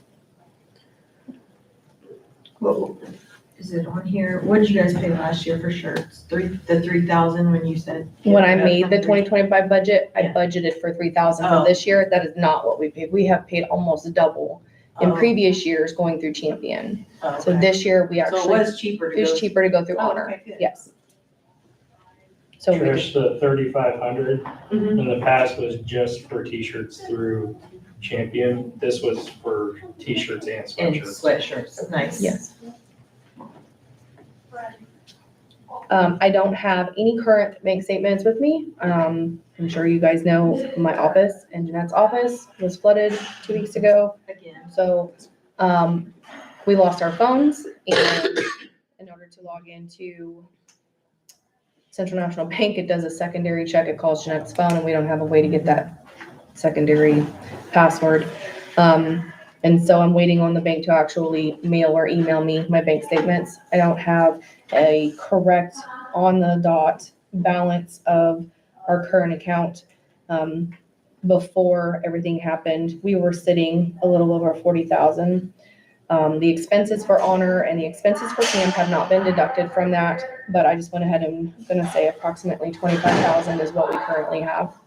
Well, is it on here? What did you guys pay last year for shirts? The 3,000 when you said? When I made the 2025 budget, I budgeted for 3,000 for this year. That is not what we paid. We have paid almost double in previous years going through Champion. So this year we actually. So it was cheaper to go through Honor. Okay, good. Yes. So we Trish, the 3,500 Mhm. in the past was just for t-shirts through Champion. This was for t-shirts and And sweatshirts. sweatshirts, nice. Yes. I don't have any current bank statements with me. I'm sure you guys know my office and Jeanette's office was flooded 2 weeks ago. Again. So, we lost our phones, and in order to log into Central National Bank, it does a secondary check. It calls Jeanette's phone, and we don't have a way to get that secondary password. And so I'm waiting on the bank to actually mail or email me my bank statements. I don't have a correct on the dot balance of our current account. Before everything happened, we were sitting a little over 40,000. The expenses for Honor and the expenses for camp have not been deducted from that, but I just went ahead and I'm gonna say approximately 25,000 is what we currently have.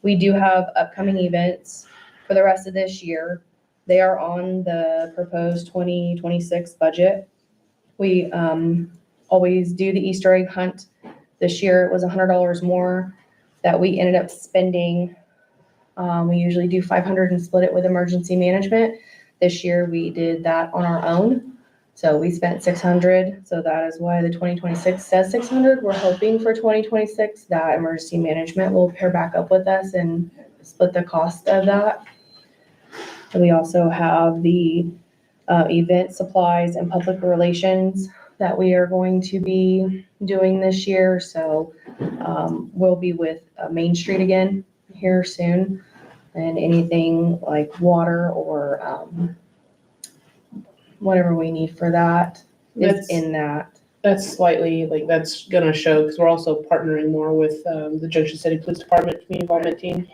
We do have upcoming events for the rest of this year. They are on the proposed 2026 budget. We always do the Easter egg hunt. This year it was $100 more that we ended up spending. We usually do 500 and split it with emergency management. This year we did that on our own. So we spent 600. So that is why the 2026 says 600. We're hoping for 2026 that emergency management will pair back up with us and split the cost of that. We also have the event supplies and public relations that we are going to be doing this year. So we'll be with Main Street again here soon. And anything like water or whatever we need for that is in that. That's slightly, like, that's gonna show, because we're also partnering more with the Junction City Police Department Community Involvement Team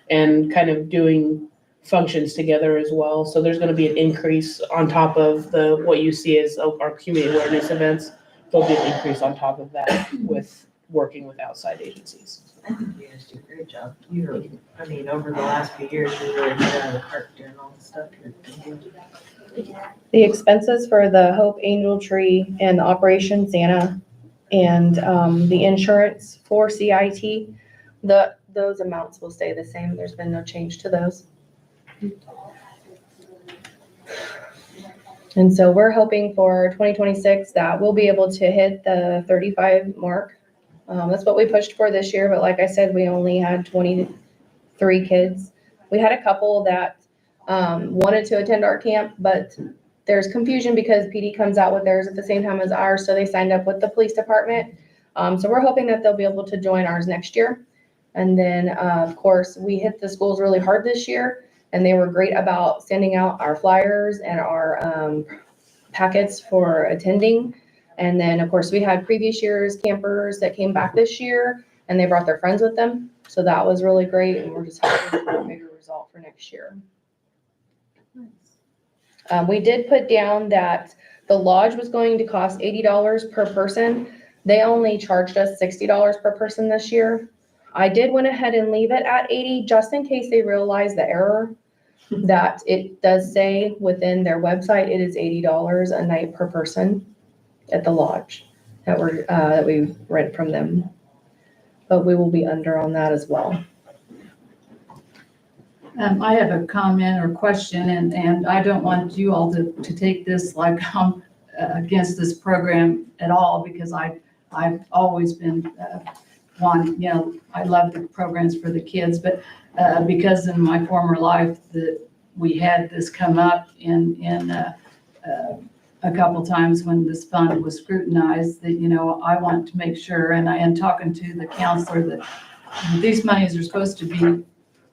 and kind of doing functions together as well. So there's gonna be an increase on top of what you see as our community awareness events. There'll be an increase on top of that with working with outside agencies. I think you guys do a great job. You really, I mean, over the last few years, you really get out of the park doing all the stuff you're doing. The expenses for the Hope Angel Tree and the Operation Santa and the insurance for CIT, those amounts will stay the same. There's been no change to those. And so we're hoping for 2026 that we'll be able to hit the 35 mark. That's what we pushed for this year, but like I said, we only had 23 kids. We had a couple that wanted to attend our camp, but there's confusion because PD comes out with theirs at the same time as ours, so they signed up with the police department. So we're hoping that they'll be able to join ours next year. And then, of course, we hit the schools really hard this year, and they were great about sending out our flyers and our packets for attending. And then, of course, we had previous years campers that came back this year, and they brought their friends with them. So that was really great, and we're just hoping for a bigger result for next year. We did put down that the lodge was going to cost $80 per person. They only charged us $60 per person this year. I did went ahead and leave it at 80 just in case they realize the error that it does say within their website. It is $80 a night per person at the lodge that we rent from them. But we will be under on that as well. I have a comment or question, and I don't want you all to take this like I'm against this program at all, because I've always been I love the programs for the kids, but because in my former life, we had this come up in a couple times when this fund was scrutinized, that, you know, I want to make sure, and I am talking to the counselor, that these monies are supposed to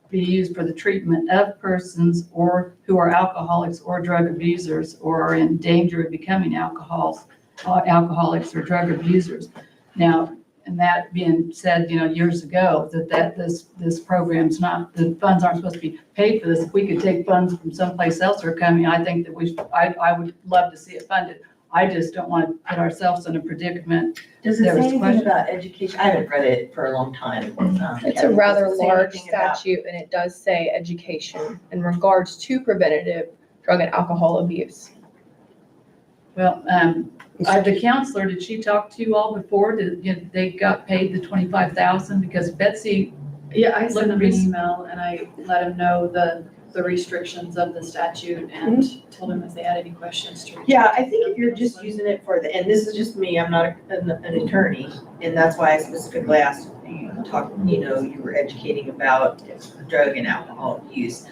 be used for the treatment of persons or who are alcoholics or drug abusers or are in danger of becoming alcoholics or drug abusers. Now, and that being said, you know, years ago, this program's not, the funds aren't supposed to be paid for this. If we could take funds from someplace else or coming, I think that I would love to see it funded. I just don't want to put ourselves in a predicament. Does it There say was anything question- about education? I haven't read it for a long time. It's a Kevin, rather does it say large anything about- statute, and it does say education in regards to preventative drug and alcohol abuse. Well, the counselor, did she talk to you all before? They got paid the 25,000 because Betsy? Yeah, I sent him an Look, email and I let him know the restrictions of the statute and told him if they had any questions to. Yeah, I think if you're just using it for the, and this is just me, I'm not an attorney, and that's why I specifically asked you to talk, you know, you were educating about drug and alcohol use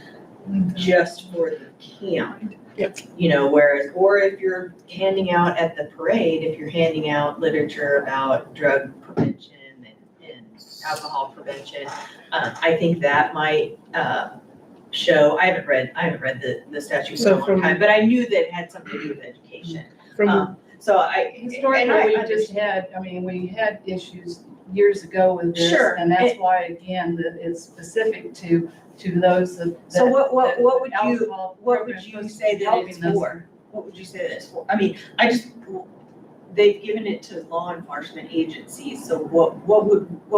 just for the camp. Yep. You know, whereas, or if you're handing out at the parade, if you're handing out literature about drug prevention and alcohol prevention, I think that might, show, I haven't read the statute for a long time, but I knew that it had something to do with education. So Historically, we had issues years ago with this. Sure. And that's why, again, that it's specific to those that. So what would alcohol you programs say that helping it's them. for? What would you say that it's for? I mean, they've given it to law enforcement agencies, so what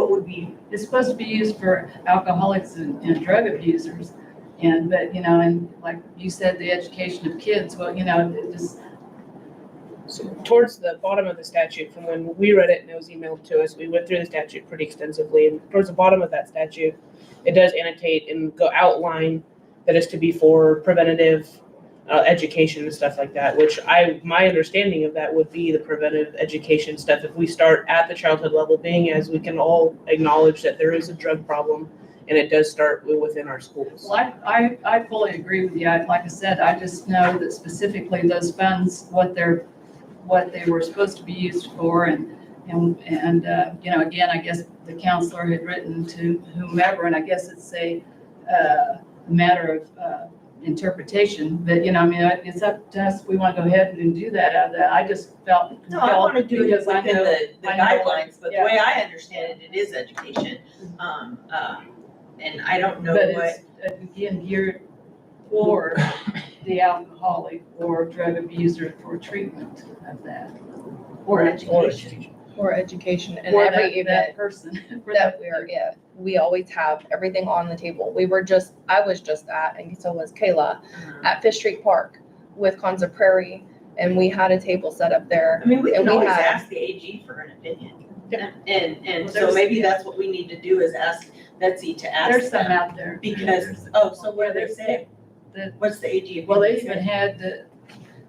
would be? It's supposed to be used for alcoholics and drug abusers. But, you know, and like you said, the education of kids, well, you know, it just. So towards the bottom of the statute, from when we read it and it was emailed to us, we went through the statute pretty extensively. And towards the bottom of that statute, it does annotate and outline that it's to be for preventative education and stuff like that, which my understanding of that would be the preventive education stuff. If we start at the childhood level, being as we can all acknowledge that there is a drug problem and it does start within our schools. Well, I fully agree with you. Like I said, I just know that specifically those funds, what they were supposed to be used for, and you know, again, I guess the counselor had written to whomever, and I guess it's a matter of interpretation. But, you know, I mean, it's up to us. We want to go ahead and do that out of that. I just felt. No, I want to do it because I within know- the I know guidelines, but the way I understand it, it is education. And I don't know But what. it's, again, geared for the alcoholic or drug abuser for treatment of that. Or education. Or education, and Or every that event person. that we're at, we always have everything on the table. I was just at, and so was Kayla, at Fish Street Park with Conza Prairie, and we had a table set up there. I mean, we can and always had- ask the AG for an opinion. And so maybe that's what we need to do is ask Betsy to ask There's some them. out there. Because, so what do they say? What's the AG opinion? Well, they say? even had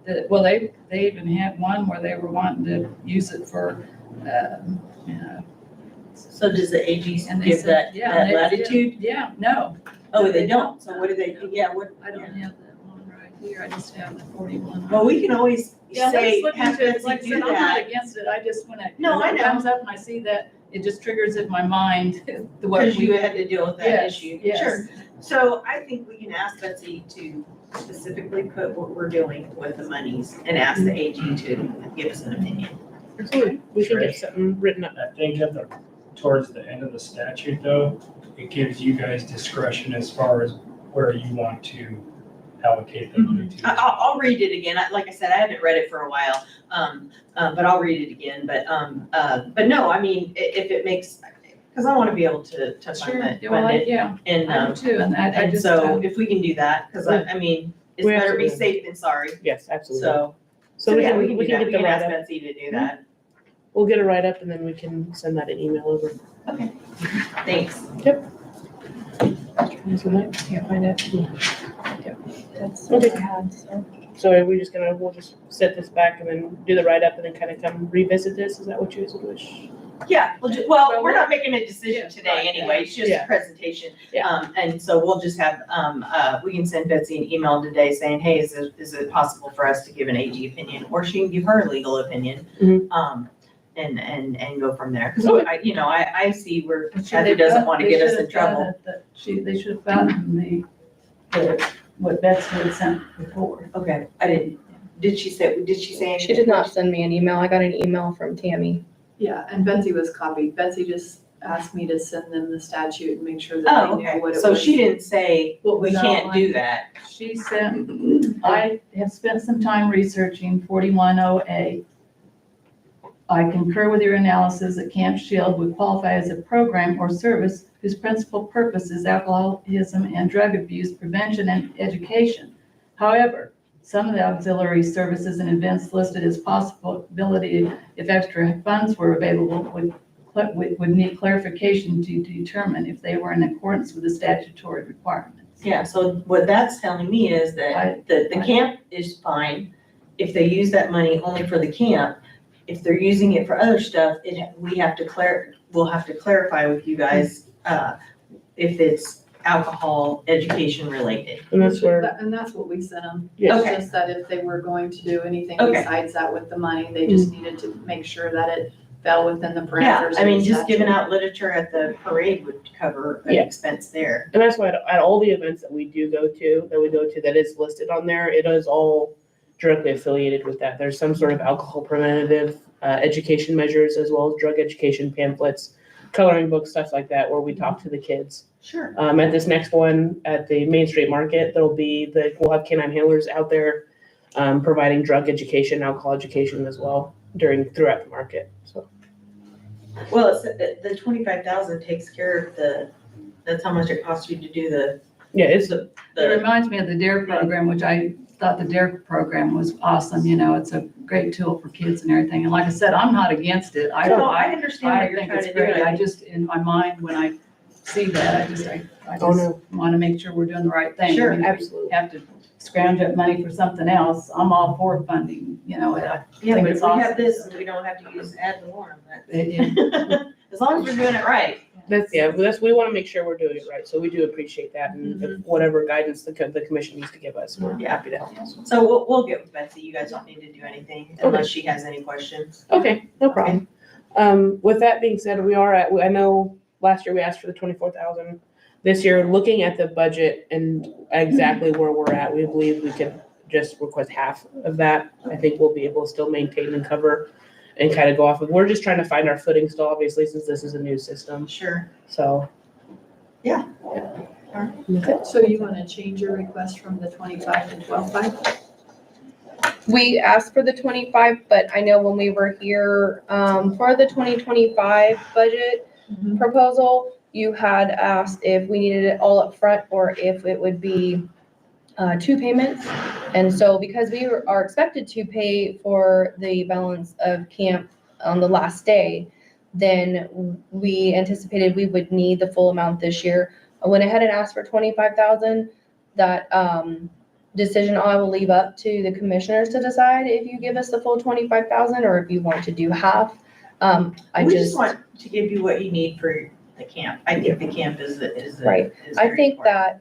they even had one where they were wanting to use it for, you know. So does the AG And they give said, that yeah, they- latitude? Yeah, no. Oh, they don't? So what do they, yeah, what? I don't have that one right here. I just have the 41. Well, we can always Yeah, say, let's look have into it. Betsy Like I do said, I'm not that. against it. I just, when No, I it know. comes up and I see that, it just triggers in my mind what Because you we. had to deal with that Yes, issue. yes. Sure. So I think we can ask Betsy to specifically put what we're doing with the monies and ask the AG to give us an opinion. Absolutely. We can get something written up. I think towards the end of the statute though, it gives you guys discretion as far as where you want to allocate the money to. I'll read it again. Like I said, I haven't read it for a while, but I'll read it again. But no, I mean, if it makes, because I want to be able to Sure. fund Yeah, well, it. yeah. And, I do too. And I and just. so if we can do that, because I mean, it's We better be absolutely- safe than sorry. Yes, absolutely. So we yeah, can we can do that. get We the can ask write-up. Betsy to do that. We'll get a write-up and then we can send that an email over. Okay. Thanks. Yep. Can't find it. That's what I had, so. So we'll just set this back and then do the write-up and then kind of come revisit this? Is that what you guys would wish? Yeah, well, we're not making a decision today anyway, it's just a Yeah. presentation. Yeah. And so we'll just have, we can send Betsy an email today saying, hey, is it possible for us to give an AG opinion? Or she can give her legal opinion. And go from there. Cause I see where Kathy doesn't want to get us in trouble. They should have gotten what Betsy had sent before. Okay, did she say anything? She did not send me an email. I got an email from Tammy. Yeah, and Betsy was copied. Betsy just asked me to send them the statute and make sure that they knew what it was. So she didn't say, we No, can't do that. She sent, I have spent some time researching 4108. I concur with your analysis that Camp Shield would qualify as a program or service whose principal purpose is alcoholism and drug abuse prevention and education. However, some of the auxiliary services and events listed as possibility if extra funds were available would need clarification to determine if they were in accordance with the statutory requirements. Yeah, so what that's telling me is that the camp is fine if they use that money only for the camp. If they're using it for other stuff, we'll have to clarify with you guys, if it's alcohol education related. And that's where, And that's what we sent them. Yes. It's just that if they were going to do anything Okay. besides that with the money, they just needed to make sure that it fell within the Yeah, parameters. I mean, of the just giving statute. out literature at the parade would cover an Yeah. expense there. and that's why at all the events that we go to, that is listed on there, it is all directly affiliated with that. There's some sort of alcohol preventative education measures, as well as drug education pamphlets, coloring books, stuff like that, where we talk to the kids. Sure. At this next one at the Main Street Market, we'll have canine handlers out there providing drug education, alcohol education as well throughout the market. So Well, it's the 25,000 takes care of that's how much it costs you to do it's It reminds me of the DARE program, which I thought the DARE program was awesome. It's a great tool for kids and everything. And like I said, I'm not against it. I understand what you're think trying it's to do. great. I just, in my mind, when I see that, I just Oh, no. want to make sure we're doing the right thing. Sure, I mean, if we absolutely. have to scrounge up money for something else, I'm all for funding, I Yeah, think but it's if we have awesome. this, we don't have to use ad valorem. Yeah. As long as we're doing it right. we want to make sure we're doing it right. So we do appreciate that, and if whatever guidance the commission needs to give us, we're happy to help. So we'll get with Betsy. You guys don't need to do anything unless she has any questions. Okay, no problem. With that being said, I know last year we asked for the 24,000. This year, looking at the budget and exactly where we're at, we believe we could just request half of that. I think we'll be able to still maintain and cover and kind of go off of, we're just trying to find our footing still, obviously, since this is a new system. Sure. So. Yeah. So you want to change your request from the 25 to 12.5? We asked for the 25, but I know when we were here for the 2025 budget proposal, you had asked if we needed it all up front or if it would be 2 payments. And so because we are expected to pay for the balance of camp on the last day, then we anticipated we would need the full amount this year. I went ahead and asked for 25,000. That decision I will leave up to the commissioners to decide if you give us the full 25,000 or if you want to do half. We just want to give you what you need for the camp. I think the camp is right. I think that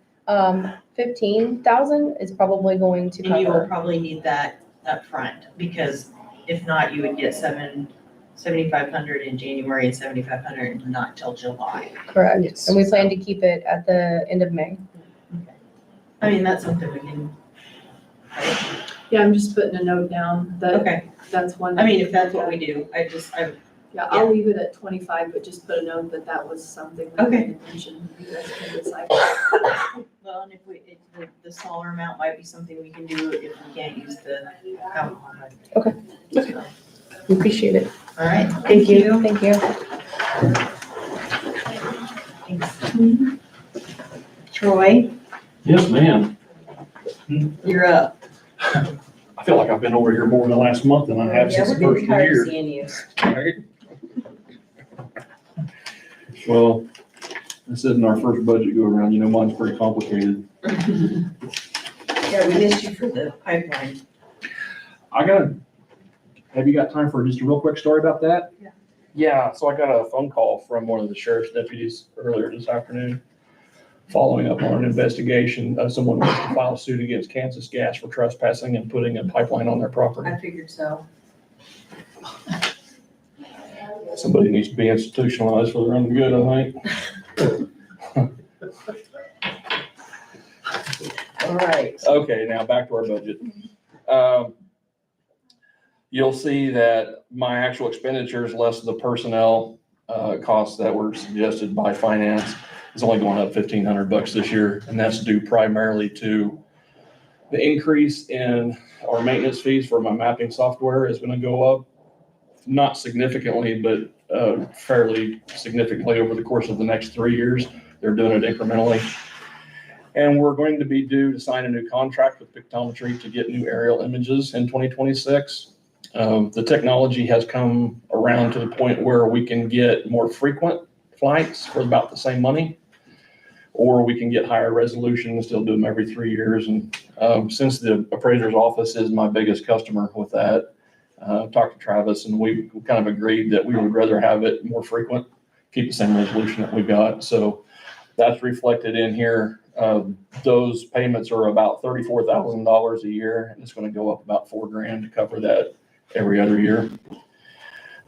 15,000 is probably going to cover. And you will probably need that up front, because if not, you would get 7,500 in January and 7,500 not till July. Correct. Yes. And we plan to keep it at the end of May. I mean, that's something we can. Yeah, I'm just putting a note down that that's one. I mean, if that's what we do, I'll leave it at 25, but just put a note that that was something we didn't mention. You guys can decide. Well, and if the smaller amount might be something we can do if we can't use the alcohol. Okay. We appreciate it. All right. Thank you. Thank you. Thanks. Troy, Yes, ma'am. you're up. I feel like I've been over here more in the last month than I have since the first of the year. Seeing you. Right? Well, this isn't our first budget go around. Mine's pretty complicated. Yeah, we missed you for the pipeline. Have you got time for just a real quick story about that? Yeah. Yeah, so I got a phone call from one of the sheriff's deputies earlier this afternoon, following up on an investigation. Someone wants to file a suit against Kansas Gas for trespassing and putting a pipeline on their property. I figured so. Somebody needs to be institutionalized for their own good, I think. All right. Okay, now back to our budget. You'll see that my actual expenditures, less the personnel costs that were suggested by finance, is only going up $1,500 this year, and that's due primarily to the increase in our maintenance fees for my mapping software is going to go up, not significantly, but fairly significantly over the course of the next 3 years. They're doing it incrementally. And we're going to be due to sign a new contract with Pictometry to get new aerial images in 2026. The technology has come around to the point where we can get more frequent flights for about the same money, or we can get higher resolution and still do them every 3 years. And since the appraiser's office is my biggest customer with that, talked to Travis and we kind of agreed that we would rather have it more frequent, keep the same resolution that we got. So that's reflected in here. Those payments are about $34,000 a year, and it's going to go up about $4,000 to cover that every other year.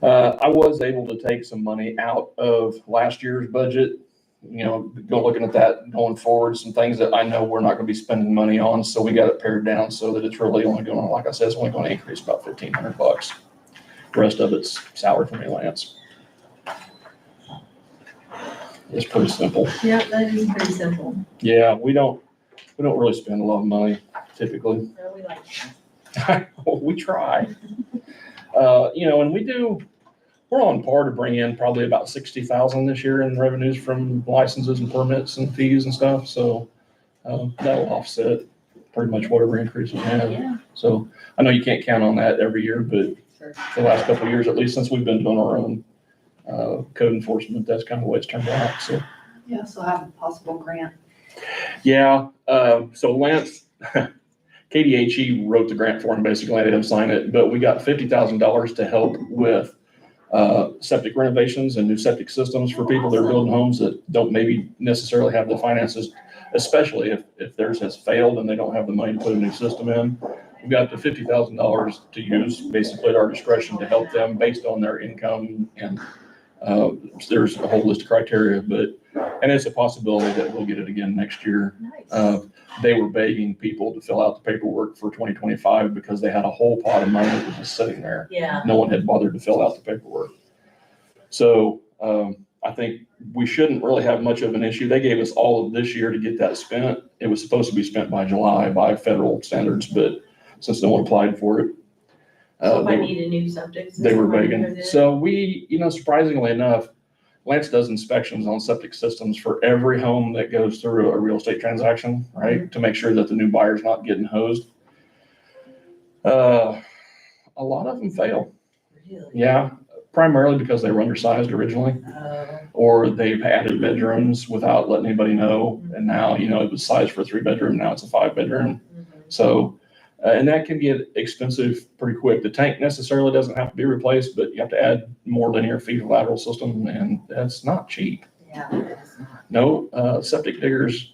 I was able to take some money out of last year's budget, go looking at that going forward, some things that I know we're not going to be spending money on. So we got it pared down so that it's really only going to, like I said, it's only going to increase about $1,500. The rest of it's salary for me, Lance. It's pretty simple. Yeah, that is pretty simple. Yeah, we don't really spend a lot of money typically. No, we like We try. And we're on par to bring in probably about 60,000 this year in revenues from licenses and permits and fees and stuff. So that'll offset pretty much whatever increase we have. Yeah. So I know you can't count on that every year, but Sure. for the last couple of years, at least since we've been doing our own code enforcement, that's kind of the way it's turned out. So Yeah, so have a possible grant. yeah. So Lance, KDHE wrote the grant for him, basically. I had him sign it, but we got $50,000 to help with septic renovations and new septic systems for people that are building homes that don't maybe necessarily have the finances, especially if theirs has failed and they don't have the money to put a new system in. We've got up to $50,000 to use basically at our discretion to help them based on their income. And there's a whole list of criteria, and it's a possibility that we'll get it again next year. Nice. They were begging people to fill out the paperwork for 2025 because they had a whole pot of money that was just sitting there. Yeah. No one had bothered to fill out the paperwork. So I think we shouldn't really have much of an issue. They gave us all of this year to get that spent. It was supposed to be spent by July by federal standards, but since no one applied for it, So if I need a new septic system. they were I can begging. put it in? So we, surprisingly enough, Lance does inspections on septic systems for every home that goes through a real estate transaction, right? To make sure that the new buyer's not getting hosed. A lot of them fail. Really? Yeah, primarily because they were undersized originally, or they've added bedrooms without letting anybody know. And now, it was sized for a 3-bedroom, now it's a 5-bedroom. So, and that can get expensive pretty quick. The tank necessarily doesn't have to be replaced, but you have to add more linear feet of lateral system, and that's not cheap. Yeah, it is not. No, septic diggers,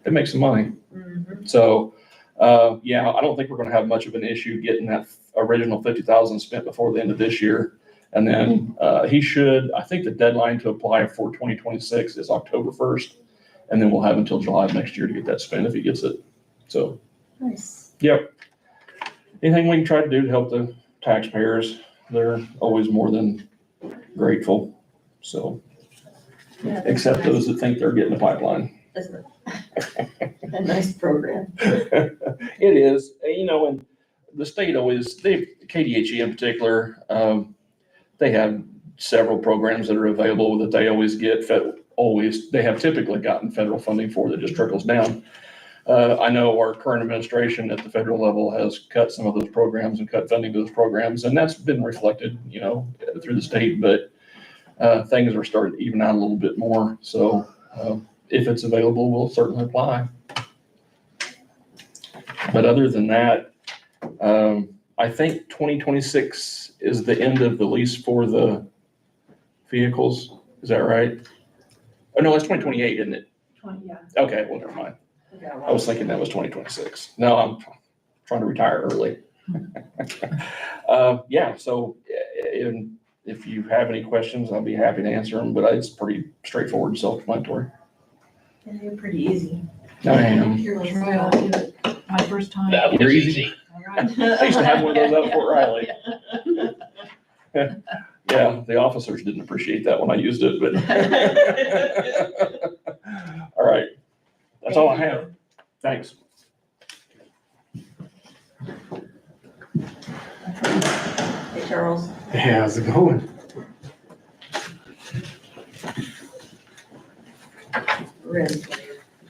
they make some money. Mm-hmm. So, I don't think we're gonna have much of an issue getting that original 50,000 spent before the end of this year. And then, I think the deadline to apply for 2026 is October 1st. And then we'll have until July of next year to get that spent if he gets it. So, Nice. yep. Anything we can try to do to help the taxpayers, they're always more than grateful. So, Yeah, that's except nice. those that think they're getting a pipeline. That's a nice program. It is, and the state KDHE in particular, they have several programs that are available that they always get they have typically gotten federal funding for that just trickles down. I know our current administration at the federal level has cut some of those programs and cut funding to those programs, and that's been reflected, through the state, but things are starting to even out a little bit more. So if it's available, we'll certainly apply. But other than that, I think 2026 is the end of the lease for the vehicles. Is that right? Oh, no, that's 2028, isn't it? Yeah. Okay, well, never mind. I was thinking that was 2026. No, I'm trying to retire early. Yeah, so if you have any questions, I'll be happy to answer them, but it's pretty straightforward and self-explanatory. Yeah, you're pretty easy. I am. Try, I'll do it. My first time. You're easy. All right. I used to have one of those out at Fort Riley. Yeah, the officers didn't appreciate that when I used it, but. All right, that's all I have. Thanks. Hey, Charles. Hey, how's it going? Ready.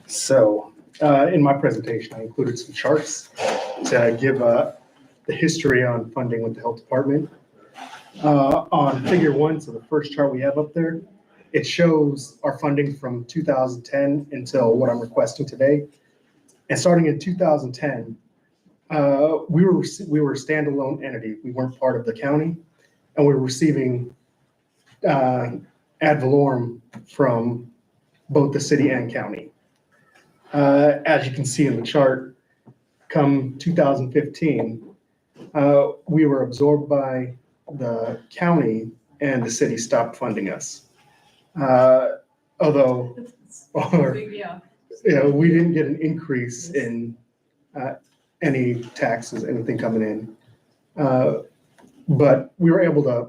So, in my presentation, I included some charts to give the history on funding with the health department. On figure 1, so the first chart we have up there, it shows our funding from 2010 until what I'm requesting today. And starting in 2010, we were a standalone entity. We weren't part of the county, and we were receiving ad valorem from both the city and county. As you can see in the chart, come 2015, we were absorbed by the county and the city stopped funding us. Although, we didn't get an increase in any taxes, anything coming in. But we were able to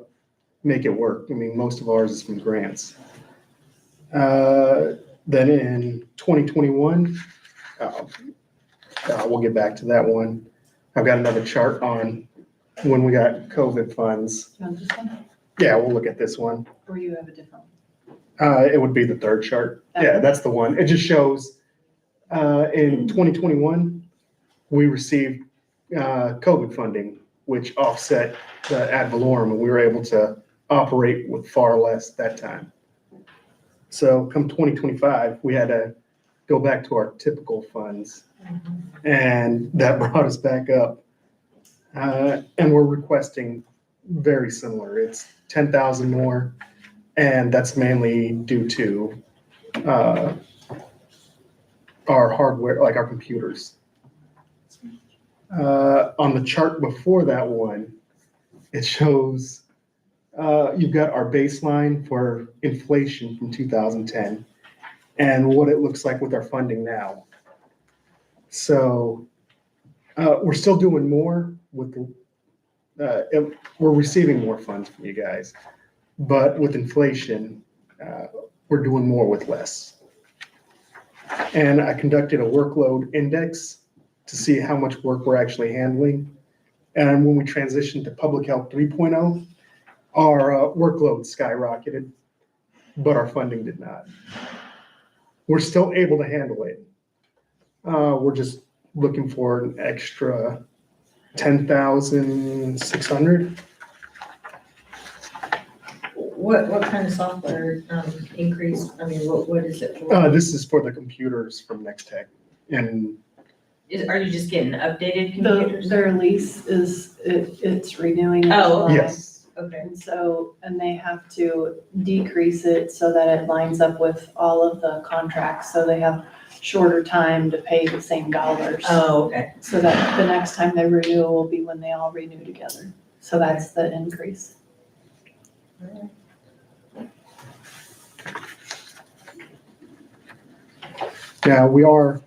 make it work. I mean, most of ours is from grants. Then in 2021, we'll get back to that one. I've got another chart on when we got COVID funds. You want this one? Yeah, we'll look at this one. Or you have a different one? It would be the third chart. Yeah, that's the one. It just shows in 2021, we received COVID funding, which offset the ad valorem, and we were able to operate with far less that time. So come 2025, we had to go back to our typical funds, and that brought us back up. And we're requesting very similar. It's 10,000 more, and that's mainly due to our hardware, like our computers. On the chart before that one, it shows you've got our baseline for inflation from 2010 and what it looks like with our funding now. So we're still doing more with we're receiving more funds from you guys, but with inflation, we're doing more with less. And I conducted a workload index to see how much work we're actually handling. And when we transitioned to Public Health 3.0, our workload skyrocketed, but our funding did not. We're still able to handle it. We're just looking for an extra 10,600. What kind of software increase? I mean, what is it for? This is for the computers from Next Tech. And Are you just getting updated computers? Their lease it's renewing. in Oh, July. yes. Okay. And so, and they have to decrease it so that it lines up with all of the contracts, so they have shorter time to pay the same dollars. Oh, okay. So that the next time they renew will be when they all renew together. So that's the increase. Yeah, we are,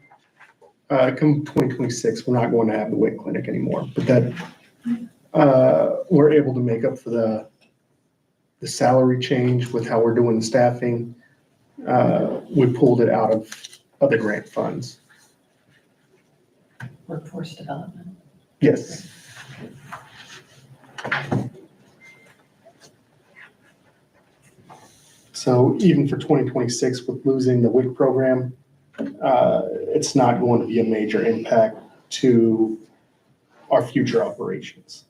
come 2026, we're not going to have the WIC clinic anymore, but that, we're able to make up for the salary change with how we're doing the staffing. We pulled it out of other grant funds. Workforce development. Yes. So even for 2026, with losing the WIC program, it's not going to be a major impact to our future operations.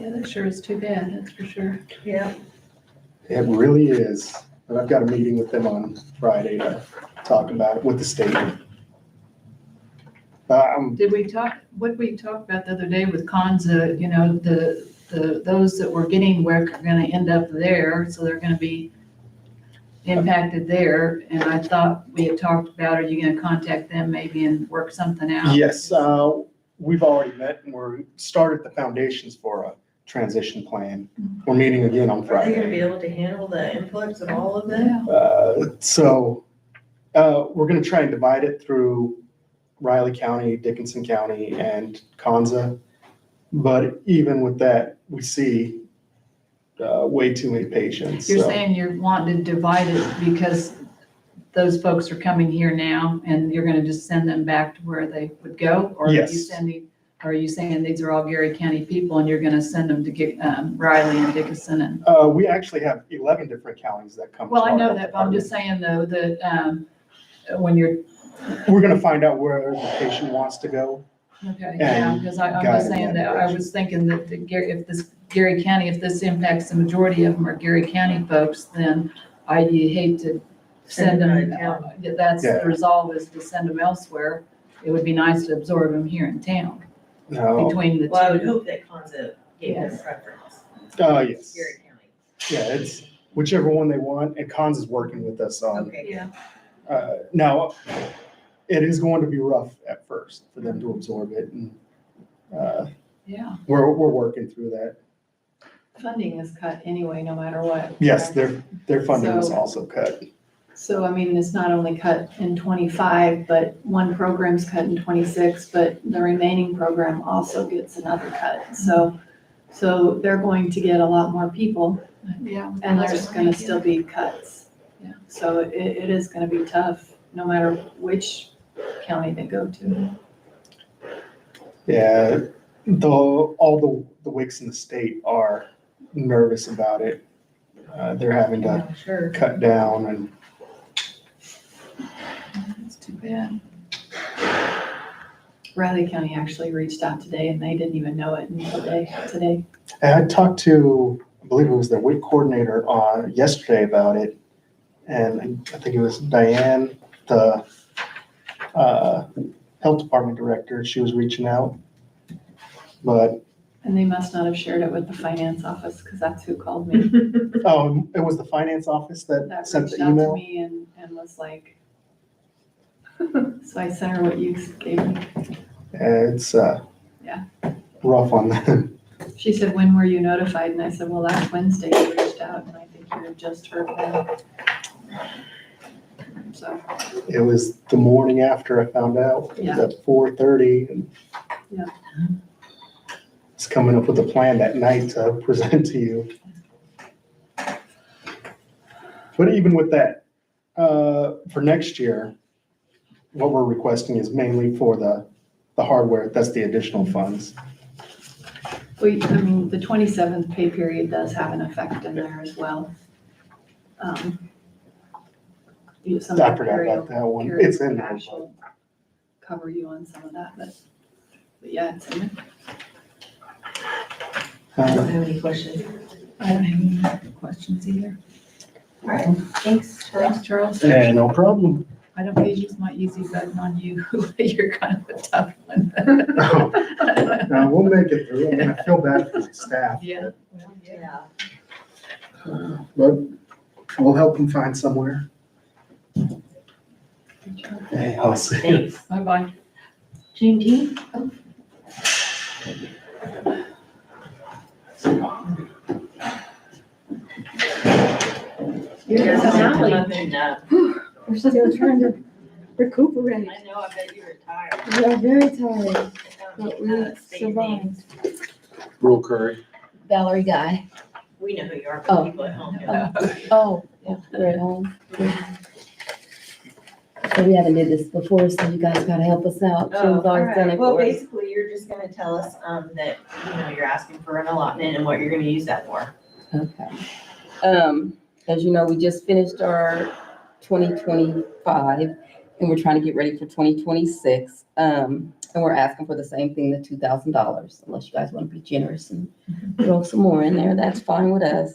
Yeah, that sure is too bad, that's for sure. Yeah. It really is. And I've got a meeting with them on Friday to talk about it with the state. Did we talk, what we talked about the other day with Kanza, you know, those that we're getting work are gonna end up there, so they're gonna be impacted there. And I thought we had talked about, are you gonna contact them maybe and work something out? Yes, we've already met and we're started the foundations for a transition plan. We're meeting again on Are they gonna Friday. be able to handle the influx of all of them? We're gonna try and divide it through Riley County, Dickinson County, and Kanza. But even with that, we see way too many patients. You're so- saying you're wanting to divide it because those folks are coming here now and you're gonna just send them back to where they would go? Or Yes. Are you saying these are all Geary County people and you're gonna send them to get Riley and Dickinson and? We actually have 11 different counties that come. Well, to I our know that, but I'm just saying though, that when you're, We're gonna find out where the patient wants to go. okay, yeah, because I'm guide just saying them that that I was thinking that if this Geary County, if this impacts the majority of them are Geary County folks, then I'd hate to send them, that's the Yeah. resolve is to send them elsewhere. It would be nice to absorb them here in town No. between the two. Well, I would hope that Kanza gave them Yes. preference. Yes. Geary County. Yeah, it's whichever one they want, and Cons is working with us on. Okay, yeah. Now, it is going to be rough at first for them to absorb it, and Yeah. we're working through that. Funding is cut anyway, no matter what. Yes, their funding is So- also cut. So, I mean, it's not only cut in 25, but one program's cut in 26, but the remaining program also gets another cut. So they're going to get a lot more people Yeah. and there's gonna still be cuts. Yeah. So it is gonna be tough, no matter which county they go to. Yeah, all the WICs in the state are nervous about it. They're having to Yeah, sure. cut down and That's too bad. Riley County actually reached out today and they didn't even know it until today. I talked to, I believe it was their WIC coordinator yesterday about it. And I think it was Diane, the health department director, she was reaching out. But, And they must not have shared it with the finance office, because that's who called me. it was the finance office that That sent reached the out to email. me and was like, so I sent her what you gave me. It's Yeah. rough on them. She said, when were you notified? And I said, well, last Wednesday you reached out, and I think you had just heard that. So, It was the morning after I found out. It was Yeah. at 4:30 and yeah. it's coming up with a plan that night to present to you. But even with that, for next year, what we're requesting is mainly for the hardware. That's the additional funds. I mean, the 27th pay period does have an effect in there as well. Some I of forgot Gary- about that one. Gary It's in there. Cash will cover you on some of that, but yeah, it's in there. I don't have any questions. I don't have any questions either. All right, thanks. Thanks, Charles. No problem. I don't mean to use my easy button on you. You're kind of a tough one. No, we'll make it through. I mean, I feel bad for the staff. Yeah. Yeah. But we'll help them find somewhere. Hey, I'll see. Thanks. Bye-bye. Juneteenth? You're Finale. We're still trying to recuperate. I know, I bet you were tired. We are very tired, but we State survived. Rural Curry. Valerie Guy. We know who you are, Oh. but people at home don't. Oh, yeah, we're at home. So we haven't did this before, so you guys gotta help us out. Oh, Jim's always done it Well, for us. basically, you're just gonna tell us, that, you're asking for an allotment and what you're gonna use that for. Okay. As you know, we just finished our 2025 and we're trying to get ready for 2026. And we're asking for the same thing, the $2,000, unless you guys want to be generous and throw some more in there, that's fine with us.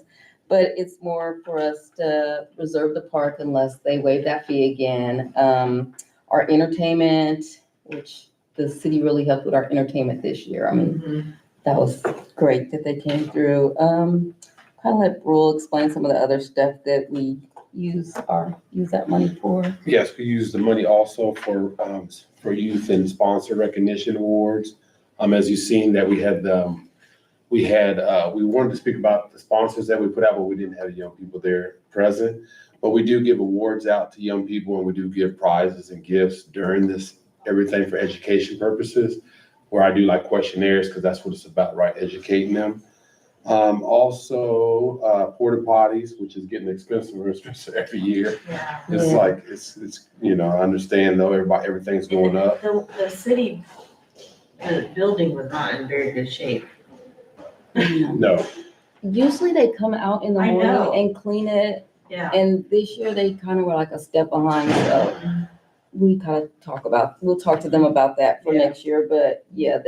But it's more for us to reserve the park unless they waive that fee again. Our entertainment, which the city really helped with our entertainment this year. I mean, Mhm. that was great that they came through. Kind of let Brule explain some of the other stuff that we use that money for. Yes, we use the money also for youth and sponsor recognition awards. As you've seen that we wanted to speak about the sponsors that we put out, but we didn't have young people there present. But we do give awards out to young people, and we do give prizes and gifts during this, everything for education purposes, where I do like questionnaires, because that's what it's about, right? Educating them. Also, porta potties, which is getting expensive every year. Yeah. It's Yeah. like, it's, I understand though, everything's going up. The city, the building was not in very good shape. No, Usually they come out in the I know. morning and clean it, Yeah. and this year they kind of were like a step behind, so we kind of we'll talk to them about that for Yeah. next year, but yeah,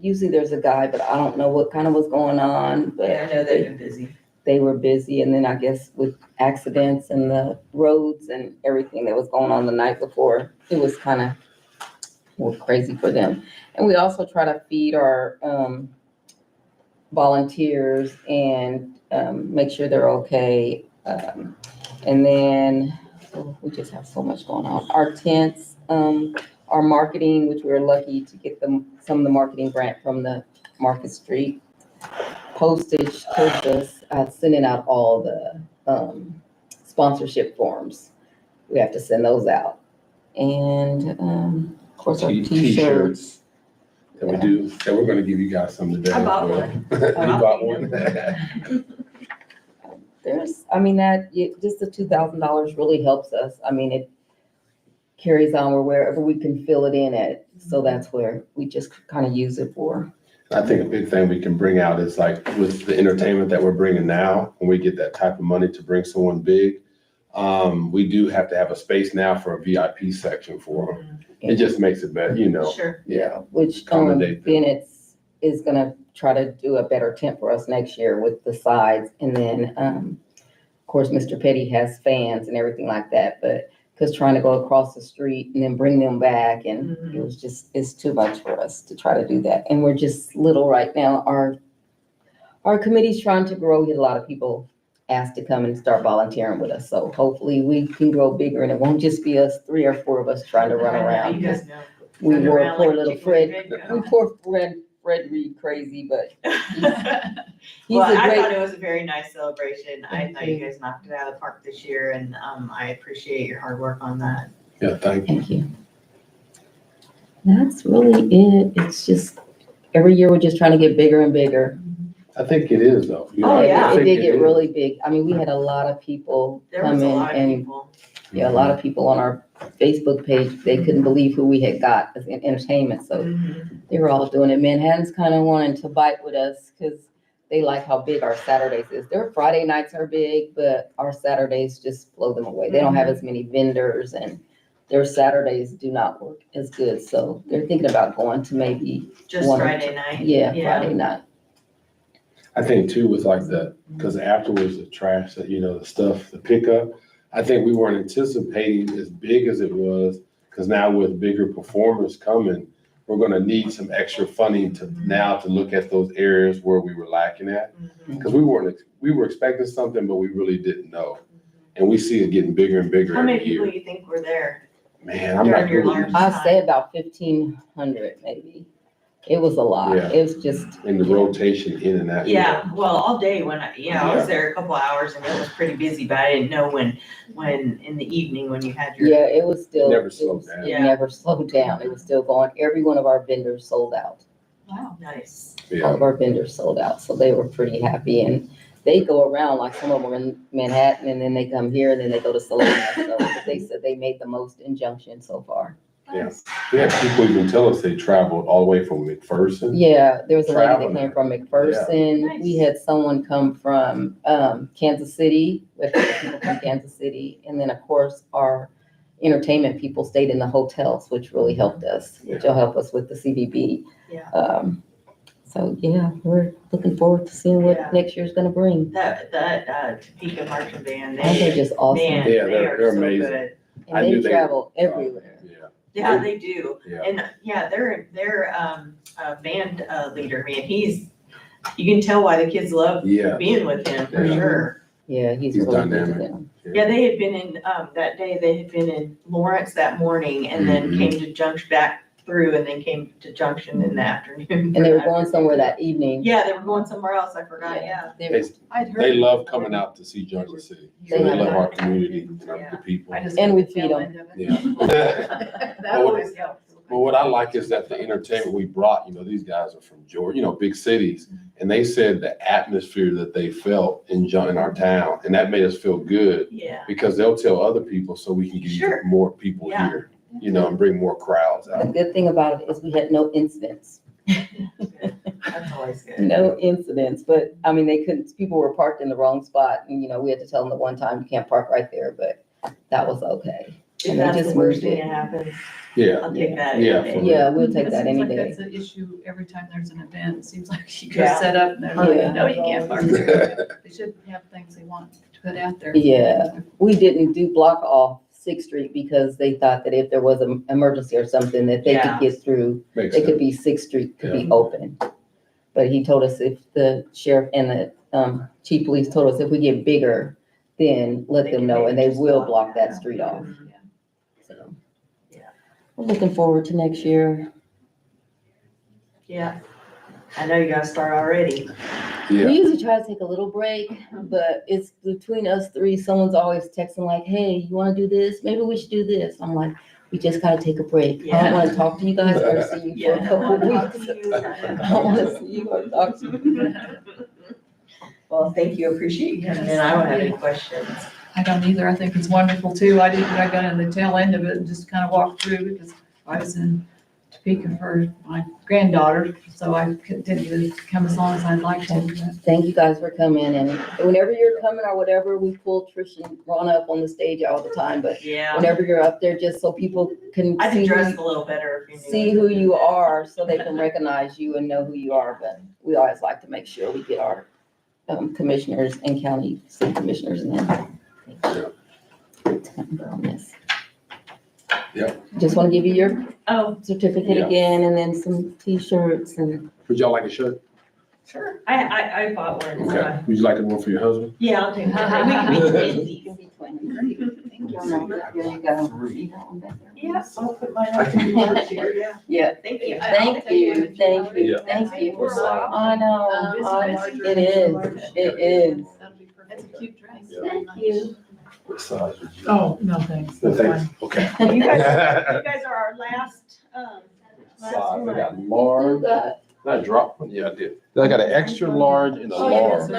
usually there's a guy, but I don't know what kind of was going on, but Yeah, I know they've been busy. they were busy, and then I guess with accidents and the roads and everything that was going on the night before, it was kind of more crazy for them. And we also try to feed our volunteers and make sure they're okay. And then we just have so much going on. Our tents, our marketing, which we were lucky to get some of the marketing grant from the Market Street. Postage told us sending out all the sponsorship forms. We have to send those out. And of course our t-shirts. that we're gonna give you guys some today. I bought as well. one. You bought one? Just the $2,000 really helps us. I mean, it carries on wherever we can fill it in at. So that's where we just kind of use it for. I think a big thing we can bring out is like with the entertainment that we're bringing now, when we get that type of money to bring someone big, we do have to have a space now for a VIP section for them. It just makes it better, Sure. Yeah. Which Accommodate them. Bennett's is gonna try to do a better tent for us next year with the sides. And then, of course, Mr. Petty has fans and everything like that, but because trying to go across the street and then bring them back, and it was just, it's too much for us to try to do that. And we're just little right now. Our committee's trying to grow. We had a lot of people asked to come and start volunteering with us. So hopefully we can grow bigger and it won't just be us, 3 or 4 of us trying to run around. You guys know. We Run wore around poor like little chicken Fred, with we poor Fred Reed crazy, but he's Well, a I great. thought it was a very nice celebration. I thought you guys knocked it out of the park this year, and I appreciate your hard work on that. Yeah, thank you. Thank you. That's really it. It's just, every year we're just trying to get bigger and bigger. I think it is though. Oh, yeah. It think did get is. really big. I mean, we had a lot of people There come was a in lot of and, people. yeah, a lot of people on our Facebook page. They couldn't believe who we had got as entertainment. So they were all doing it. Manhattan's kind of wanting to bite with us because they like how big our Saturdays is. Their Friday nights are big, but our Saturdays just blow them away. They don't have as many vendors, and their Saturdays do not work as good. So they're thinking about going to maybe Just one or Friday two- night. Yeah, Friday night. I think too with like because afterwards the trash, the stuff, the pickup, I think we weren't anticipating as big as it was, because now with bigger performers coming, we're gonna need some extra funding to look at those areas where we were lacking at. Because we were expecting something, but we really didn't know. And we see it getting bigger and bigger How every many people year. do you think were there? Man, I'm during not your good large with I'd say about 1,500 maybe. It was a lot. Yeah. It was just. in the rotation in and out. Yeah, well, all day when I was there a couple hours and it was pretty busy, but I didn't know when in the evening when you had your. Yeah, it was still. It never it slowed was- down. It Yeah. never slowed down. It was still going. Every one of our vendors sold out. Wow, nice. All Yeah. of our vendors sold out, so they were pretty happy. And they go around, like some of them were in Manhattan, and then they come here, and then they go to Salina. So they said they made the most in Junction so far. Yeah. We had people even tell us they traveled all the way from McPherson. Yeah, there was a lady that Traveling. came from McPherson. Nice. We had someone come from Kansas City, with people from Kansas City. And then, of course, our entertainment people stayed in the hotels, which really helped us, which will help us with the CVB. Yeah. So, yeah, we're looking forward to seeing what Yeah. next year's gonna bring. That Topeka marching band, And they're just awesome. man, Yeah, they they're are so amazing. good. I And knew they they- travel everywhere. Yeah. Yeah, they do. Yeah. And yeah, their band leader, man, you can tell why the kids love Yeah. being with him for Yeah. sure. Yeah, he's He's really good to dynamic. them. Yeah, they had been in, that day, they had been in Lawrence that morning and then Mhm. came to Junction, back through and then came to Junction in the afternoon. And they were going somewhere that evening. Yeah, they were going somewhere else, I forgot, yeah. They love coming out to see Junction City. So they love our community and the people. And we feed them. Yeah. That always helps. But what I like is that the entertainment we brought, these guys are from Georgia, big cities. And they said the atmosphere that they felt in our town, and that made us feel good. Yeah. Because they'll tell other people so we can get Sure. even more people Yeah. here, and bring more crowds The out. good thing about it is we had no incidents. That's always good. No incidents, but I mean, people were parked in the wrong spot and, we had to tell them the one time you can't park right there, but that was okay. If And they that's just the worst moved thing it. that happens, Yeah. I'll take that. any Yeah, day. for Yeah, we'll take It that seems any like day. that's an issue every time there's an event. It seems like you go Yeah. set up and they're Yeah. like, no, you can't park there. They should have things they want to put out there. Yeah, we didn't do block off Sixth Street because they thought that if there was an emergency or something, that they Yeah. could get through, Makes it could sense. be Sixth Street could be open. But he told us if the sheriff and the chief police told us if we get bigger, then let They them can know maybe and they just will block block that. that street off. Mhm. So. Yeah. We're looking forward to next year. Yeah. I know you gotta start already. Yeah. We usually try to take a little break, but it's between us three, someone's always texting like, hey, you wanna do this? Maybe we should do this. I'm like, we just gotta take a break. I Yeah. don't wanna talk to you guys or see you for Yeah. a couple of Talk weeks. to you. I don't wanna see you or talk to you. Well, thank you, appreciate you coming in. I don't have any questions. I don't either. I think it's wonderful too. I got in the tail end of it and just kind of walked through because I was in Topeka for my granddaughter, so I didn't even come as long as I'd like to. but- Thank you guys for coming, and whenever you're coming or whatever, we pull Trish and Ron up on the stage all the time, but Yeah. whenever you're up there, just so people can I'd see be who dressed a little better if you knew. see who you are, so they can recognize you and know who you are, but we always like to make sure we get our commissioners and county city commissioners in there. Yes. Yep. Just want to give you your certificate Yeah. again, and then some T-shirts and. Would y'all like a shirt? Sure. I bought one. so Okay. I- Would you like one for your husband? Yeah, I'll take one. We can be twinsies. There you go. Yeah, I'll put mine on here, yeah. Yeah. Thank you. Thank you, thank you, Yeah. thank you. For a while. I know, it is, it is. That'll be perfect. That's a cute dress. Thank you. What size would you? Oh, no, thanks. No, That's thanks. fine. Okay. You guys are our last Size, I one. got large. Did I drop one? Yeah, I did. Then I got an extra large and a large.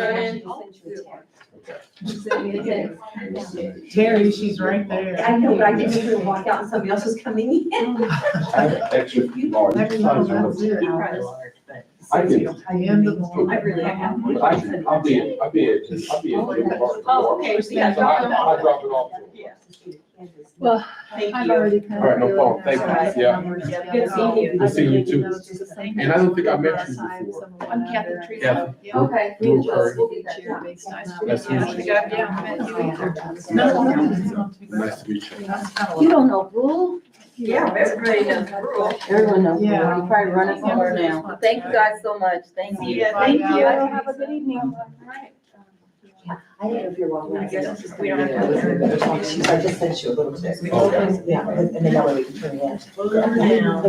Terry, she's right there. I know, but I didn't even walk out and somebody else was coming in. I have an extra large. Next Size time, one I'll of- do it. I can, I am the one. I really have one. I'll be in. Oh, okay, so yeah, So I drop it off. drop it off. Yeah. Well, Thank I've you. already kind of. All right, no problem. Thank you. Yeah. Yeah, good seeing you. Good seeing you too. And I don't think I met you before. I'm Kathy Teresa. Kathy. Yeah. Okay. Drew Curry. It's nice to Nice to meet you. I meet don't you. think I've met you either. No, it's not too bad. Nice to meet you. You don't know Rule? Yeah, everybody knows the rule. Everyone knows Rule. Yeah. You're probably running somewhere now. Thank you guys so much. Thank you. Yeah, thank you. Have a good evening. I don't know if you're welcome. I guess we don't have to. I just sent you a little bit. Okay. Yeah, and then that way we can turn it in. Now.